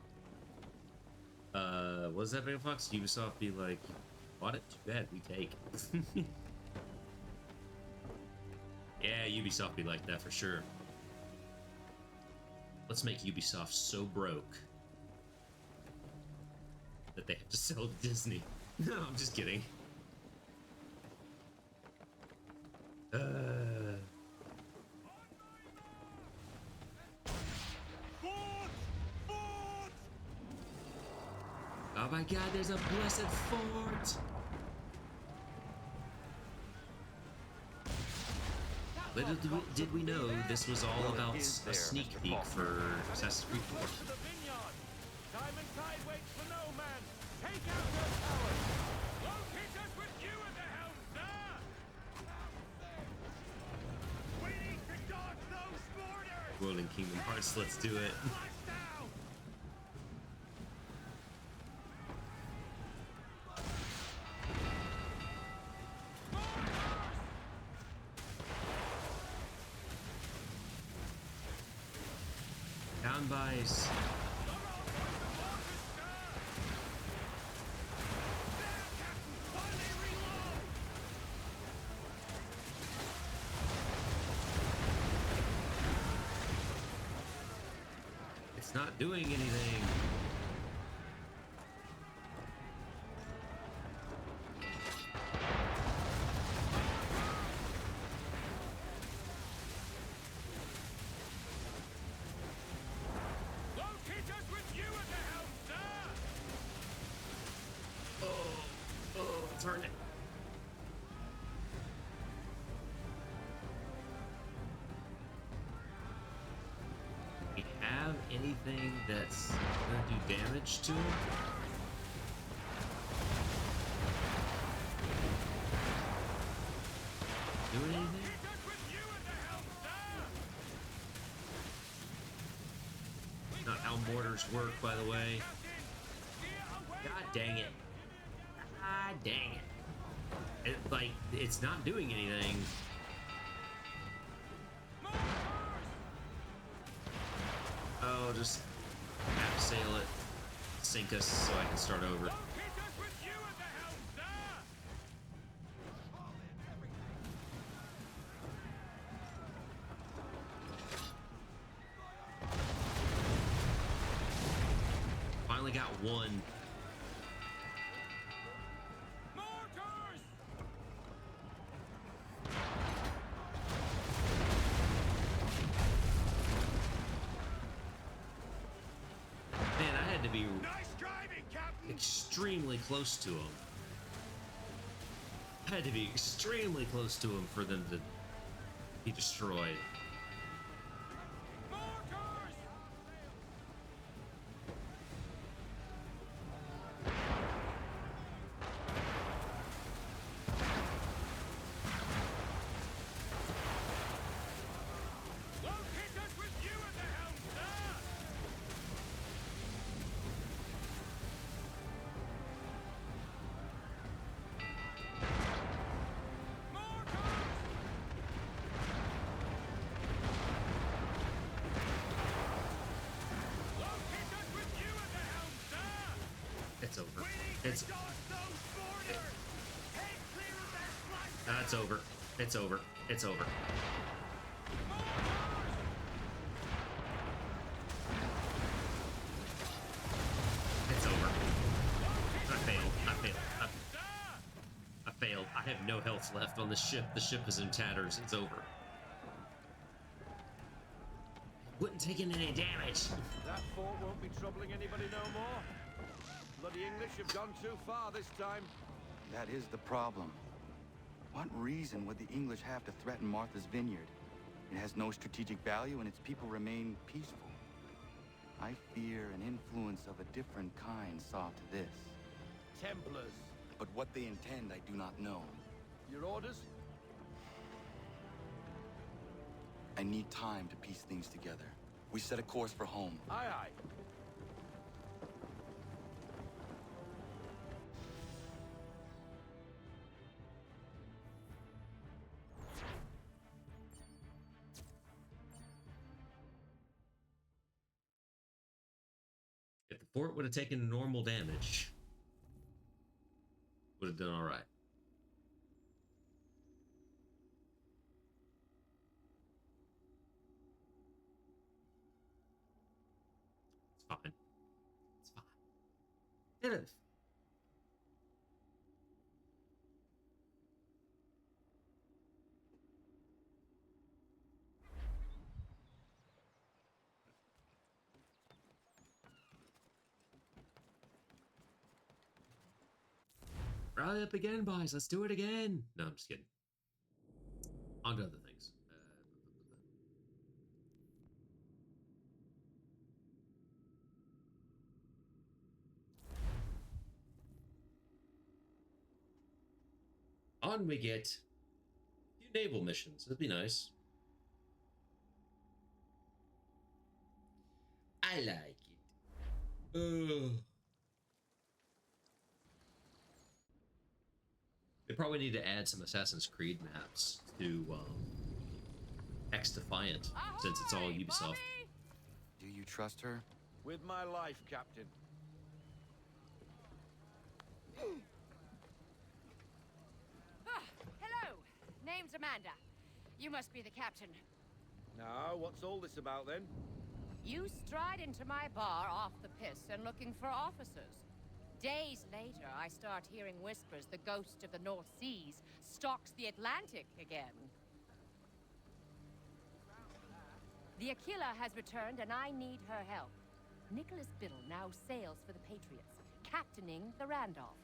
What does that big fox? Ubisoft be like, bought it? Too bad, we take. Yeah, Ubisoft be like that for sure. Let's make Ubisoft so broke that they have to sell to Disney. No, I'm just kidding. Oh my god, there's a blessed fort! Little did we know this was all about a sneak peek for Assassin's Creed 4. Time and tide waits for no man. Take out their towers. Won't hit us with you at the helm, sir. We need to dodge those borders. World in Kingdom Hearts, let's do it. Buys. It's not doing anything. Turn it. Do we have anything that's gonna do damage to him? Doing anything? Not how mortars work, by the way. God dang it. God dang it. Like, it's not doing anything. Oh, just half sail it, sink us so I can start over. Finally got one. Extremely close to him. I had to be extremely close to him for them to be destroyed. It's over. It's... That's over. It's over. It's over. It's over. I failed. I failed. I failed. I have no health left on the ship. The ship is in tatters. It's over. Wouldn't take in any damage. That fort won't be troubling anybody no more. Bloody English have gone too far this time. That is the problem. What reason would the English have to threaten Martha's Vineyard? It has no strategic value and its people remain peaceful. I fear an influence of a different kind saw to this. Templars. But what they intend, I do not know. Your orders? I need time to piece things together. We set a course for home. Aye, aye. If the fort would have taken normal damage, would have done all right. It's fine. It's fine. It is. Rally up again, boys. Let's do it again. No, I'm just kidding. On to other things. On we get. A few naval missions. That'd be nice. I like it. Ugh. They probably need to add some Assassin's Creed maps to X Defiant, since it's all Ubisoft. Do you trust her? With my life, Captain. Hello. Name's Amanda. You must be the captain. Now, what's all this about then? You stride into my bar off the piss and looking for officers. Days later, I start hearing whispers the ghost of the North Seas stalks the Atlantic again. The Aquila has returned and I need her help. Nicholas Biddle now sails for the Patriots, captaining the Randolph.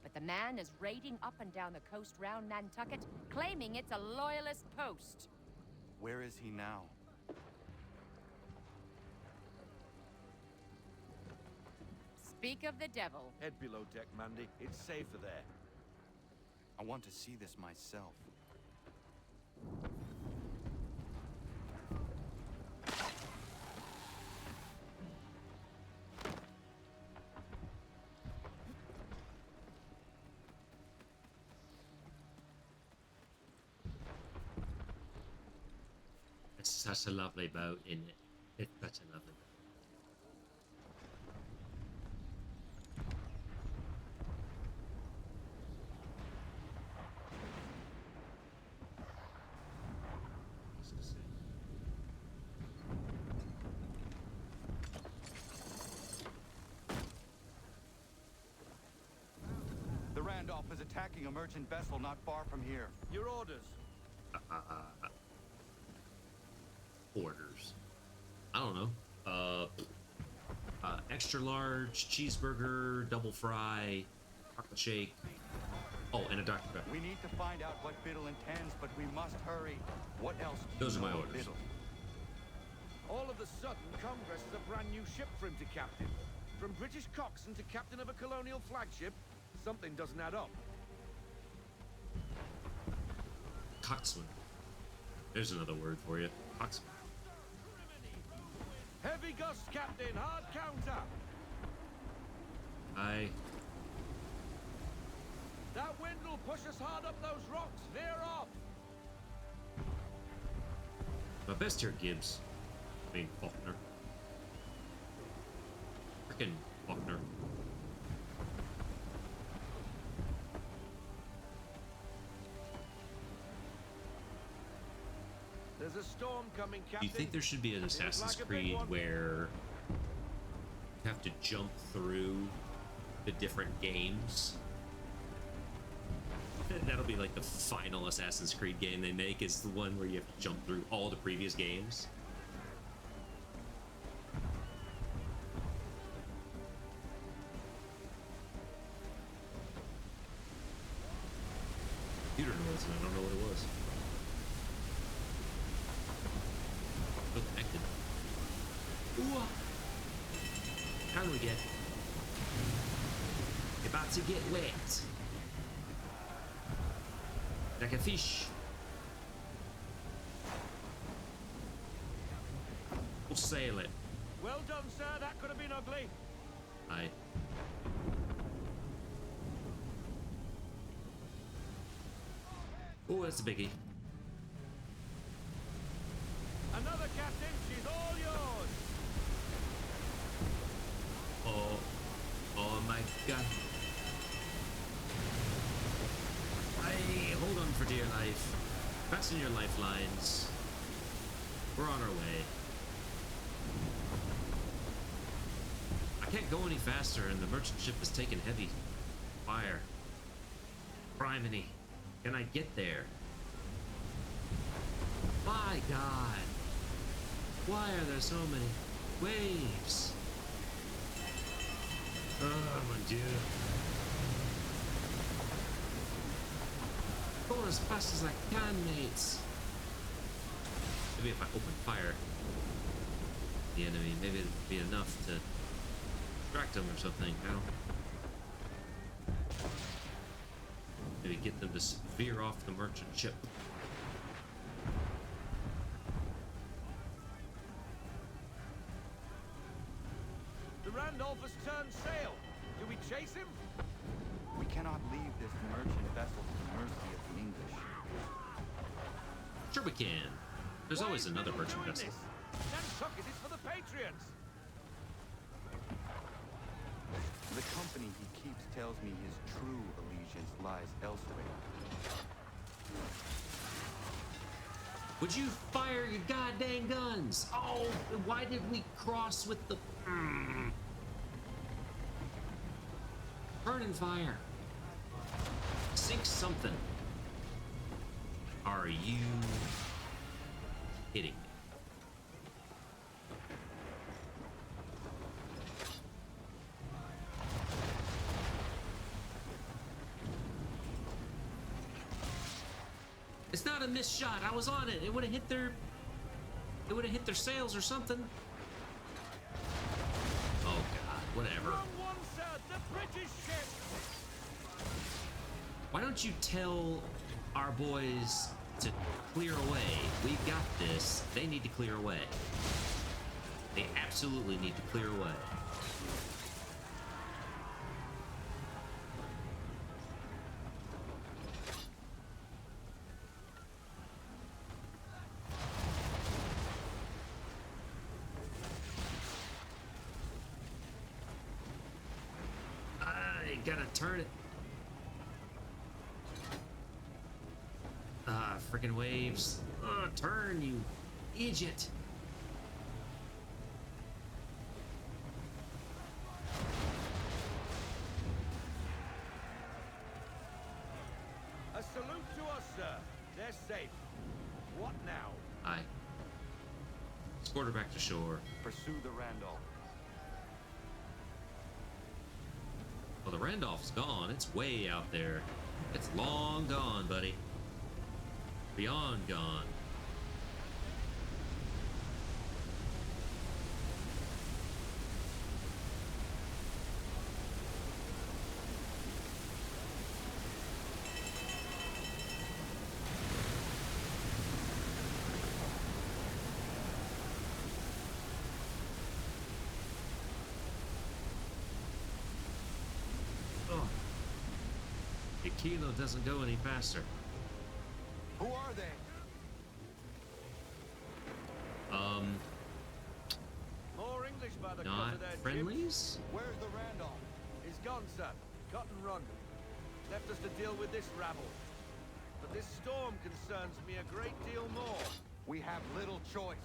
But the man is raiding up and down the coast round Nantucket, claiming it's a loyalist post. Where is he now? Speak of the devil. Head below deck, Mandy. It's safer there. I want to see this myself. It's such a lovely boat, isn't it? It's such a lovely boat. The Randolph is attacking a merchant vessel not far from here. Your orders. Orders. I don't know. Extra large cheeseburger, double fry, chocolate shake. Oh, and a Dr. Pepper. We need to find out what Biddle intends, but we must hurry. What else do Those you are my know of orders. Biddle? All of a sudden, Congress has a brand new ship for him to captain. From British coxswain to captain of a colonial flagship, something doesn't add up. Coxswain. There's another word for you. Coxswain. Heavy gust, Captain. Hard counter. That wind will push us hard up those rocks. Veer off. My best here, Gibbs. I mean, Faulkner. Frickin' Faulkner. There's a storm coming, Do Captain. you think there should be an Assassin's Creed where you have to jump through the different games? That'll be like the final Assassin's Creed game they make, is the one where you have to jump through all the previous games. Computer noise, and I don't know what it was. Still connected. Ooh. How do we get? About to get wet. Like a fish. We'll sail it. Well done, sir. That could have been ugly. Aye. Oh, that's a biggie. Another, Captain. She's all yours. Oh my God. Hey, hold on for dear life. Fasten your lifelines. We're on our way. I can't go any faster, and the merchant ship is taking heavy fire. Criminy. Can I get there? My God. Why are there so many waves? Oh, mon Dieu. Going as fast as I can, mates. Maybe if I open fire at the enemy, maybe it'd be enough to distract them or something. I don't. Maybe get them to veer off the merchant ship. The Randolph has turned sail. Do we chase him? We cannot leave this merchant vessel to the mercy of the English. Sure we can. There's always another merchant vessel. Nantucket is for the Patriots. The company he keeps tells me his true allegiance lies elsewhere. Would you fire your goddamn guns? Oh, why did we cross with the... Burning fire. Sink something. Are you kidding me? It's not a missed shot. I was on it. It would have hit their... It would have hit their sails or something. Oh God, whatever. Wrong one, sir. The British ship. Why don't you tell our boys to clear away? We've got this. They need to clear away. They absolutely need to clear away. I gotta turn it. Freaking waves. Turn, you idiot. A salute to us, sir. They're safe. What now? Aye. Escort her back to shore. Pursue the Randolph. Well, the Randolph's gone. It's way out there. It's long gone, buddy. Beyond gone. Oh. The kilo doesn't go any faster. Who are they? More English by the Not cut of their friendlies? jibs. Where's the Randolph? He's gone, sir. Cut and run. Left us to deal with this rabble. But this storm concerns me a great deal more. We have little choice.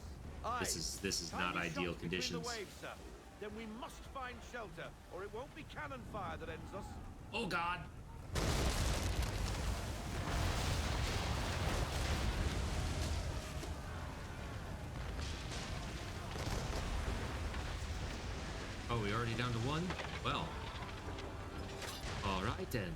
This is not Tiny ideal shots between conditions. The waves, sir. Then we must find shelter, or it won't be cannon fire that ends us. Oh God! Oh, we already down to one? Well. Alright then.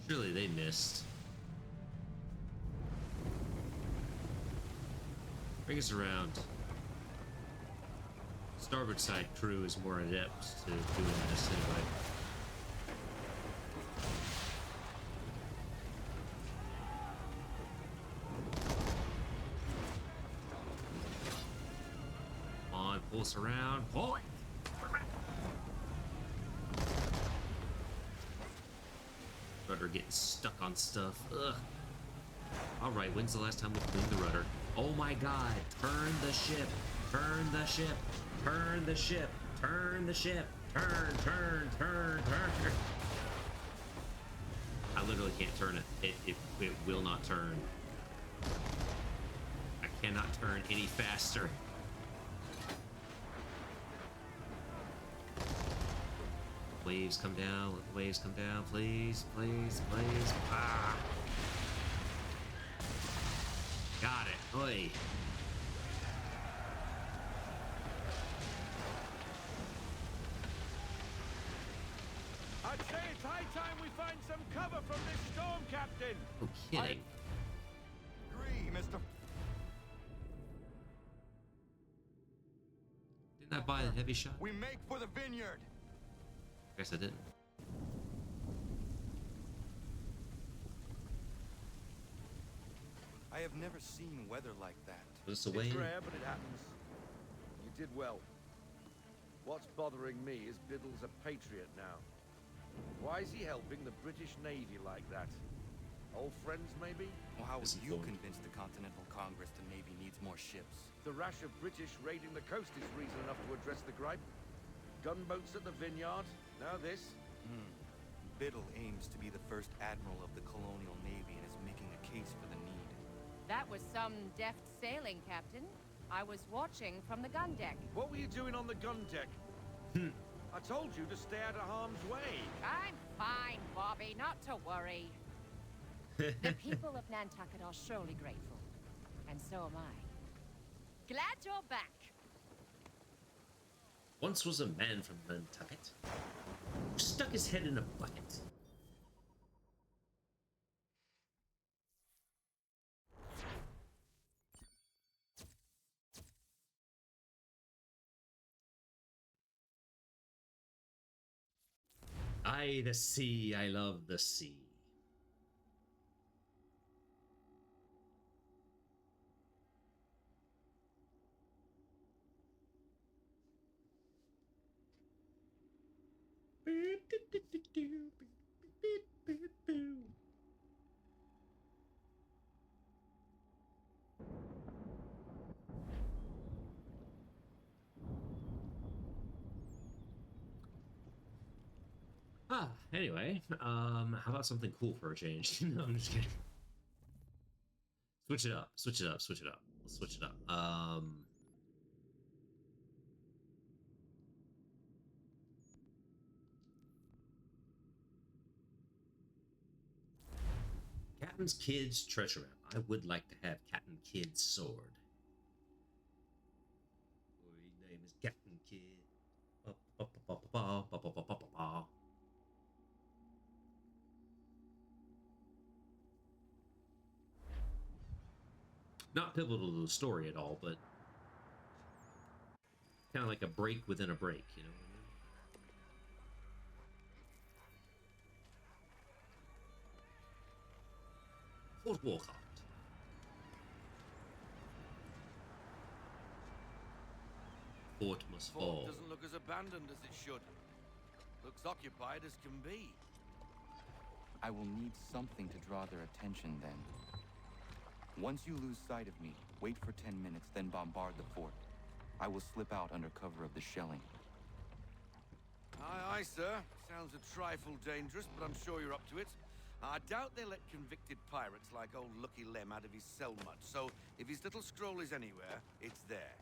Surely they missed. Bring us around. Starboard side crew is more adept to doing this anyway. Come on, pull us around. Pull it! Rudder getting stuck on stuff. Ugh. Alright, when's the last time we cleaned the rudder? Oh my god. Turn the ship. Turn the ship. Turn the ship. Turn the ship. Turn, turn, turn, turn. I literally can't turn it. It will not turn. I cannot turn any faster. Waves come down, let the waves come down, please, please, please. Ah. Got it. Oi. I'd say it's high time we find some cover from this storm, Captain. No kidding. Agree, Mr. Didn't I buy the heavy shot? We make for the vineyard. Guess I didn't. I have never seen weather like that. Was this a way It's in? rare, but it happens. You did well. What's bothering me is Biddle's a patriot now. Why is he helping the British Navy like that? Old friends, maybe? Well, how would you convince the Continental Congress the Navy needs more ships? The rash of British raiding the coast is reason enough to address the gripe. Gunboats at the vineyard, now this. Biddle aims to be the first admiral of the colonial navy and is making a case for the need. That was some deft sailing, Captain. I was watching from the gun deck. What were you doing on the gun deck? I told you to stay out of harm's way. I'm fine, Bobby, not to worry. The people of Nantucket are surely grateful. And so am I. Glad you're back. Once was a man from Nantucket who stuck his head in a bucket. Aye, the sea. I love the sea. Anyway, how about something cool for a change? No, I'm just kidding. Switch it up, switch it up, switch it up. Let's switch it up. Captain's Kidd's treasure map. I would like to have Captain Kidd's sword. His name is Captain Kidd. Not pivotal to the story at all, but kind of like a break within a break, you know what I mean? Fort Walcott. Fort must fall. Fort doesn't look as abandoned as it should. Looks occupied as can be. I will need something to draw their attention then. Once you lose sight of me, wait for 10 minutes, then bombard the fort. I will slip out under cover of the shelling. Aye, aye, sir. Sounds a trifle dangerous, but I'm sure you're up to it. I doubt they let convicted pirates like old Lucky Lem out of his cell much, so if his little scroll is anywhere, it's there.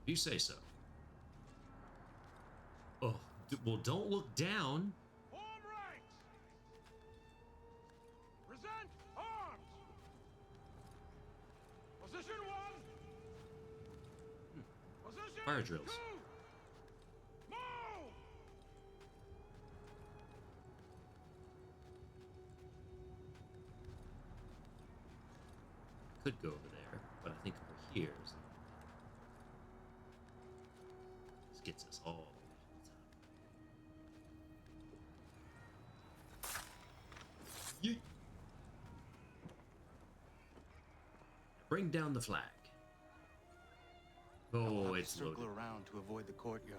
If you say so. Oh, well, don't look down. Form ranks! Present arms! Position 1! Position Fire drills. 2! Move! Could go over there, but I think over here is. This gets us all. Yeet. Bring down the flag. Oh, it's circle loaded. around to avoid the courtyard.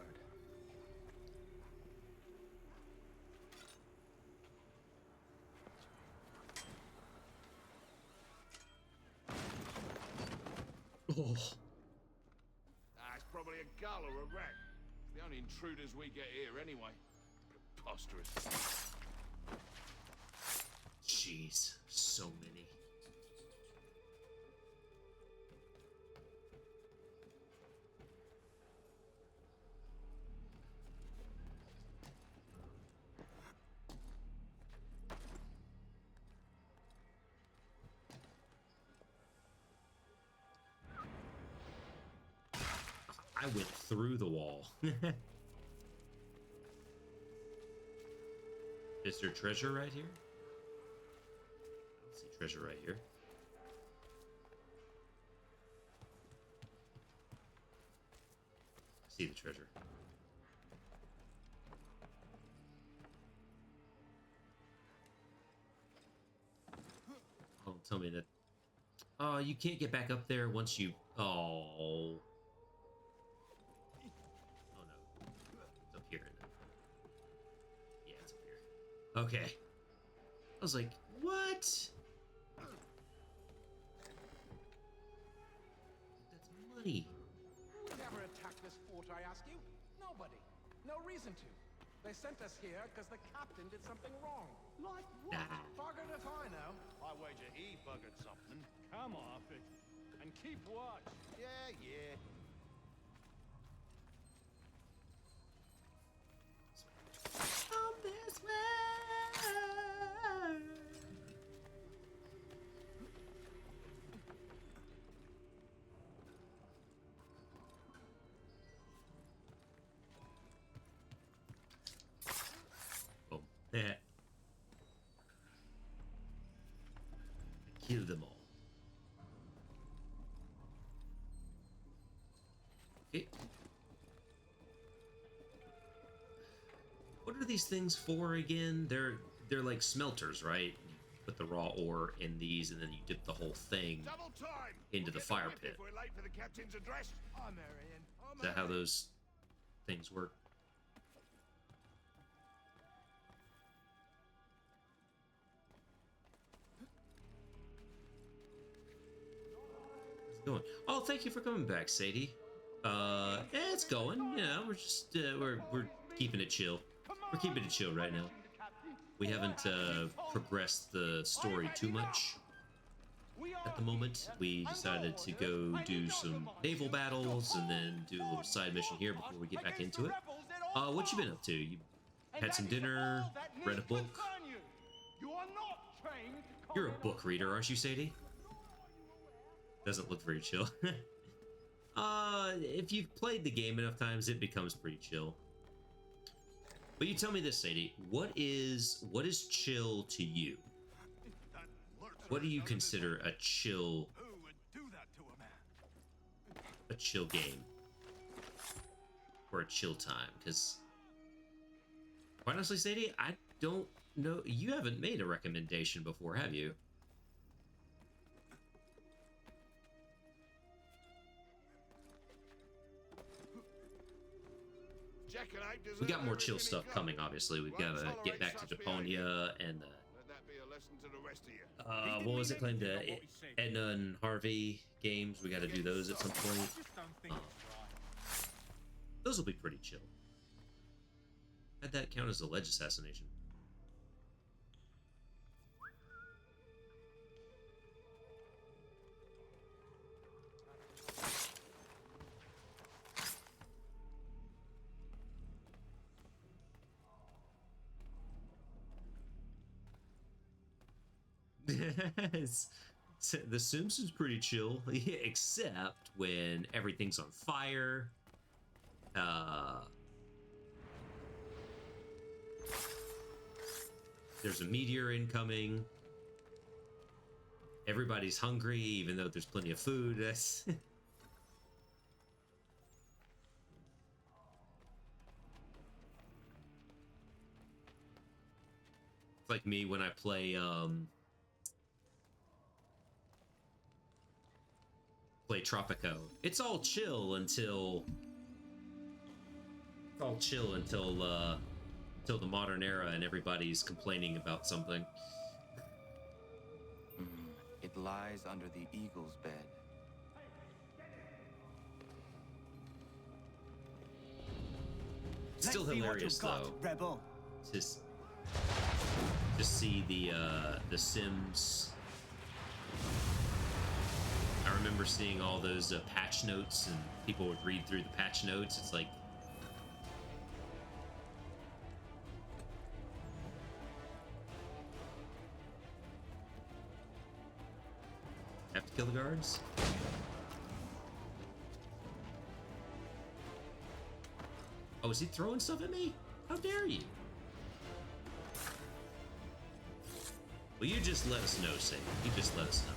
Oh. That's probably a gull or a rat. It's the only intruders we get here anyway. Preposterous. Jeez, so many. I went through the wall. Is there treasure right here? I don't see treasure right here. I see the treasure. Oh, tell me that. Oh, you can't get back up there once you. Oh. It's up here. Yeah, it's up here. Okay. I was like, what? That's money. Who would ever attack this fort, I ask you? Nobody. No reason to. They sent us here because the captain did something wrong. Like what? Buggered if I know. I wager he buggered something. Come off it. And keep watch. Yeah, yeah. On this way. Boom. Yeah. Kill them all. Okay. What are these things for again? They're like smelters, right? You put the raw ore in these, and then you dip the whole thing into the fire pit. We're late for the captain's address. I'm Marion. Is that how those things work? How's it going? Oh, thank you for coming back, Sadie. It's going. Yeah, we're just we're keeping it chill. We're keeping it chill right now. We haven't progressed the story too much at the moment. We decided to go do some naval battles and then do a little side mission here before we get back into it. What you been up to? You had some dinner, read a book. You're a book reader, aren't you, Sadie? Doesn't look very chill. If you've played the game enough times, it becomes pretty chill. But you tell me this, Sadie. What is chill to you? What do you consider a chill game? Or a chill time? Because quite honestly, Sadie, I don't know. You haven't made a recommendation before, have you? Jackanaped We deserve got more chill everything he stuff got. coming, obviously. We've got to get back to Japonia and Let that be a lesson to the rest of you. what was it claimed? The Edna and Harvey games. We got to do those at some point. Those will be pretty chill. How'd that count as a ledge assassination? Yes. The Sims is pretty chill, except when everything's on fire. There's a meteor incoming. Everybody's hungry, even though there's plenty of food. That's it's like me when I play Tropico. It's all chill until till the modern era and everybody's complaining about something. It lies under the eagle's bed. It's still hilarious though. Rebel. Just see the Sims. I remember seeing all those patch notes, and people would read through the patch notes. It's like, have to kill the guards? Oh, is he throwing stuff at me? How dare you? Well, you just let us know, Sadie. You just let us know.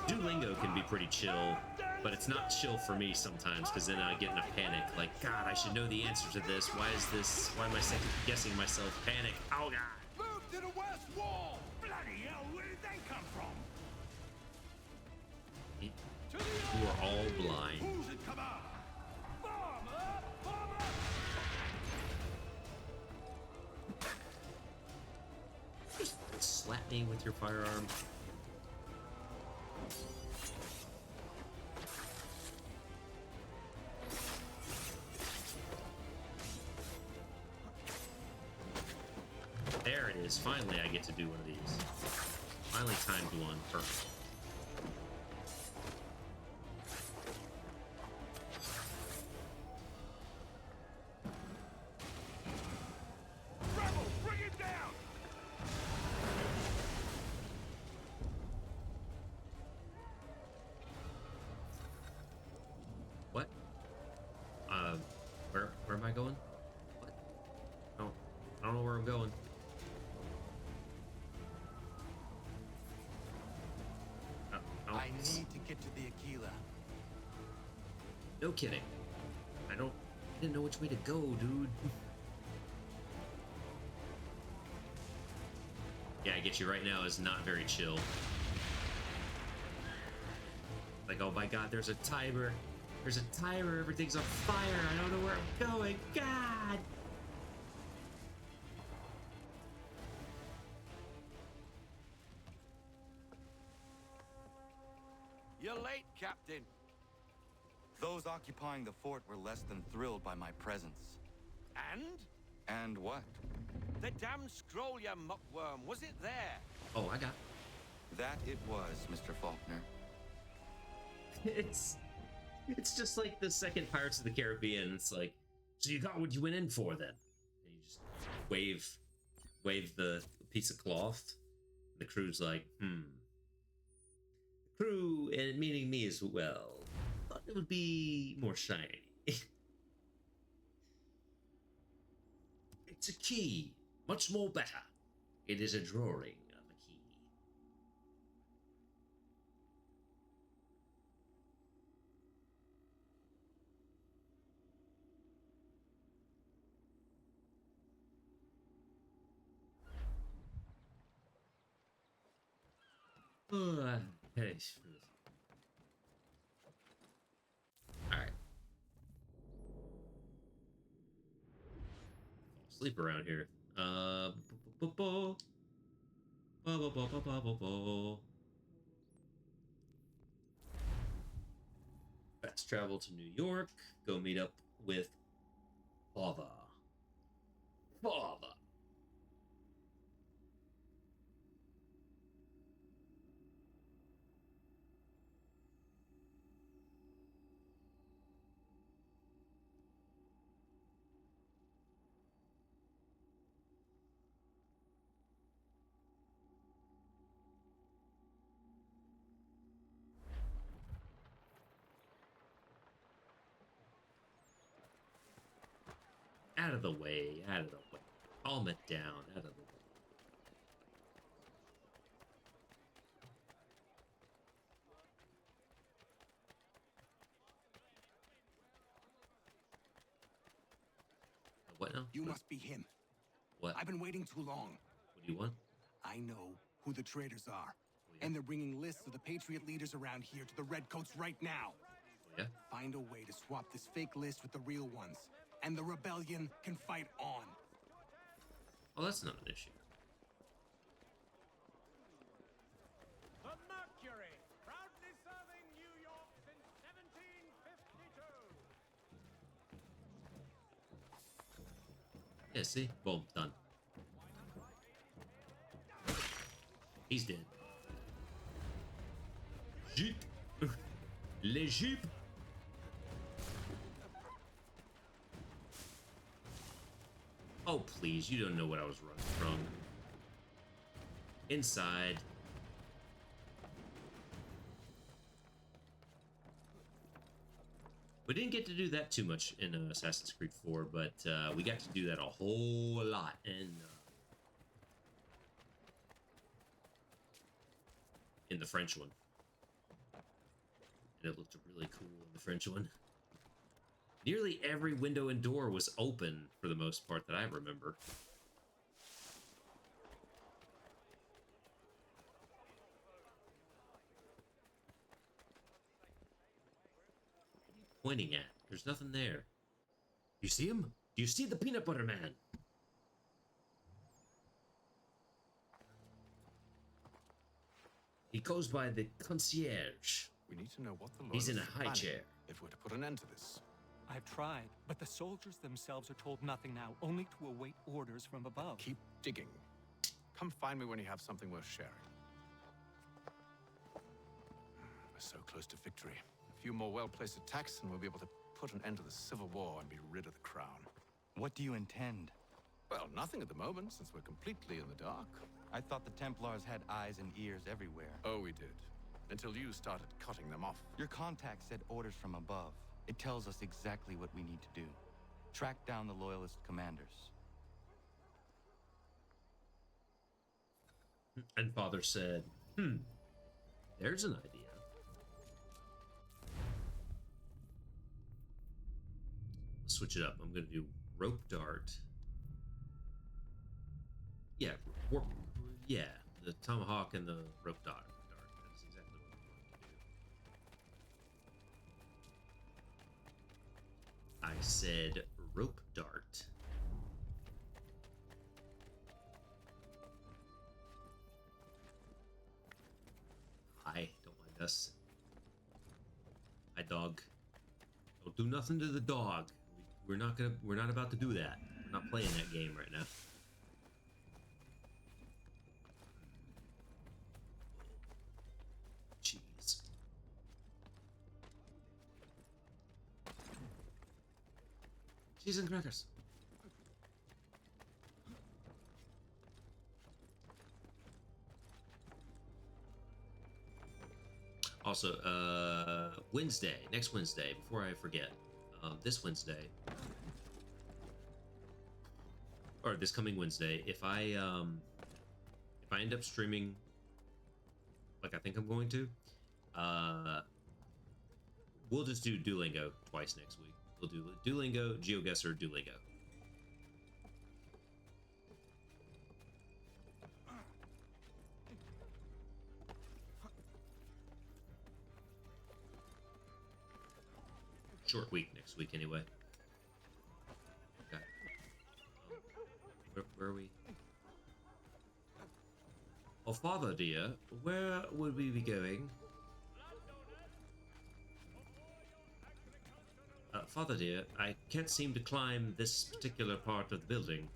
Duolingo can be pretty chill, but it's not chill for me sometimes, because then I get in a panic. Like, God, I should know the answer to this. Why am I second guessing myself? Panic. Oh, God. Move to the west wall! Bloody hell, where did they come from? You are all blind. Who's it come out? Farmer! Farmer! Just slap me with your firearm. There it is. Finally, I get to do one of these. Finally timed one. Perfect. Rebel, bring it down! What? Where am I going? What? No, I don't know where I'm going. I need to get to the Aquila. No kidding. I didn't know which way to go, dude. Yeah, I get you right now is not very chill. Like, oh my God, there's a timer. There's a timer. Everything's on fire. I don't know where I'm going. God. You're late, Captain. Those occupying the fort were less than thrilled by my presence. And? And what? The damn scroll, you muckworm. Was it there? Oh, I got That it was, Mr. Faulkner. It's just like the second Pirates of the Caribbean. It's like, so you got what you went in for then? And you just wave the piece of cloth. The crew's like, The crew, and meaning me as well, thought it would be more shiny. It's a key. Much more better. It is a drawing of a key. Hey. Alright. sleep around here. Bu- bu- bu- bu- bu- bu- bu- bu. Fast travel to New York. Go meet up with Father. Father. Out of the way, out of the way. Calm it down, out of the way. What now? You must be him. What? I've been waiting too long. What do you want? I know who the traitors are. And they're bringing lists of the Patriot leaders around here to the Redcoats right now. Yeah? Find a way to swap this fake list with the real ones. And the rebellion can fight on. Oh, that's not an issue. The Mercury, proudly serving New York since 1752. Yeah, see? Boom, done. He's dead. Jeep. Les Jeep. Oh, please, you don't know what I was running from. Inside. We didn't get to do that too much in Assassin's Creed 4, but we got to do that a whole lot in the French one. And it looked really cool in the French one. Nearly every window and door was open for the most part that I remember. What are you pointing at? There's nothing there. You see him? Do you see the peanut butter man? He goes by the concierge. We need to know what the He's in a Loyalists are high planning chair. if we're to put an end to this. I've tried, but the soldiers themselves are told nothing now, only to await orders from above. Keep digging. Come find me when you have something worth sharing. We're so close to victory. A few more well-placed attacks and we'll be able to put an end to the Civil War and be rid of the crown. What do you intend? Well, nothing at the moment, since we're completely in the dark. I thought the Templars had eyes and ears everywhere. Oh, we did. Until you started cutting them off. Your contact said orders from above. It tells us exactly what we need to do. Track down the Loyalist commanders. And Father said, there's an idea. Let's switch it up. I'm going to do rope dart. Yeah, the tomahawk and the rope dart. That's exactly what I'm going to do. I said rope dart. Hi, don't mind us. Hi, dog. Don't do nothing to the dog. We're not about to do that. We're not playing that game right now. Cheese. Cheese and crackers. Also, Wednesday, next Wednesday, before I forget, this Wednesday, or this coming Wednesday, if I end up streaming, like I think I'm going to, we'll just do Duolingo twice next week. We'll do Duolingo, GeoGuessr, Duolingo. Short week next week, anyway. Okay. Where are we? Oh, father dear, where would we be going? Father dear, I can't seem to climb this particular part of the building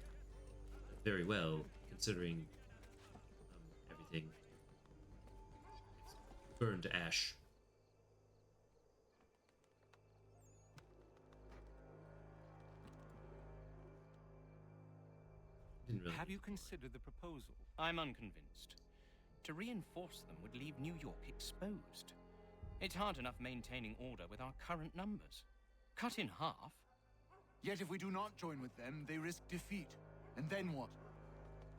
very well, considering everything. It's burned to ash. Really. Have you considered the proposal? I'm unconvinced. To reinforce them would leave New York exposed. It's hard enough maintaining order with our current numbers. Cut in half. Yet if we do not join with them, they risk defeat. And then what?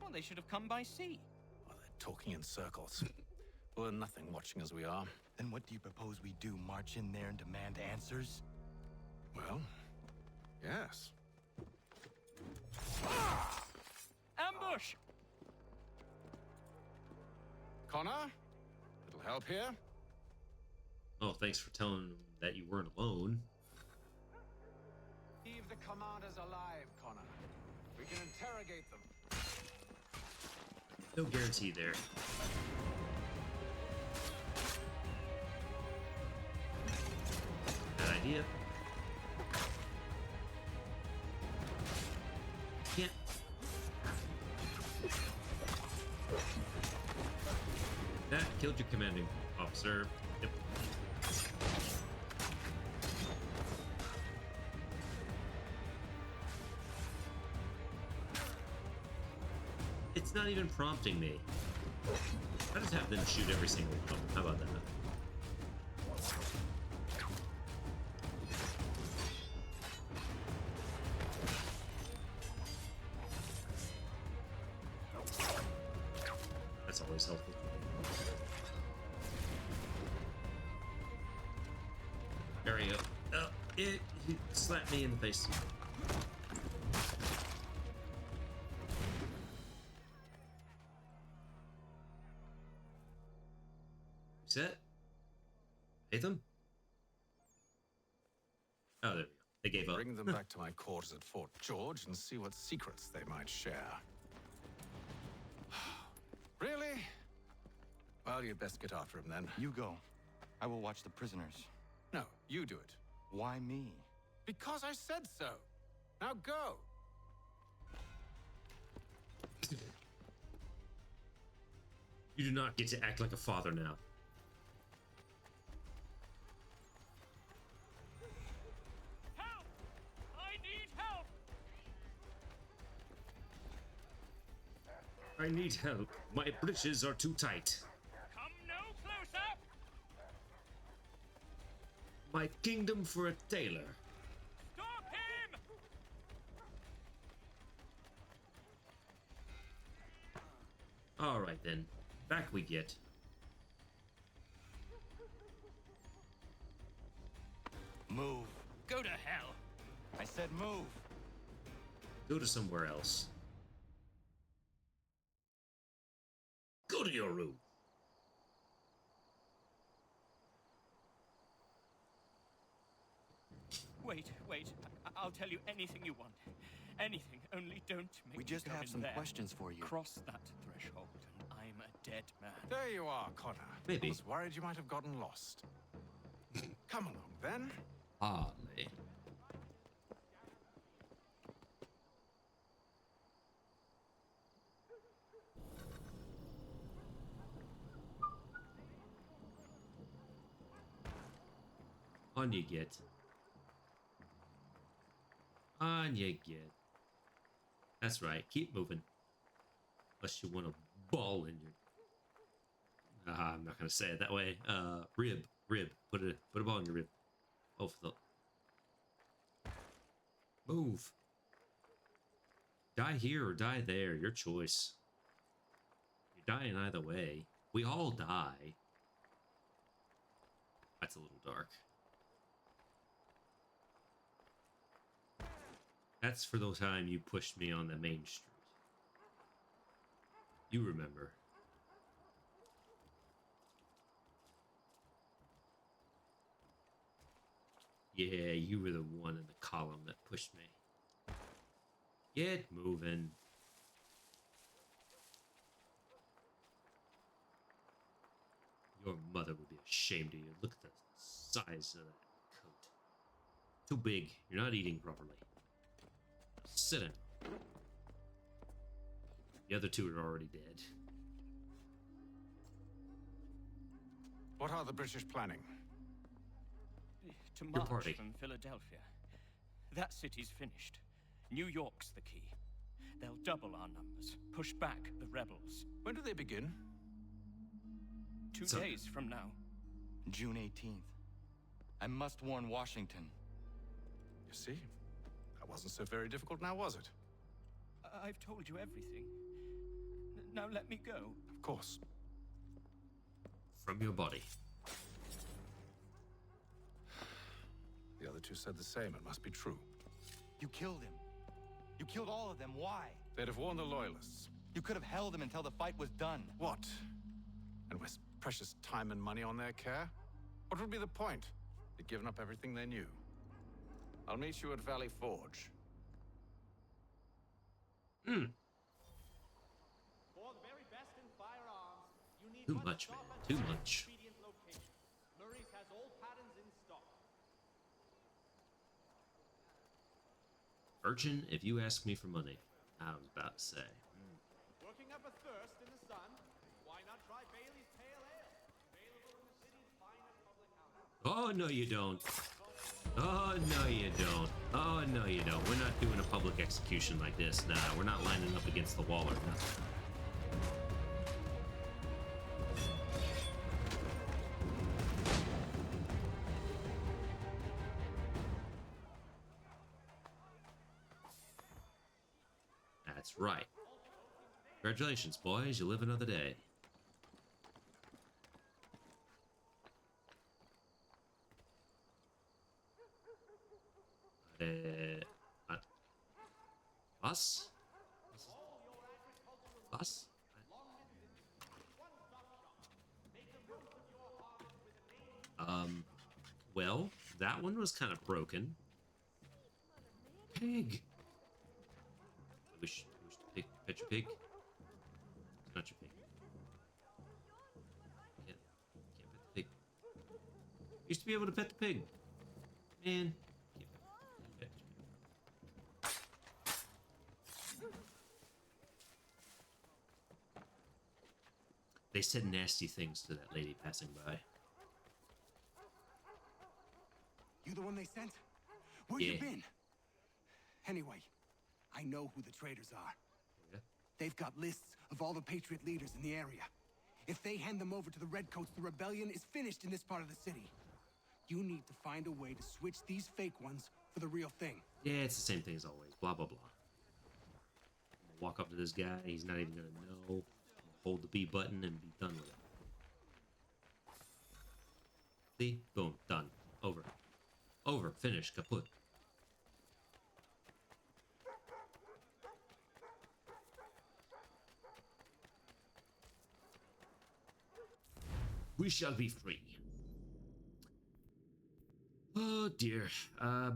Well, they should have come by sea. Well, they're talking in circles. We're nothing watching as we are. Then what do you propose we do? March in there and demand answers? Well, yes. Ambush! Connor? Little help here? Oh, thanks for telling them that you weren't alone. Leave the commanders alive, Connor. We can interrogate them. No guarantee there. Bad idea. Can't. That killed your commanding officer. Yep. It's not even prompting me. I just have them shoot every single one. How about that? That's always helpful. There we go. Oh, he slapped me in the face. Set? Hatham? Oh, there we go. They gave up. Bring them back to my quarters at Fort George and see what secrets they might share. Really? Well, you'd best get after him then. You go. I will watch the prisoners. No, you do it. Why me? Because I said so. Now go. You do not get to act like a father now. Help! I need help! I need help. My breeches are too tight. Come no closer! My kingdom for a tailor. Stop him! All right then. Back we get. Move. Go to hell. I said move. Go to somewhere else. Go to your room. Wait. I'll tell you anything you want. Anything, only don't make We just me go have in some there. questions for you. Cross that threshold, and I'm a dead man. There you are, Connor. Maybe. I was worried you might have gotten lost. Come along, then. Hardly. On you get. On you get. That's right. Keep moving. Unless you want a ball in your... I'm not gonna say it that way. Rib. Put a ball in your rib. Oh, for the... Move. Die here or die there. Your choice. You're dying either way. We all die. That's a little dark. That's for the time you pushed me on the main street. You remember. Yeah, you were the one in the column that pushed me. Get moving. Your mother would be ashamed of you. Look at the size of that coat. Too big. You're not eating properly. Sit down. The other two are already dead. What are the British planning? To Your march party. from Philadelphia. That city's finished. New York's the key. They'll double our numbers, push back the rebels. When do they begin? 2 days from now. June 18th. I must warn Washington. You see? That wasn't so very difficult now, was it? I've told you everything. Now let me go. Of course. From your body. The other two said the same. It must be true. You killed him. You killed all of them. Why? They'd have warned the Loyalists. You could have held them until the fight was done. What? And waste precious time and money on their care? What would be the point? They'd given up everything they knew. I'll meet you at Valley Forge. Hmm. For the very best in firearms, you need Too much, man. Too much. Murray's has all patterns in stock. Urchin, if you ask me for money, I was about to say. Working up a thirst in the sun? Why not try Bailey's Pale Ale? Available in the city's finest public house. Oh, no, you don't. Oh, no, you don't. Oh, no, you don't. We're not doing a public execution like this. Nah, we're not lining up against the wall or nothing. That's right. Congratulations, boys. You live another day. Us? Us? Well, that one was kind of broken. Pig! I wish to pet your pig. It's not your pig. Can't pet the pig. Used to be able to pet the pig. Man. They said nasty things to that lady passing by. You the one they sent? Where you been? Anyway, I know who the traitors are. Yeah. They've got lists of all the Patriot leaders in the area. If they hand them over to the Redcoats, the rebellion is finished in this part of the city. You need to find a way to switch these fake ones for the real thing. Yeah, it's the same thing as always. Blah, blah, blah. I'm gonna walk up to this guy. He's not even gonna know. Hold the B button and be done with it. See? Boom. Done. Over. Over. Finish. Kaput. We shall be free. Oh dear. A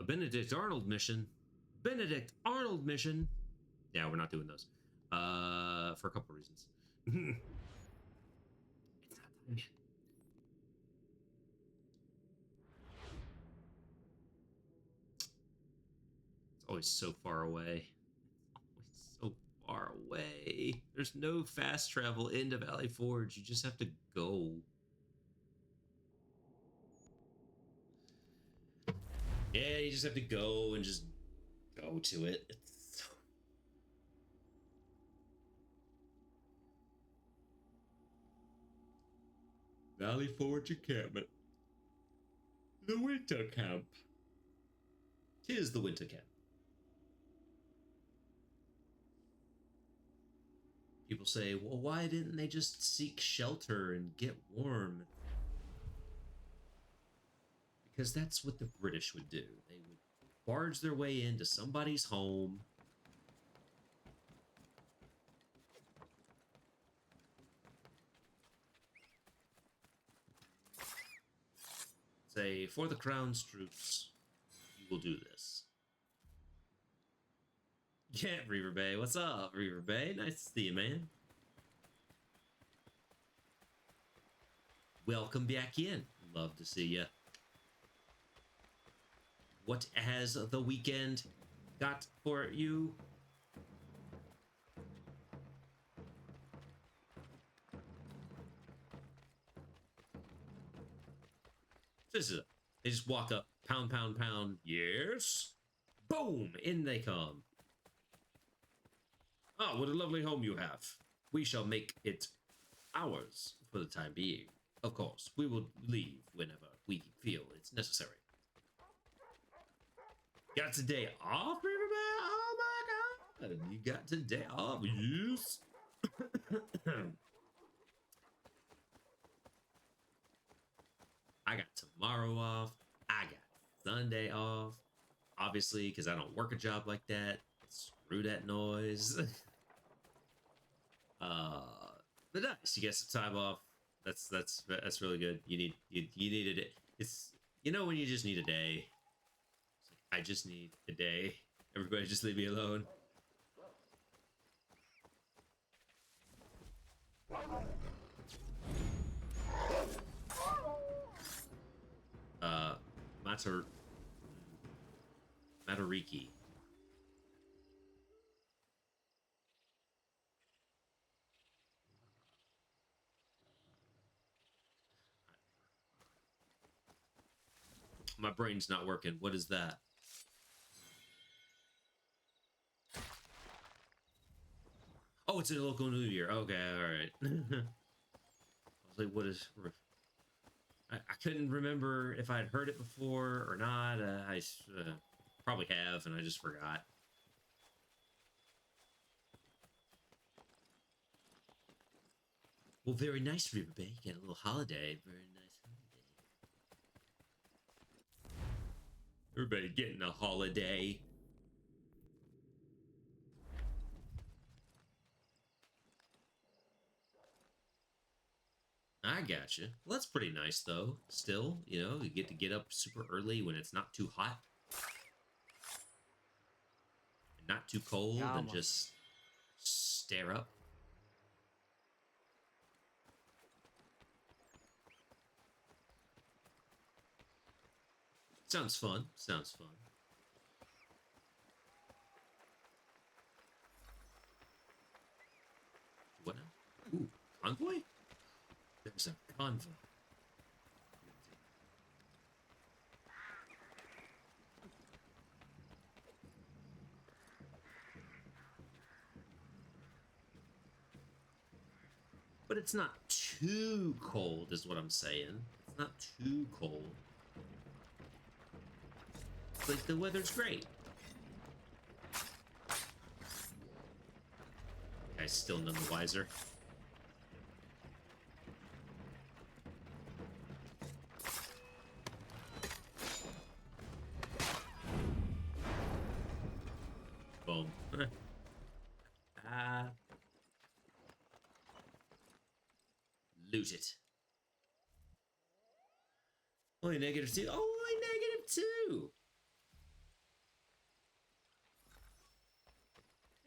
Benedict Arnold mission. Benedict Arnold mission. Yeah, we're not doing those. For a couple reasons. It's not time yet. It's always so far away. It's always so far away. There's no fast travel into Valley Forge. You just have to go. Yeah, you just have to go and just go to it. Valley Forge encampment. The winter camp. 'Tis the winter camp. People say, well, why didn't they just seek shelter and get warm? Because that's what the British would do. They would barge their way into somebody's home. Say, for the Crown's troops, you will do this. Yeah, Reaver Bay. What's up, Reaver Bay? Nice to see you, man. welcome back in. Love to see you. What has the weekend got for you? This is it. They just walk up, pound, pound, pound. Yes. Boom! In they come. Ah, what a lovely home you have. We shall make it ours for the time being. Of course, we will leave whenever we feel it's necessary. Got today off, everybody? Oh my god! You got today off? Yes. I got tomorrow off. I got Sunday off. Obviously, because I don't work a job like that. Screw that noise. But nice. You get some time off. That's really good. You needed it. It's, you know, when you just need a day. It's like, I just need a day. Everybody just leave me alone. Matariki. My brain's not working. What is that? Oh, it's a local New Year. Okay, all right. I was like, what is... I couldn't remember if I'd heard it before or not. I probably have, and I just forgot. Well, very nice, Riverbay. You get a little holiday. Very nice holiday. Everybody getting a holiday. I gotcha. Well, that's pretty nice, though. Still, you know, you get to get up super early when it's not too hot. And not too cold, and just stare up. Sounds fun. Sounds fun. What now? Ooh, convoy? There's a convoy. But it's not too cold, is what I'm saying. It's not too cold. It's like the weather's great. Guy's still none the wiser. Boom. Loot it. Only -2. Only -2.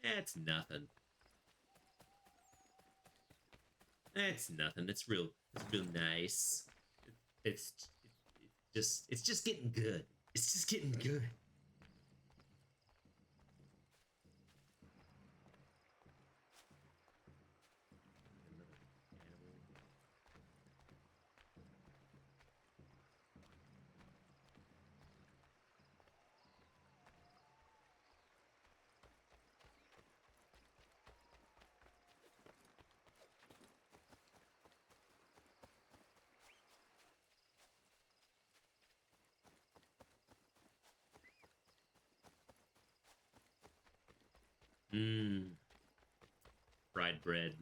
That's nothing. That's nothing. It's real nice. It's just getting good. It's just getting good. Mmm. Fried bread.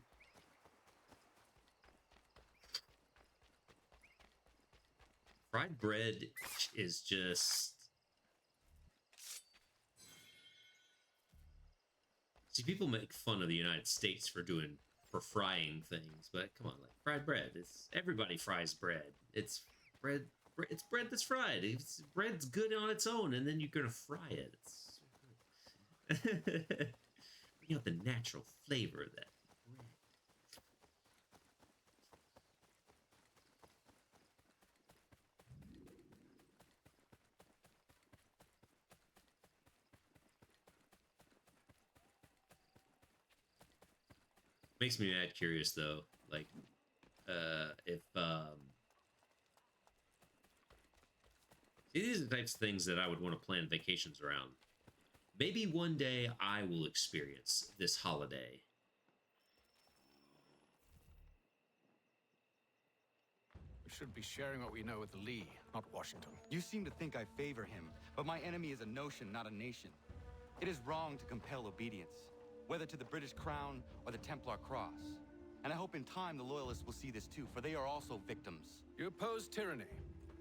Fried bread is just... See, people make fun of the United States for frying things, but come on, like fried bread. It's everybody fries bread. It's bread. It's bread that's fried. Bread's good on its own, and then you're gonna fry it. It's so good. Bring out the natural flavor of that bread. Makes me mad curious though, like, if these are the types of things that I would want to plan vacations around. Maybe one day I will experience this holiday. We should be sharing what we know with Lee, not Washington. You seem to think I favor him, but my enemy is a notion, not a nation. It is wrong to compel obedience, whether to the British Crown or the Templar Cross. And I hope in time the Loyalists will see this too, for they are also victims. You oppose tyranny,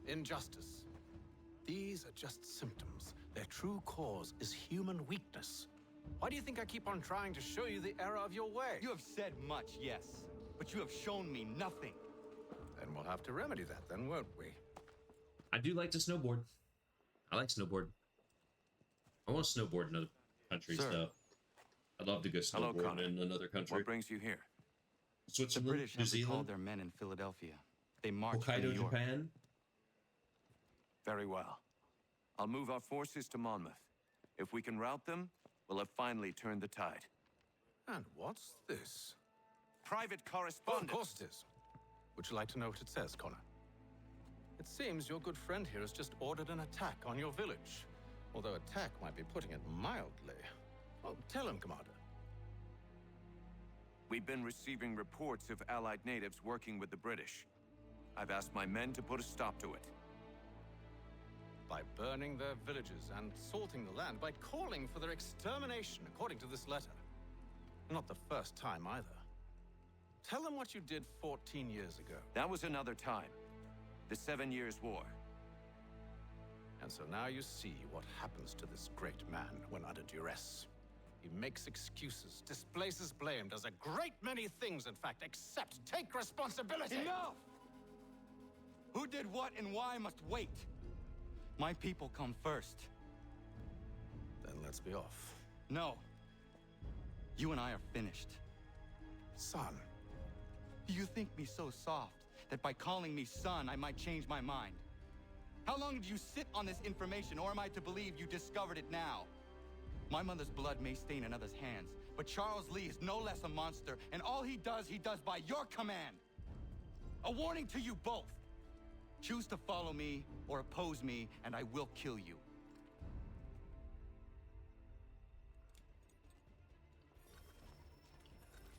injustice. These are just symptoms. Their true cause is human weakness. Why do you think I keep on trying to show you the error of your way? You have said much, yes, but you have shown me nothing. Then we'll have to remedy that then, won't we? I do like to snowboard. I like snowboard. I want to snowboard in other countries, Sir. though. I'd love to go Hello, snowboard Connor. in another country. What brings you here? The Switzerland, British New have Zealand, recalled their men in Philadelphia. They marched for New Hokkaido, York. Japan. Very well. I'll move our forces to Monmouth. If we can rout them, we'll have finally turned the tide. And what's this? Private Oh, of correspondence. course it is. Would you like to know what it says, Connor? It seems your good friend here has just ordered an attack on your village. Although attack might be putting it mildly. Oh, tell him, Commander. We've been receiving reports of Allied natives working with the British. I've asked my men to put a stop to it. By burning their villages and salting the land, by calling for their extermination, according to this letter. Not the first time either. Tell them what you did 14 years ago. That was another time. The 7 Years' War. And so now you see what happens to this great man when under duress. He makes excuses, displaces blame, does a great many things, in fact, except take responsibility. Enough! Who did what and why must wait. My people come first. Then let's be off. No. You and I are finished. Son. You think me so soft that by calling me son, I might change my mind? How long did you sit on this information, or am I to believe you discovered it now? My mother's blood may stain another's hands, but Charles Lee is no less a monster, and all he does by your command. A warning to you both. Choose to follow me or oppose me, and I will kill you.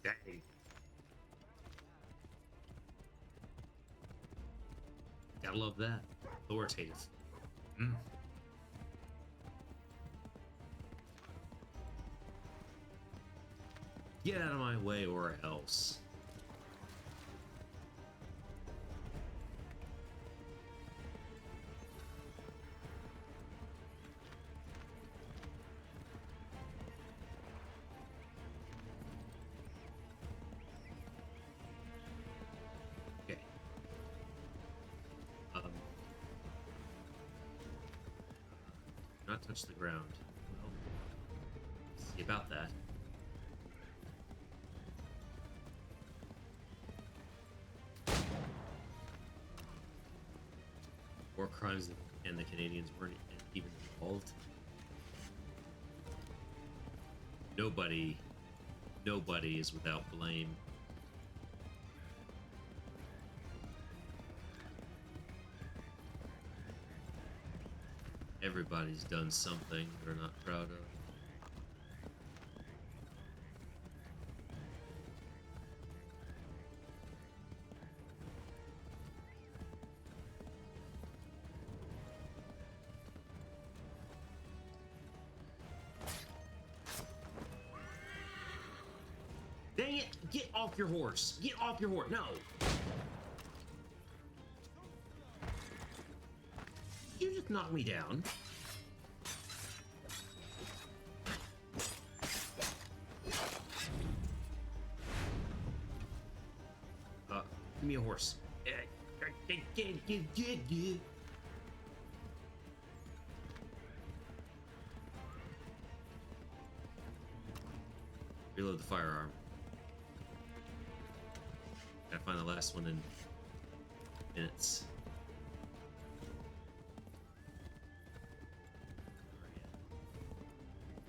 Dang. Gotta love that. Authoritative. Get out of my way or else. Okay. Not touch the ground. Well, see about that. War crimes and the Canadians weren't even involved. Nobody is without blame. Everybody's done something they're not proud of. Dang it! Get off your horse! Get off your horse! No! You just knocked me down. Give me a horse. Reload the firearm. Gotta find the last one in minutes.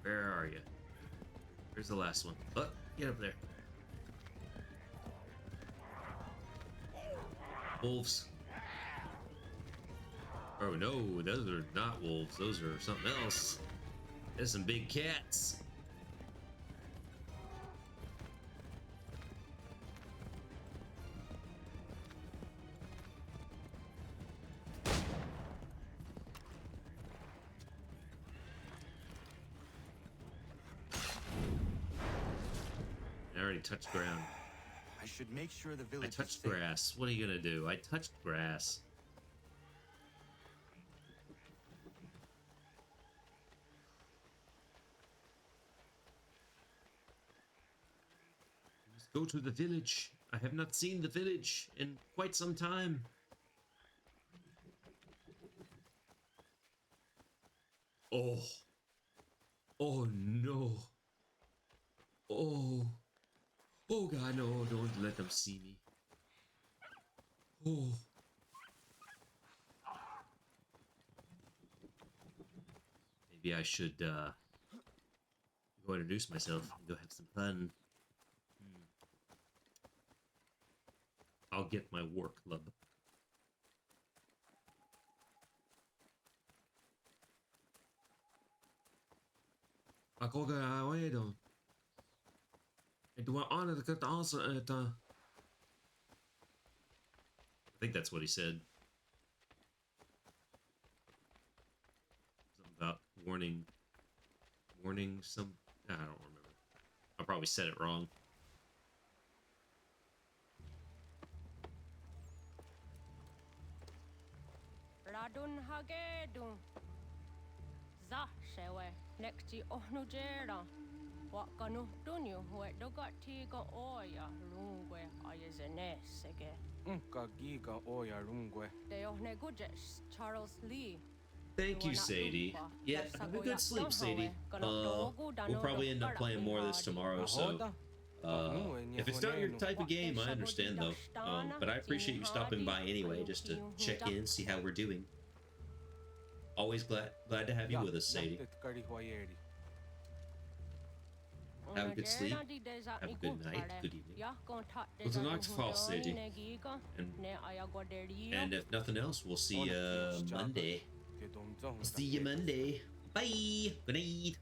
Where are you? Where's the last one? Oh, get up there. Wolves. Oh no, those are not wolves. Those are something else. There's some big cats. I already touched ground. I should make sure the I village is touched safe. grass. What are you gonna do? I touched grass. Let's go to the village. I have not seen the village in quite some time. Oh. Oh no. Oh. Oh god, no, don't let them see me. Oh. Maybe I should go introduce myself and go have some fun. I'll get my war club. I think that's what he said. Something about warning some. I don't remember. I probably said it wrong. Radun hagedun. Za shewe nekti onujera. Wakanu dunyu wedogati go oya lungwe ayezene sege. Unka giga oya rungwe. De ohnegujes Charles Lee. Thank you, Sadie. Yeah, have a good sleep, Sadie. We'll probably end up playing more of this tomorrow, so... if it's not your type of game, I understand, though. But I appreciate you stopping by anyway, just to check in, see how we're doing. Always glad to have you with us, Sadie. Have a good sleep. Have a good night. Good evening. Well, tonight's false, Sadie. And if nothing else, we'll see you Monday. We'll see you Monday. Bye. Good night.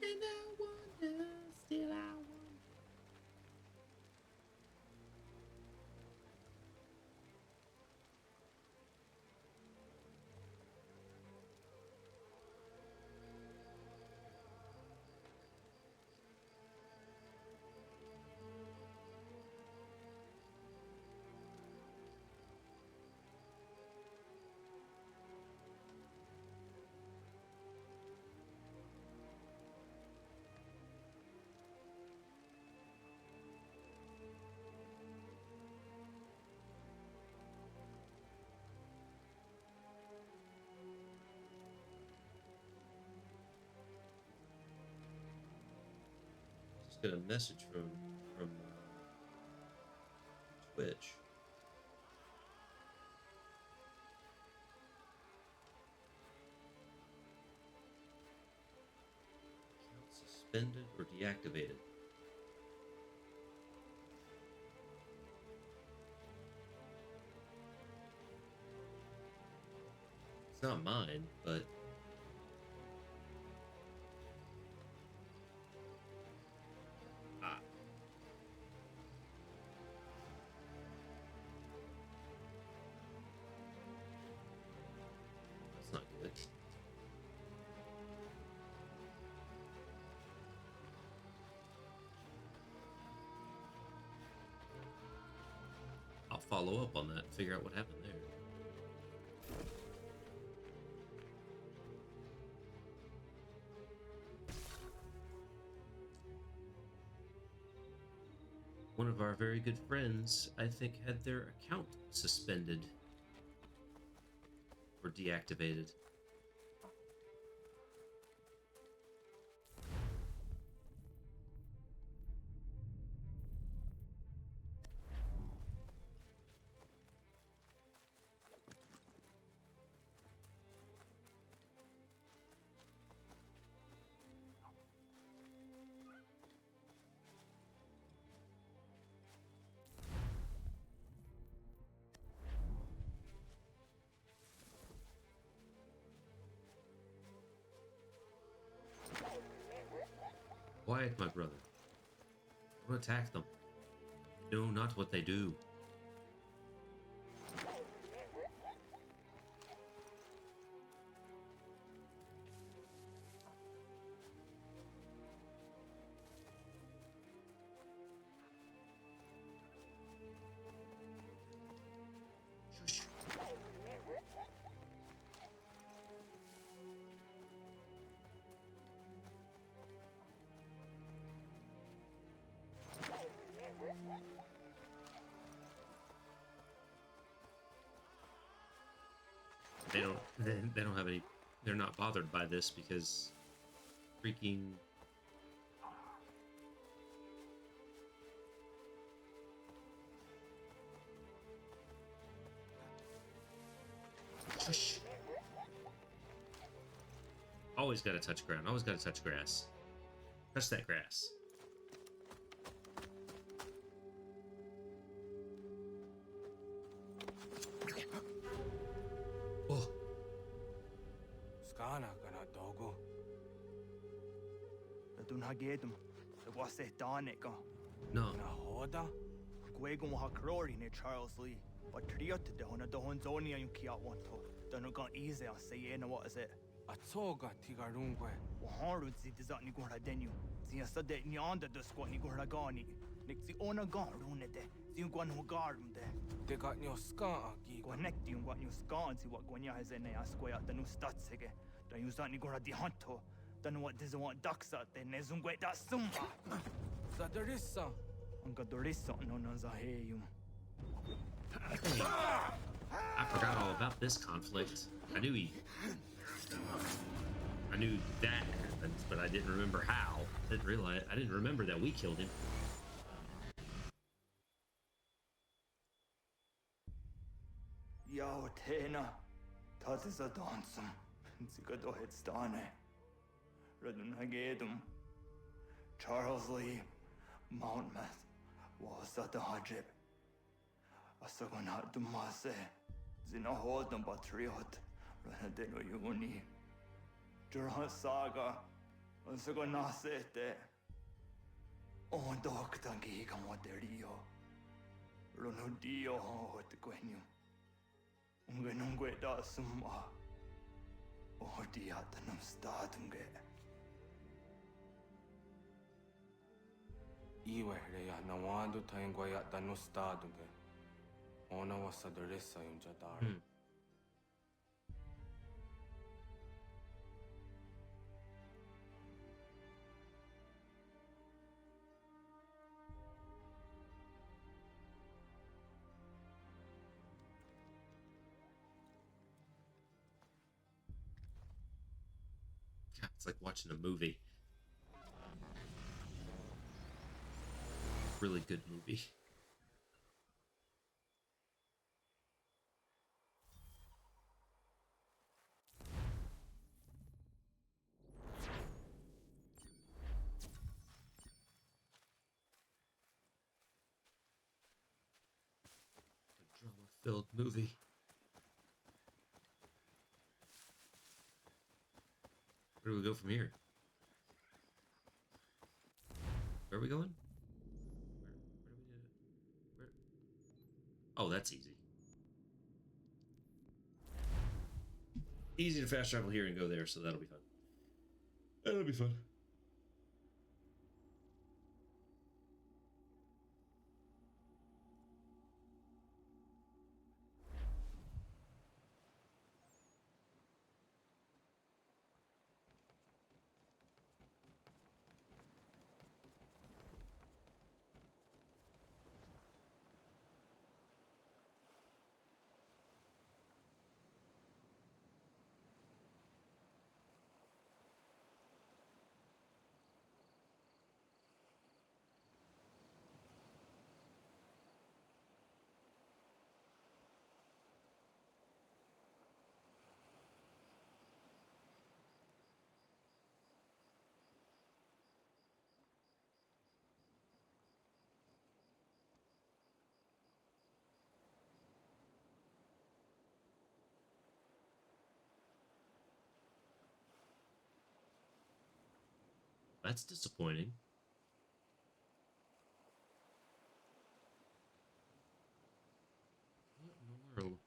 And I wonder, still I wonder. Just got a message from Twitch. Account suspended or deactivated. It's not mine, but that's not good. I'll follow up on that and figure out what happened there. One of our very good friends, I think, had their account suspended. or deactivated. Quiet, my brother. Don't attack them. Know not what they do. They don't have any. They're not bothered by this because freaking. Shush. Always gotta touch ground. Always gotta touch grass. Touch that grass. Oh. Skana kana dogo. Dun hagedum. The wase danika. No. Na hoda. Gwegum ha krori ne Charles Lee. But triot de hona do honzonia yung kiat wanto. Dun gon easy on say na what is it? Atoga tigarungwe. Waharu zi dizat ni gora denu. Zia sade ni onda do squat ni gora gani. Nik zi ona garune de. Zi gwan ho garum de. They got your ska gi. Connect you what you scan si what gwanya has in a square the new stats again. Da use that ni gora di hanto. Then what does want ducks out there nezungwe da sumba. Zadarissa. Unga dorissa no no zaheyum. I forgot all about this conflict. I knew that happened, but I didn't remember how. I didn't remember that we killed him. Yo tena. That is a dansum. Zika do hitstane. Redun hagedum. Charles Lee. Mountmouth. Was that the hajib? Asagonat dumase. Zina hold them patriot. Renadeno yuni. Durhan saga. Asagonasete. On doctangi kamoterio. Ronudio hot quenu. Ungenungue da summa. Odiatanum statunge. Iwe reya nawando taingwaya danustaduge. Ona wasadarissa yung jadar. God, it's like watching a movie. Really good movie. A drama-filled movie. Where do we go from here? Where are we going? Where? Oh, that's easy. Easy to fast travel here and go there, so that'll be fun. That'll be fun. That's disappointing. What in the world?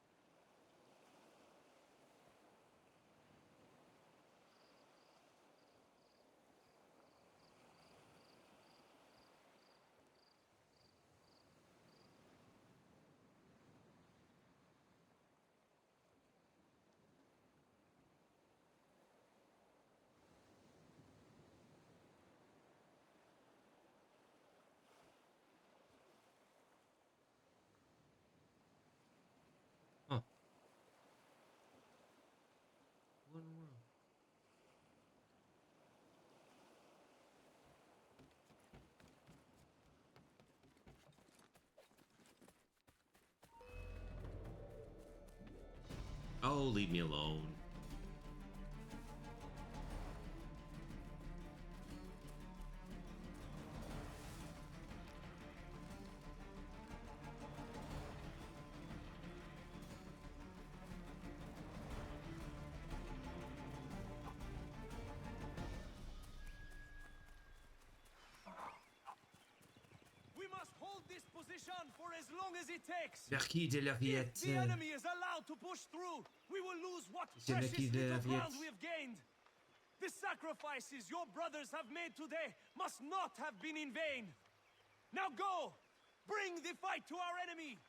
Huh. What in the world? Oh, leave me alone. We must hold this position for as long as it takes. Marquis de la If Viette. the enemy is allowed to push through, we will lose what C'est precious Marquis de la little ground Viette. we have gained. The sacrifices your brothers have made today must not have been in vain. Now go! Bring the fight to our enemy!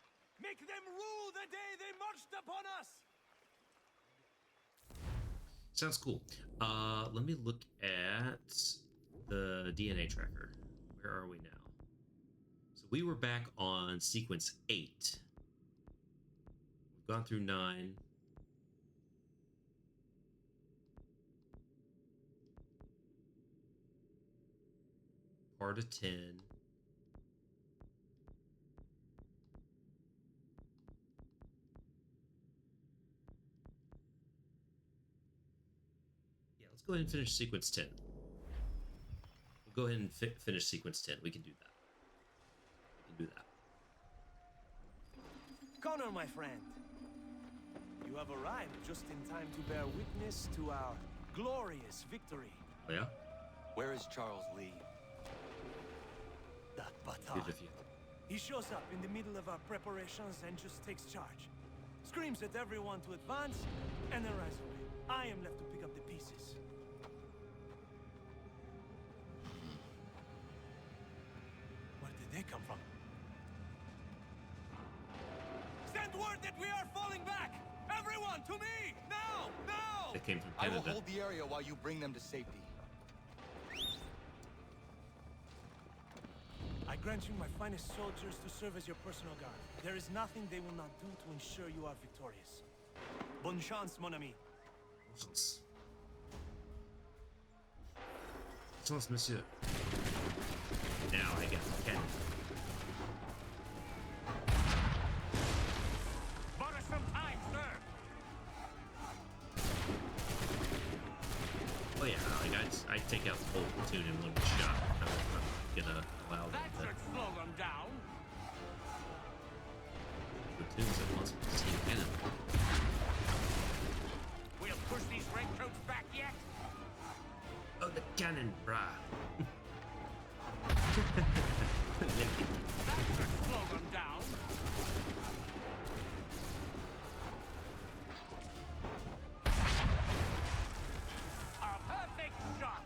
Make them rue the day they marched upon us! Sounds cool. Let me look at the DNA tracker. Where are we now? So we were back on sequence 8. We've gone through 9. Part of 10. Yeah, let's go ahead and finish sequence 10. We'll go ahead and finish sequence 10. We can do that. We can do that. Connor, my friend. You have arrived just in time to bear witness to our glorious victory. Oh, yeah? Where is Charles Lee? That bata. He shows up in the middle of our preparations and just takes charge. Screams at everyone to advance, and then rides away. I am left to pick up the pieces. Where did they come from? Send word that we are falling back! Everyone, to me! Now! Now! They came from I will Canada. hold the area while you bring them to safety. I grant you my finest soldiers to serve as your personal guard. There is nothing they will not do to ensure you are victorious. Bonne chance, mon ami. Chance. Chance, monsieur. Now I got the cannon. Bought us some time, sir. Oh yeah, like I take out the whole platoon in one shot. I'm gonna allow That the should slow them down. platoons at once with the team cannon. We'll push these redcoats back yet. Oh, the cannon, brah. That should slow them down. A perfect shot.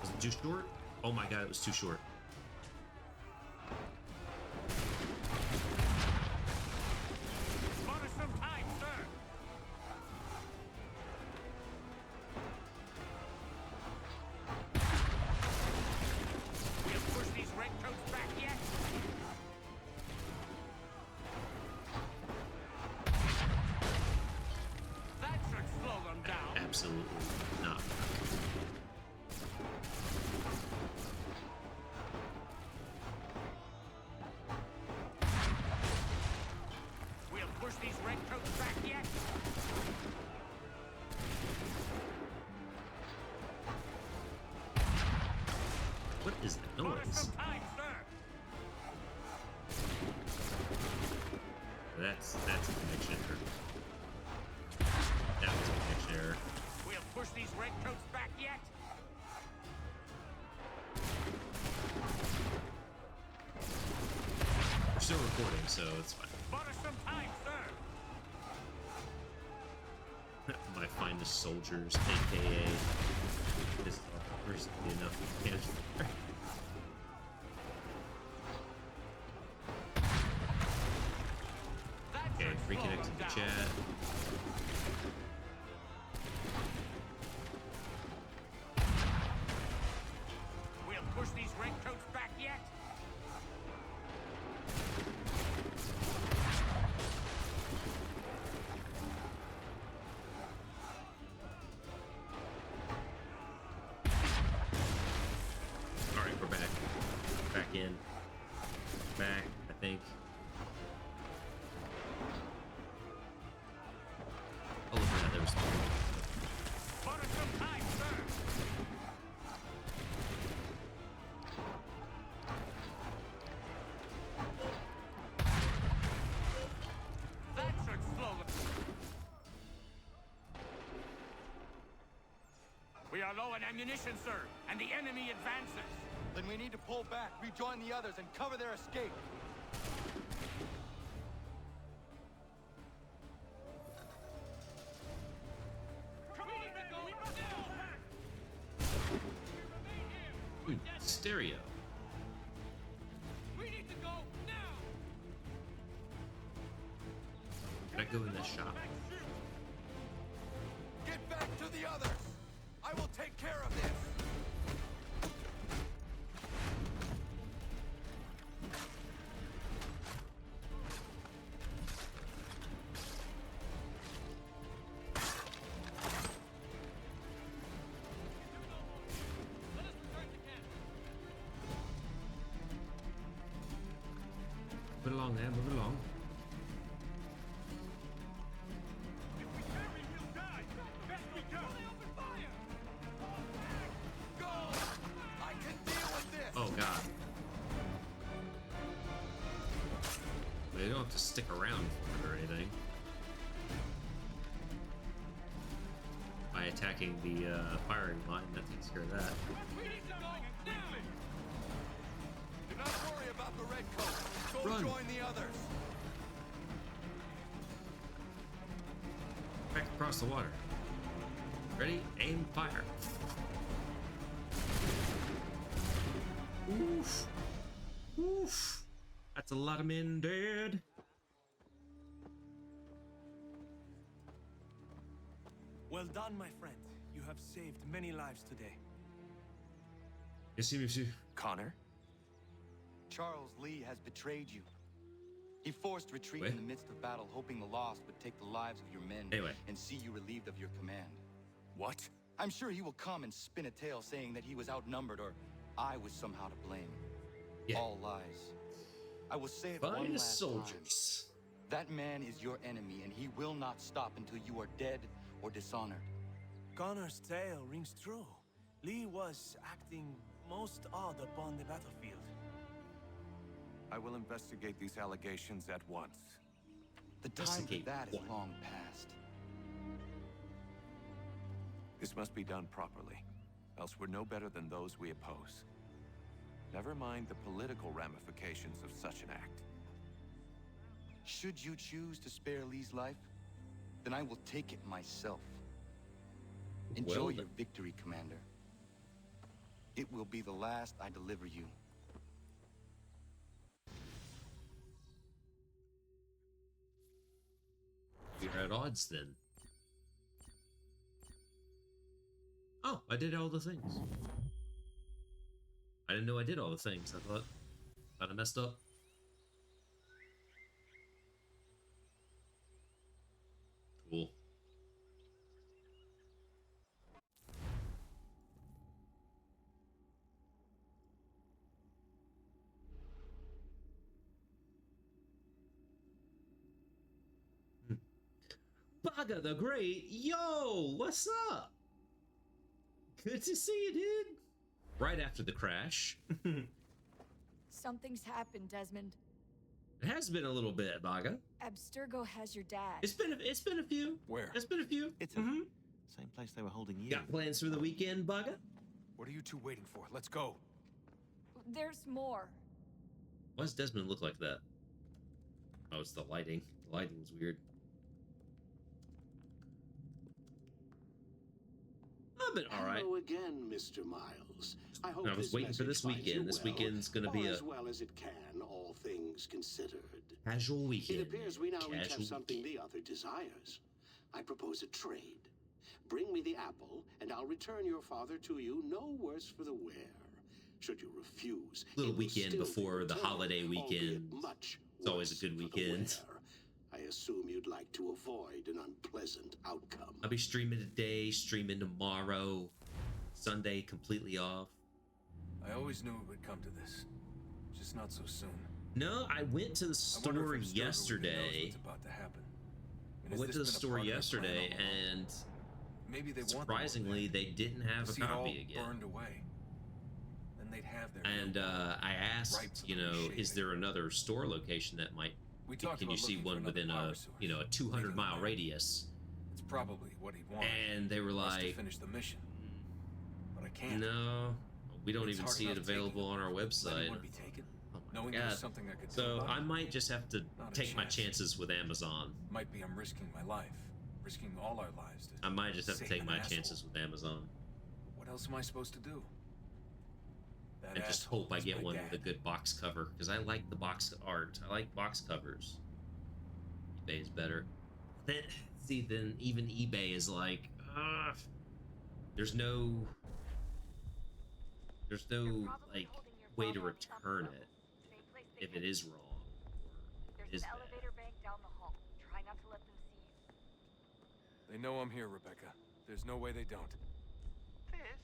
Was it too short? Oh my god, it was too short. Bought us some time, sir. We'll push these redcoats back yet. That should slow them down. Absolutely not. We'll push these redcoats back yet. What is the Bought us noise? some time, sir. That's a connection error. there. We'll push these redcoats back yet. We're still recording, so it's fine. Bought us some time, sir. My finest soldiers, aka this person enough can't. Okay, reconnect to the chat. We'll push these redcoats back yet. Alright, we're back. Back in. Back, I think. Oh, look at that, there was Bought us some time, sir. That should slow them. We are low on ammunition, sir, and the enemy advances. Then we need to pull back, rejoin the others, and cover their escape. Ooh, stereo. We need to go now. Can I go in this shop? Get back to the others! I will take care of this! Move it along there, move it along. Oh god. They don't have to stick around for it or anything. By attacking the firing line, that takes care of that. Do not worry about the redcoats. Go Run. join the others. Back across the water. Ready? Aim, fire. Oof. Oof. That's a lot of men dead. Well done, my friend. You have saved many lives today. Yes, monsieur. Connor? Charles Lee has betrayed you. He forced retreat Wait. in the midst of battle, hoping the loss would take the lives of your men Anyway. and see you relieved of your command. What? I'm sure he will come and spin a tale saying that he was outnumbered or I was somehow to blame. Yeah. All lies. I will say it one Finest last soldiers. time. That man is your enemy, and he will not stop until you are dead or dishonored. Connor's tale rings true. Lee was acting most odd upon the battlefield. I will investigate these allegations at once. The time for Investigate that is what? long past. This must be done properly, else we're no better than those we oppose. Never mind the political ramifications of such an act. Should you choose to spare Lee's life, then I will take it myself. Enjoy Well, your victory, Commander. It will be the last I deliver you. We're at odds then. Oh, I did all the things. I didn't know I did all the things. I thought I messed up. Cool. Baga the Great, yo, what's up? Good to see you, dude. Right after the crash. Something's happened, Desmond. It has been a little bit, Baga. Abstergo has your dad. It's been a few. Where? It's been a few. It's Same place they were holding you. Got plans for the weekend, Bugger? What are you two waiting for? Let's go. There's more. Why does Desmond look like that? Oh, it's the lighting. The lighting's weird. I've been all right. Hello again, Mr. Miles. I hope I was waiting for this weekend. This weekend's gonna be as well as it can, all things considered. Casual weekend. It appears we now each have Casual something weekend. the other desires. I propose a trade. Bring me the apple, and I'll return your father to you no worse for the wear. Should you refuse, Little it will weekend still be before the returned, holiday weekend. albeit much It's always a worse good for the weekend. wear. I assume you'd like to avoid an unpleasant outcome. I'll be streaming today, streaming tomorrow. Sunday completely off. I always knew it would come to this. Just not so soon. No, I went to the I wonder store if Starver really knows yesterday. what's about to happen. I Has went to this the been a store part of their yesterday, plan all along? and Maybe they want them over surprisingly, they didn't have to a see it all copy again. burned away. Then they'd have their And new I asked, ripe for you the know, reshaping. is there another store location that might? We talked Can you about see looking for one another within power a, source. you know, a 200-mile radius? It's probably what he'd want. And they were for us to like, finish the mission. But I can't. no, we don't It's even hard see it enough taking available on our Let website. anyone be taken? Oh my Knowing God. there's something I could do So about I it? might just have to Not a take my chance. chances with Amazon. Might be I'm risking my life, risking all our lives. I might just have to save take an my asshole. chances with Amazon What else am I supposed to do? That and just asshole hope I is get my one dad. with a good box cover because I like the box art. I like box covers. eBay is better. Then see, then even eBay is like, there's no like way to return it if it is wrong or There's is an bad. elevator bank down the hall. Try not to let them see you. They know I'm here, Rebecca. There's no way they don't.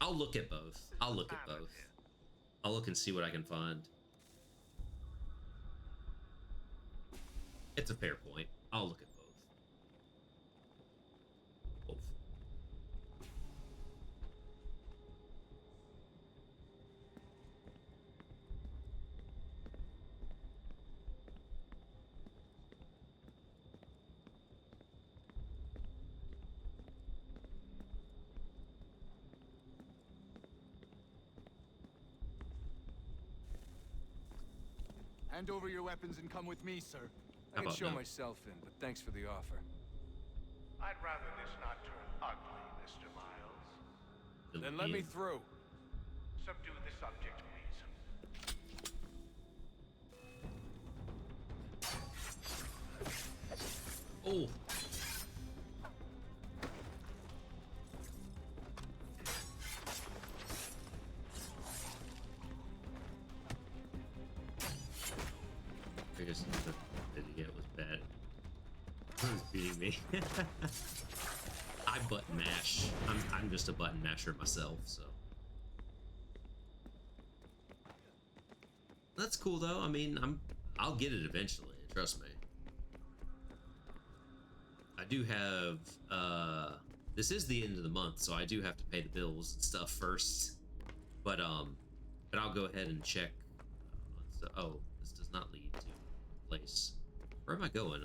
I'll look at both. I'll look at both. I'll look and see what I can find. It's a fair point. I'll look at both. Both. Hand over your weapons and come with me, sir. I can about show no? myself in, but thanks for the offer. I'd rather this not turn ugly, Mr. Miles. Then let me through. Subdue the subject, please. Oh. I guess the idiot was bad. Who's beating me? I button mash. I'm just a button masher myself, so. That's cool though. I mean, I'll get it eventually, trust me. I do have this is the end of the month, so I do have to pay the bills and stuff first. But I'll go ahead and check oh, this does not lead to a place. Where am I going?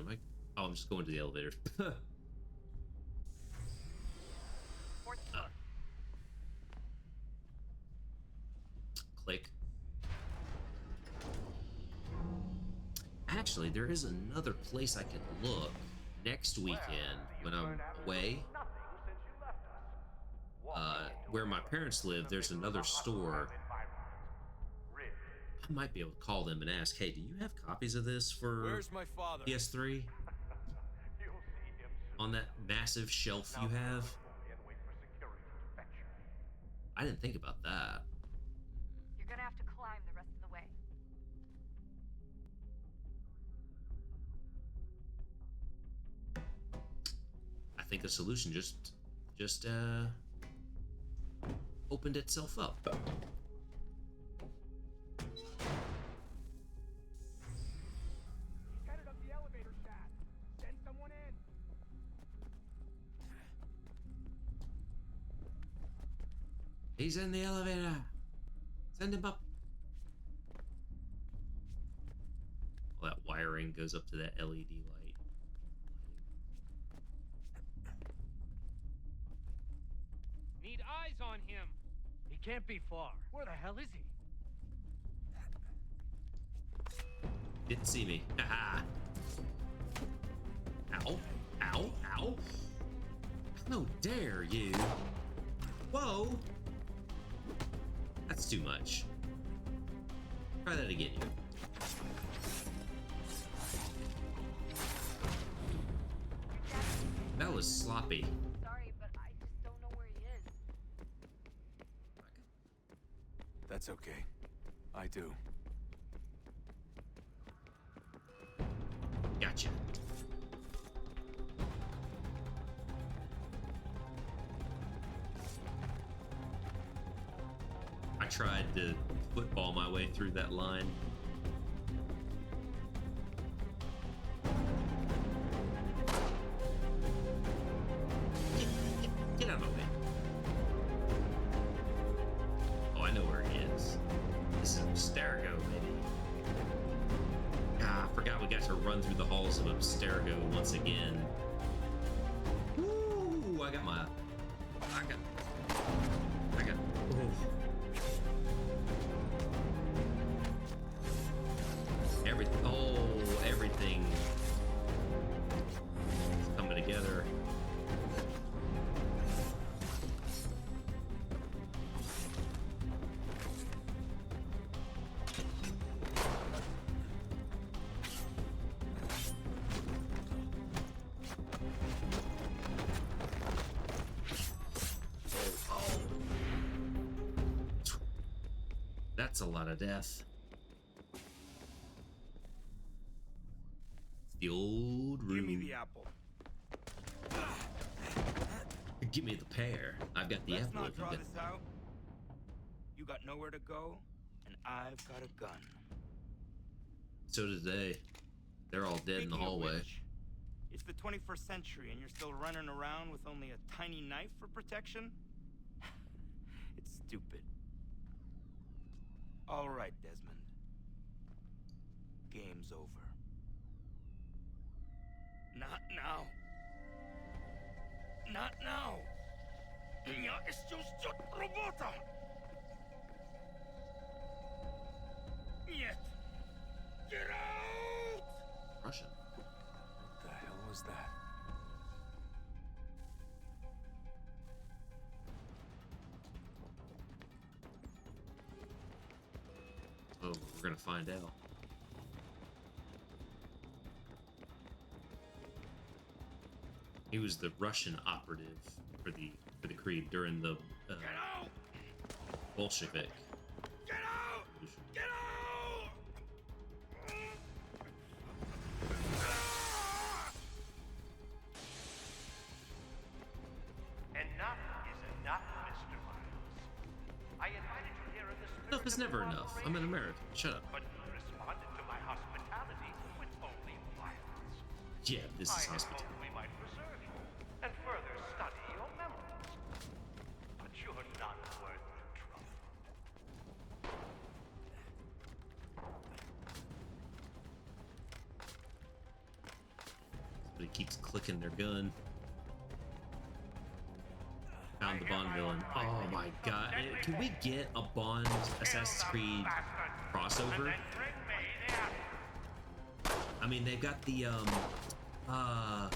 Oh, I'm just going to the elevator. Click. Actually, there is another place I can look next weekend when I'm away. Where my parents live, there's another store. I might be able to call them and ask, hey, do you have copies of this for Where's my father? PS3? On that massive shelf you have? I didn't think about that. You're gonna have to climb the rest of the way. I think the solution just opened itself up. Headed up the elevator shaft. Send someone in. He's in the elevator. Send him up. All that wiring goes up to that LED light. eyes on him. He can't be far. Where the hell is he? Didn't see me. Haha. Ow. Ow. Ow. How dare you? Whoa. That's too much. Try that again, you. That was sloppy. Sorry, but I just don't know where he is. That's okay. I do. Gotcha. I tried to football my way through that line. Get out of my way. Oh, I know where he is. This is Abstergo, maybe. Ah, I forgot we got to run through the halls of Abstergo once again. Woo! I got. Oh. Everything is coming together. That's a lot of death. The old room. Give me the apple. Give me the pear. I've got the Let's apple. not draw this out. You got nowhere to go, and I've got a gun. So did they. They're all dead in the Speaking of hallway. which, it's the 21st century, and you're still running around with only a tiny knife for protection? It's stupid. All right, Desmond. Game's over. Not now. Not now. Я еще ждет работа. Нет. Get out! Russian. What the hell was that? Oh, we're gonna find out. He was the Russian operative for the Creed during the Bolshevik. Get out! Get out! Enough is enough, Mr. Miles. I invited you here in the spirit Enough is never enough. I'm an American. Shut up. but you responded to my hospitality with only violence. Yeah, this is I had hospitality. hoped we might preserve you and further study your memories. But you're not worth the trouble. Somebody keeps clicking their gun. Found the Bond villain. Oh my god. Can we get a Bond Assassin's Creed crossover? I mean, they've got the, I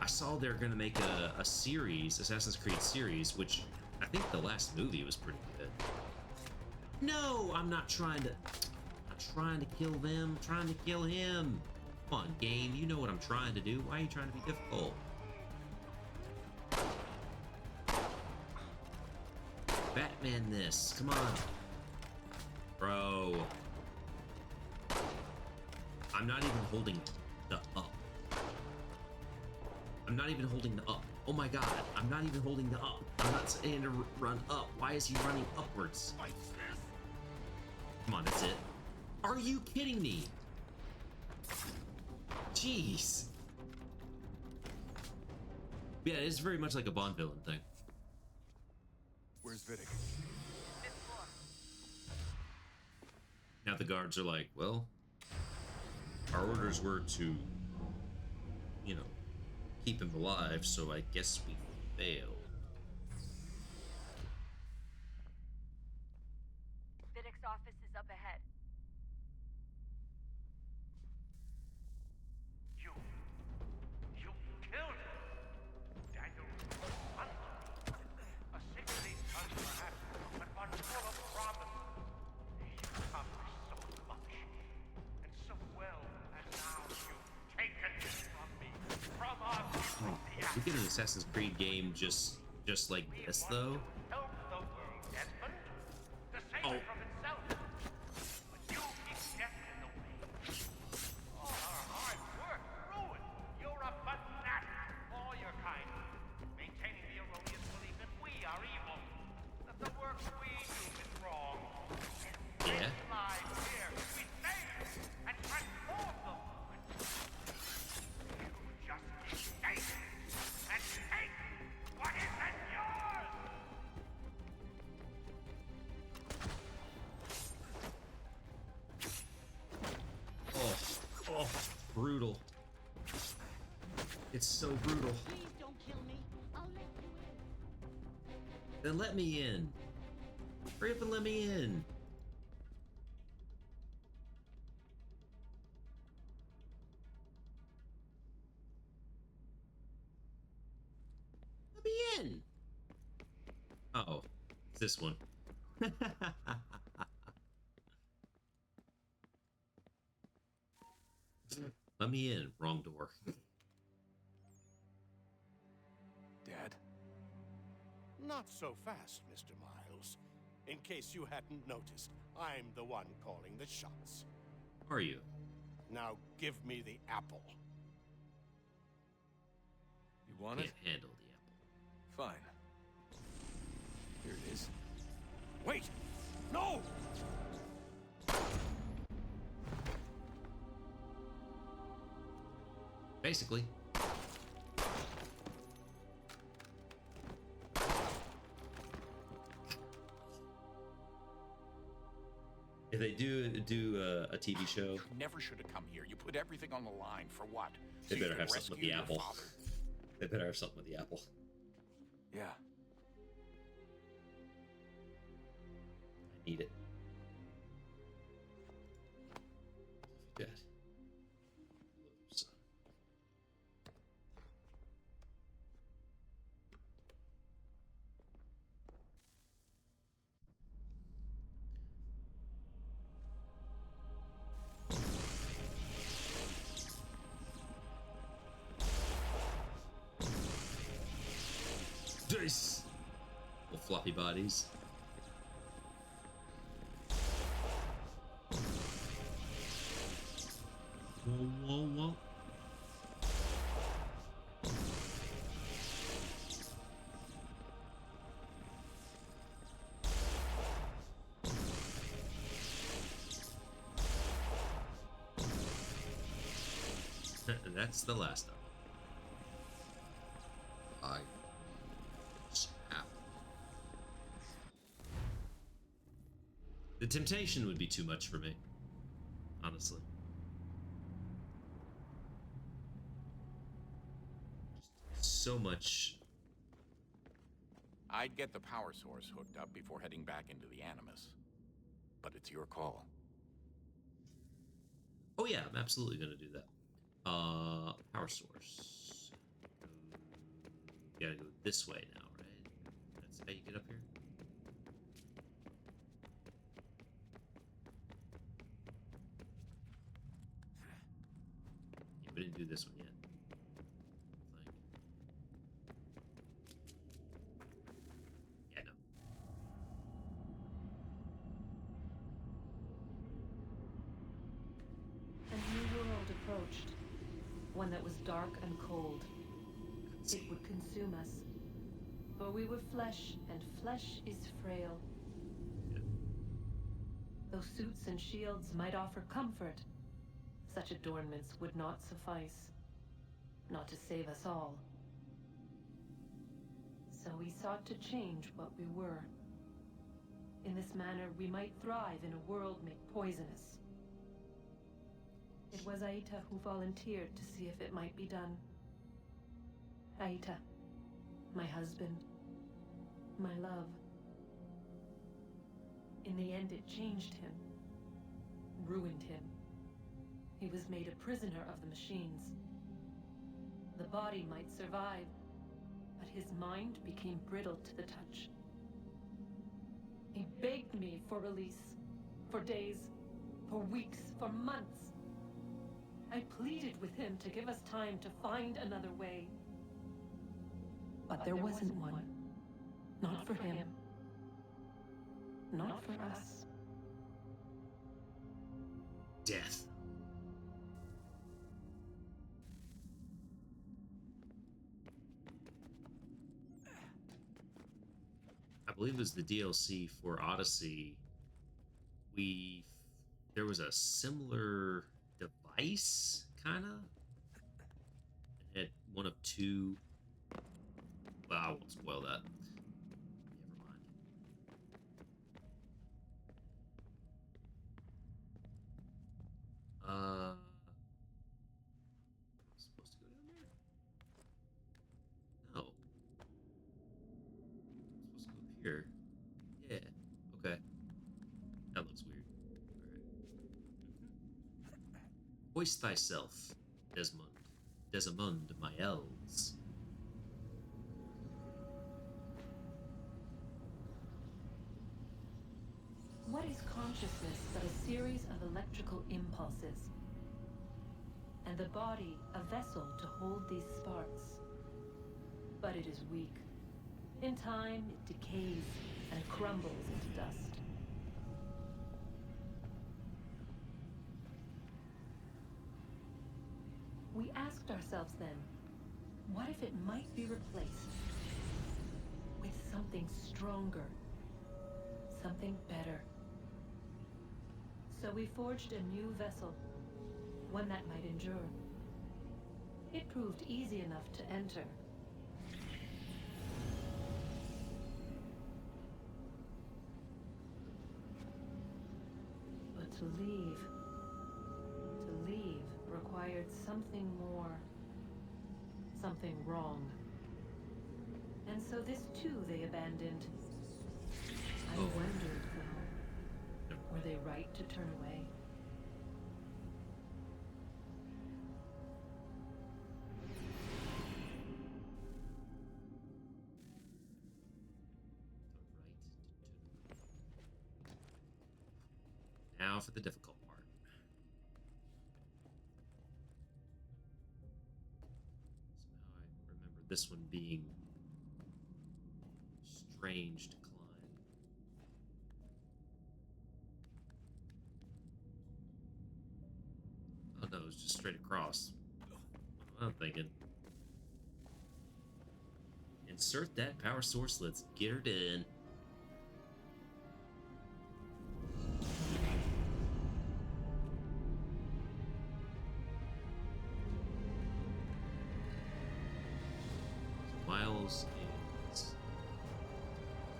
saw they're gonna make a series, Assassin's Creed series, which I think the last movie was pretty good. No, I'm not trying to kill them, I'm trying to kill him. Come on, game, you know what I'm trying to do. Why are you trying to be difficult? Batman this, come on. Bro. I'm not even holding the up. I'm not even holding the up. Oh my god, I'm not even holding the up. I'm not saying to run up. Why is he running upwards? Come on, that's it. Are you kidding me? Jeez. Yeah, it's very much like a Bond villain thing. Where's Vidic? Now the guards are like, well, our orders were to, you know, keep him alive, so I guess we failed. We get an Assassin's Creed game just like this, though. Oh. Yeah. Oh, brutal. It's so brutal. Please don't kill me. I'll let you in. Then let me in. Hurry up and let me in. Let me in. Oh, it's this one. Let me in. Wrong door. Dad? Not so fast, Mr. Miles. In case you hadn't noticed, I'm the one calling the shots. Are you? Now give me the apple. You want Can't it? handle the apple. Fine. Here it is. Wait! No! Basically. If they do a TV show, You never should have come here. You put everything on the line for what? they So you better could have something with rescue the your apple. father? They better have something with the apple. Yeah. I need it. Good. Oops. Dice! Little floppy bodies. Whoa, whoa, whoa. That's the last of them. The temptation would be too much for me, honestly. Just so much. I'd get the power source hooked up before heading back into the Animus. But it's your call. Oh yeah, I'm absolutely gonna do that. Power source. You gotta go this way now, right? That's how you get up here. Yeah, we didn't do this one yet. Yeah, no. A new world approached. One that was dark and cold. It would consume us. For we were flesh, and flesh is frail. Though suits and shields might offer comfort, such adornments would not suffice. Not to save us all. So we sought to change what we were. In this manner, we might thrive in a world made poisonous. It was Aita who volunteered to see if it might be done. Aita, my husband, my love. In the end, it changed him, ruined him. He was made a prisoner of the machines. The body might survive, but his mind became brittle to the touch. He begged me for release, for days, for weeks, for months. I pleaded with him to give us time to find another way. But there wasn't one. Not for him. Not for us. Death. I believe it was the DLC for Odyssey. There was a similar device, kind of. It had one of two. Well, I won't spoil that. Never mind. Supposed to go down there? No. Supposed to go up here. Yeah. Okay. That looks weird. Alright. Hoist thyself, Desmond, my elves. What is consciousness but a series of electrical impulses? And the body a vessel to hold these sparks. But it is weak. In time, it decays and crumbles into dust. We asked ourselves then, what if it might be replaced with something stronger, something better? So we forged a new vessel, one that might endure. It proved easy enough to enter. But to leave required something more, something wrong. And so this too they abandoned. I wondered, though, were they right to turn away? Now for the difficult part. Somehow I remember this one being strange to climb. Oh no, it's just straight across. What I'm thinking. Insert that power source, let's get her done.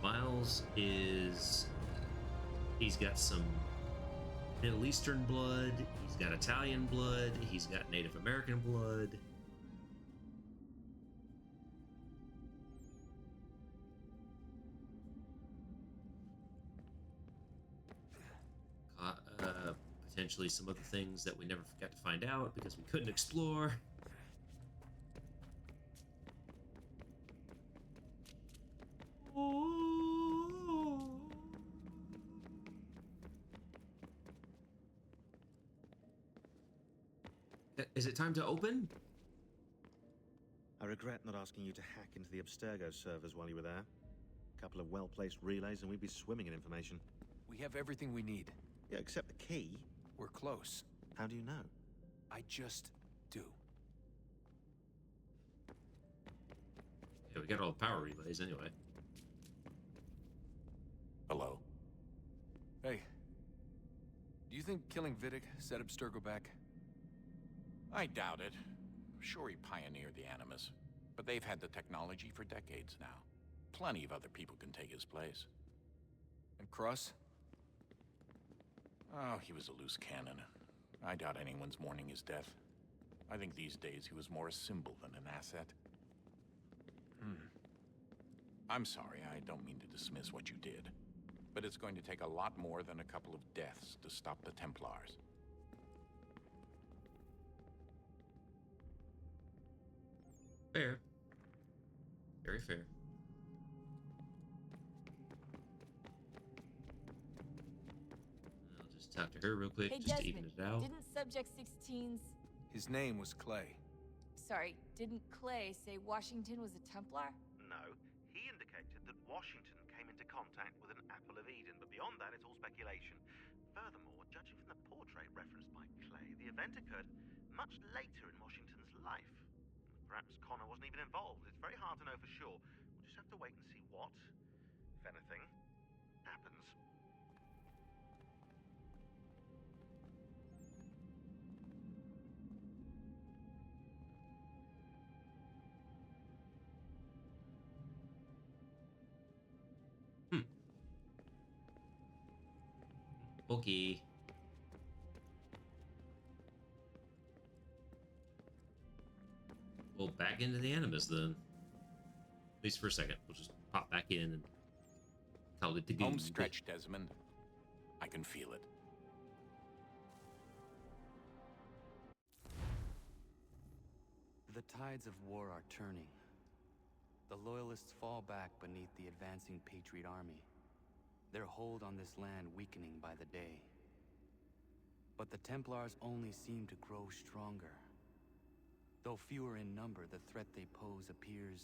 Miles is he's got some Middle Eastern blood, he's got Italian blood, he's got Native American blood. Potentially some other things that we never got to find out because we couldn't explore. Is it time to open? I regret not asking you to hack into the Abstergo servers while you were there. A couple of well-placed relays and we'd be swimming in information. We have everything we need. Yeah, except the key. We're close. How do you know? I just do. Yeah, we got all the power relays anyway. Hello. Hey. Do you think killing Vidic set Abstergo back? I doubt it. Sure, he pioneered the Animus, but they've had the technology for decades now. Plenty of other people can take his place. And Cross? Oh, he was a loose cannon. I doubt anyone's mourning his death. I think these days he was more a symbol than an asset. I'm sorry, I don't mean to dismiss what you did. But it's going to take a lot more than a couple of deaths to stop the Templars. Fair. Very fair. I'll just talk to her real quick, Hey, just to Desmond, even it out. didn't Subject 16's... His name was Clay. Sorry, didn't Clay say Washington was a Templar? know, he indicated that Washington came into contact with an Apple of Eden, but beyond that, it's all speculation. Furthermore, judging from the portrait referenced by Clay, the event occurred much later in Washington's life. Perhaps Connor wasn't even involved. It's very hard to know for sure. We'll just have to wait and see what, if anything, happens. Okay. Well, back into the Animus then. At least for a second. We'll just pop back in and call it the good. Home stretch, Desmond. I can feel it. The tides of war are turning. The Loyalists fall back beneath the advancing Patriot army, their hold on this land weakening by the day. But the Templars only seem to grow stronger. Though fewer in number, the threat they pose appears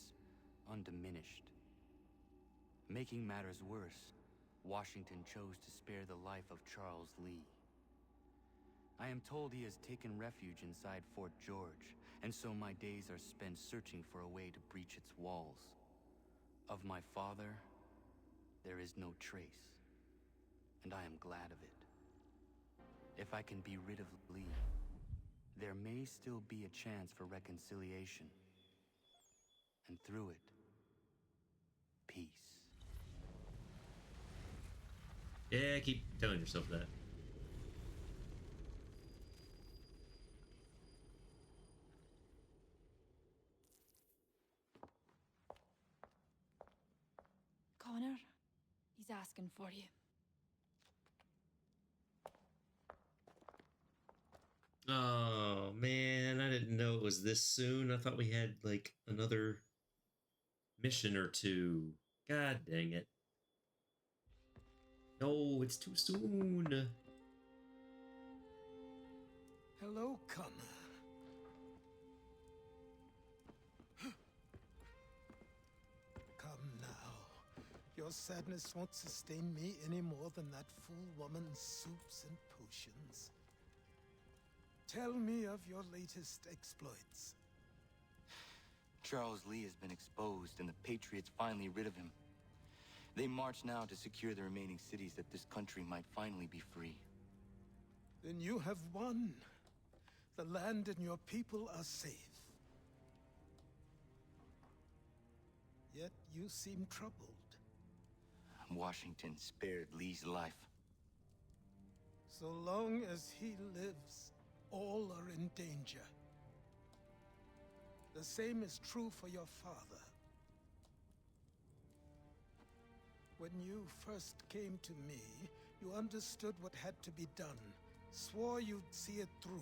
undiminished. Making matters worse, Washington chose to spare the life of Charles Lee. I am told he has taken refuge inside Fort George, and so my days are spent searching for a way to breach its walls. Of my father, there is no trace, and I am glad of it. If I can be rid of Lee, there may still be a chance for reconciliation. And through it, peace. Yeah, keep telling yourself that. Connor, he's asking for you. Oh, man, I didn't know it was this soon. I thought we had, like, another mission or two. God dang it. No, it's too soon. Hello, Connor. Come now. Your sadness won't sustain me any more than that fool woman's soups and potions. Tell me of your latest exploits. Charles Lee has been exposed, and the Patriots finally rid of him. They march now to secure the remaining cities that this country might finally be free. Then you have won. The land and your people are safe. Yet you seem troubled. Washington spared Lee's life. So long as he lives, all are in danger. The same is true for your father. When you first came to me, you understood what had to be done, swore you'd see it through.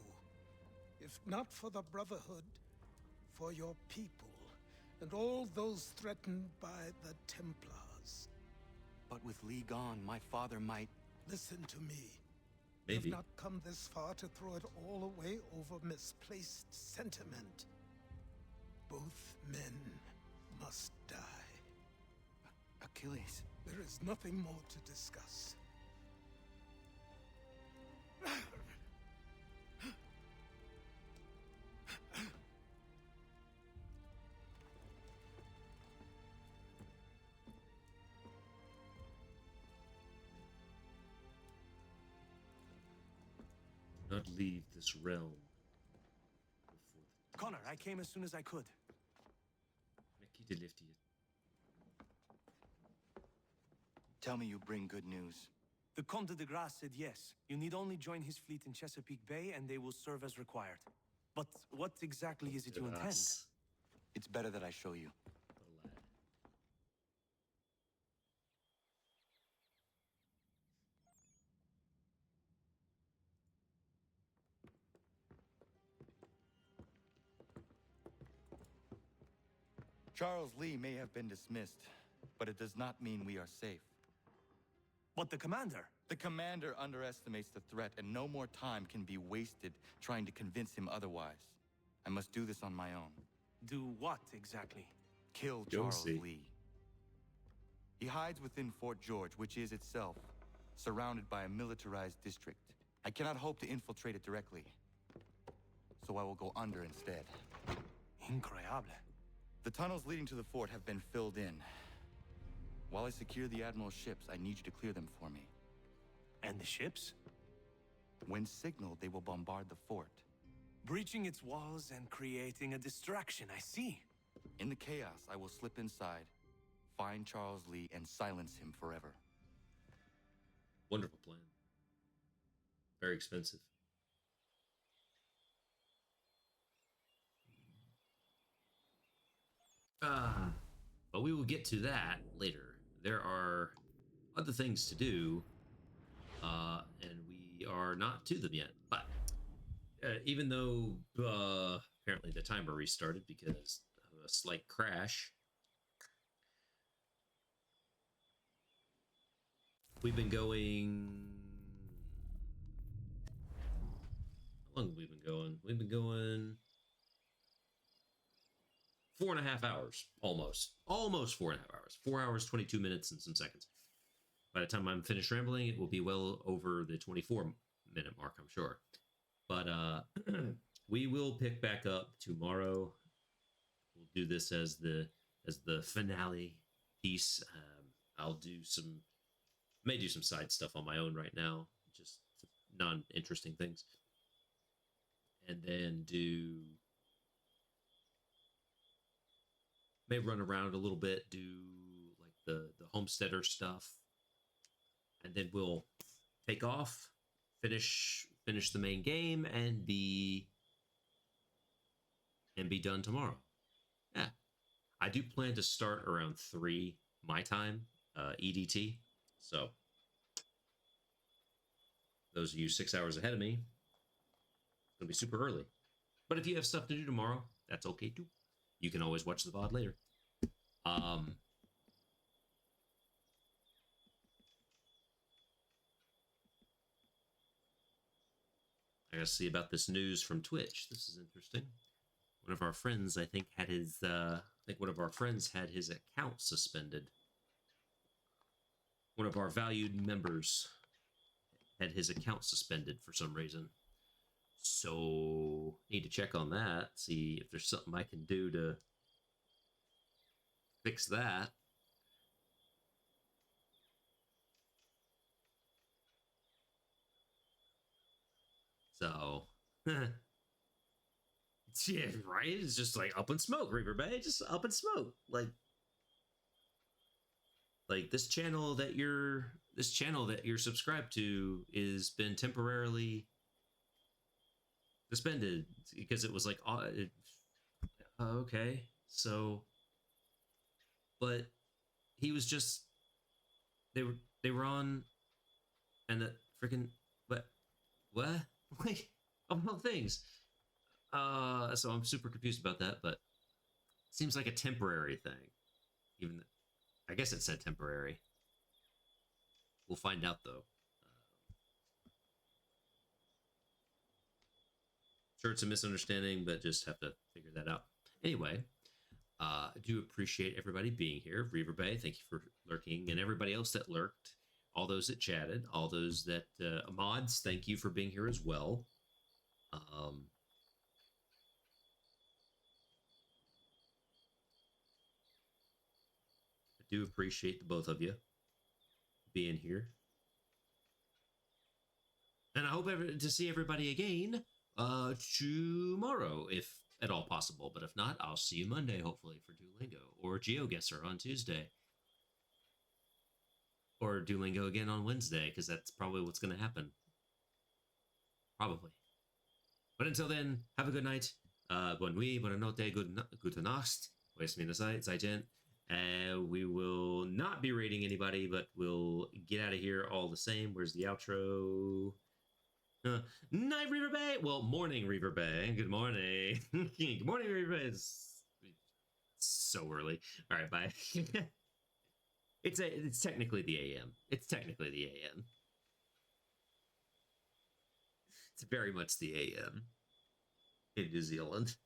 If not for the Brotherhood, for your people, and all those threatened by the Templars. But with Lee gone, my father might... Listen to me. Maybe. You've not come this far to throw it all away over misplaced sentiment. Both men must die. Achilles. There is nothing more to discuss. Not leave this realm. Connor, I came as soon as I could. Tell me you bring good news. The Comte de Grasse said yes. You need only join his fleet in Chesapeake Bay and they will serve as required. But what exactly is it you intend? It's better that I show you. Charles Lee may have been dismissed, but it does not mean we are safe. But the commander? The commander underestimates the threat, and no more time can be wasted trying to convince him otherwise. I must do this on my own. Do what exactly? kill Charles Lee. He hides within Fort George, which is itself surrounded by a militarized district. I cannot hope to infiltrate it directly, so I will go under instead. Incroyable. The tunnels leading to the fort have been filled in. While I secure the Admiral's ships, I need you to clear them for me. And the ships? When signaled, they will bombard the fort. Breaching its walls and creating a distraction, I see. In the chaos, I will slip inside, find Charles Lee, and silence him forever. Wonderful plan. Very expensive. But we will get to that later. There are other things to do, and we are not to them yet. But even though apparently the timer restarted because of a slight crash, we've been going... How long have we been going? We've been going 4.5 hours, almost 4.5 hours. 4 hours, 22 minutes, and some seconds. By the time I'm finished rambling, it will be well over the 24-minute mark, I'm sure. But we will pick back up tomorrow. We'll do this as the finale piece. May do some side stuff on my own right now, just non-interesting things, and then may run around a little bit, do like the homesteader stuff, and then we'll take off, finish the main game, and be done tomorrow. Yeah, I do plan to start around 3 my time, EDT. So those of you 6 hours ahead of me, it'll be super early. But if you have stuff to do tomorrow, that's okay too. You can always watch the VOD later. I gotta see about this news from Twitch. This is interesting. One of our friends, I think, had his account suspended. One of our valued members had his account suspended for some reason. So, need to check on that, see if there's something I can do to fix that. So, yeah, right? It's just like up in smoke, Reaper Bay. Just up in smoke. Like this channel that you're subscribed to is been temporarily suspended because it was like, okay, so, but he was just, they were on, and the freaking, what, like, of all things, so I'm super confused about that, but it seems like a temporary thing, even, I guess it said temporary. We'll find out though. Sure, it's a misunderstanding, but just have to figure that out. Anyway, I do appreciate everybody being here. Reaver Bay, thank you for lurking, and everybody else that lurked, all those that chatted, all those that mods, thank you for being here as well. I do appreciate the both of you being here, and I hope to see everybody again tomorrow, if at all possible. But if not, I'll see you Monday, hopefully, for Duolingo, or GeoGuessr on Tuesday, or Duolingo again on Wednesday, because that's probably what's going to happen. Probably. But until then, have a good night. Bonne nuit, bonne notte, gute Nacht. Oyasu minasai, zaijian. We will not be rating anybody, but we'll get out of here all the same. Where's the outro? Night, Reaver Bay. Well, morning, Reaver Bay. Good morning. Good morning, Reaver Bay. It's so early. All right, bye. It's technically the AM. It's technically the AM. It's very much the AM in New Zealand.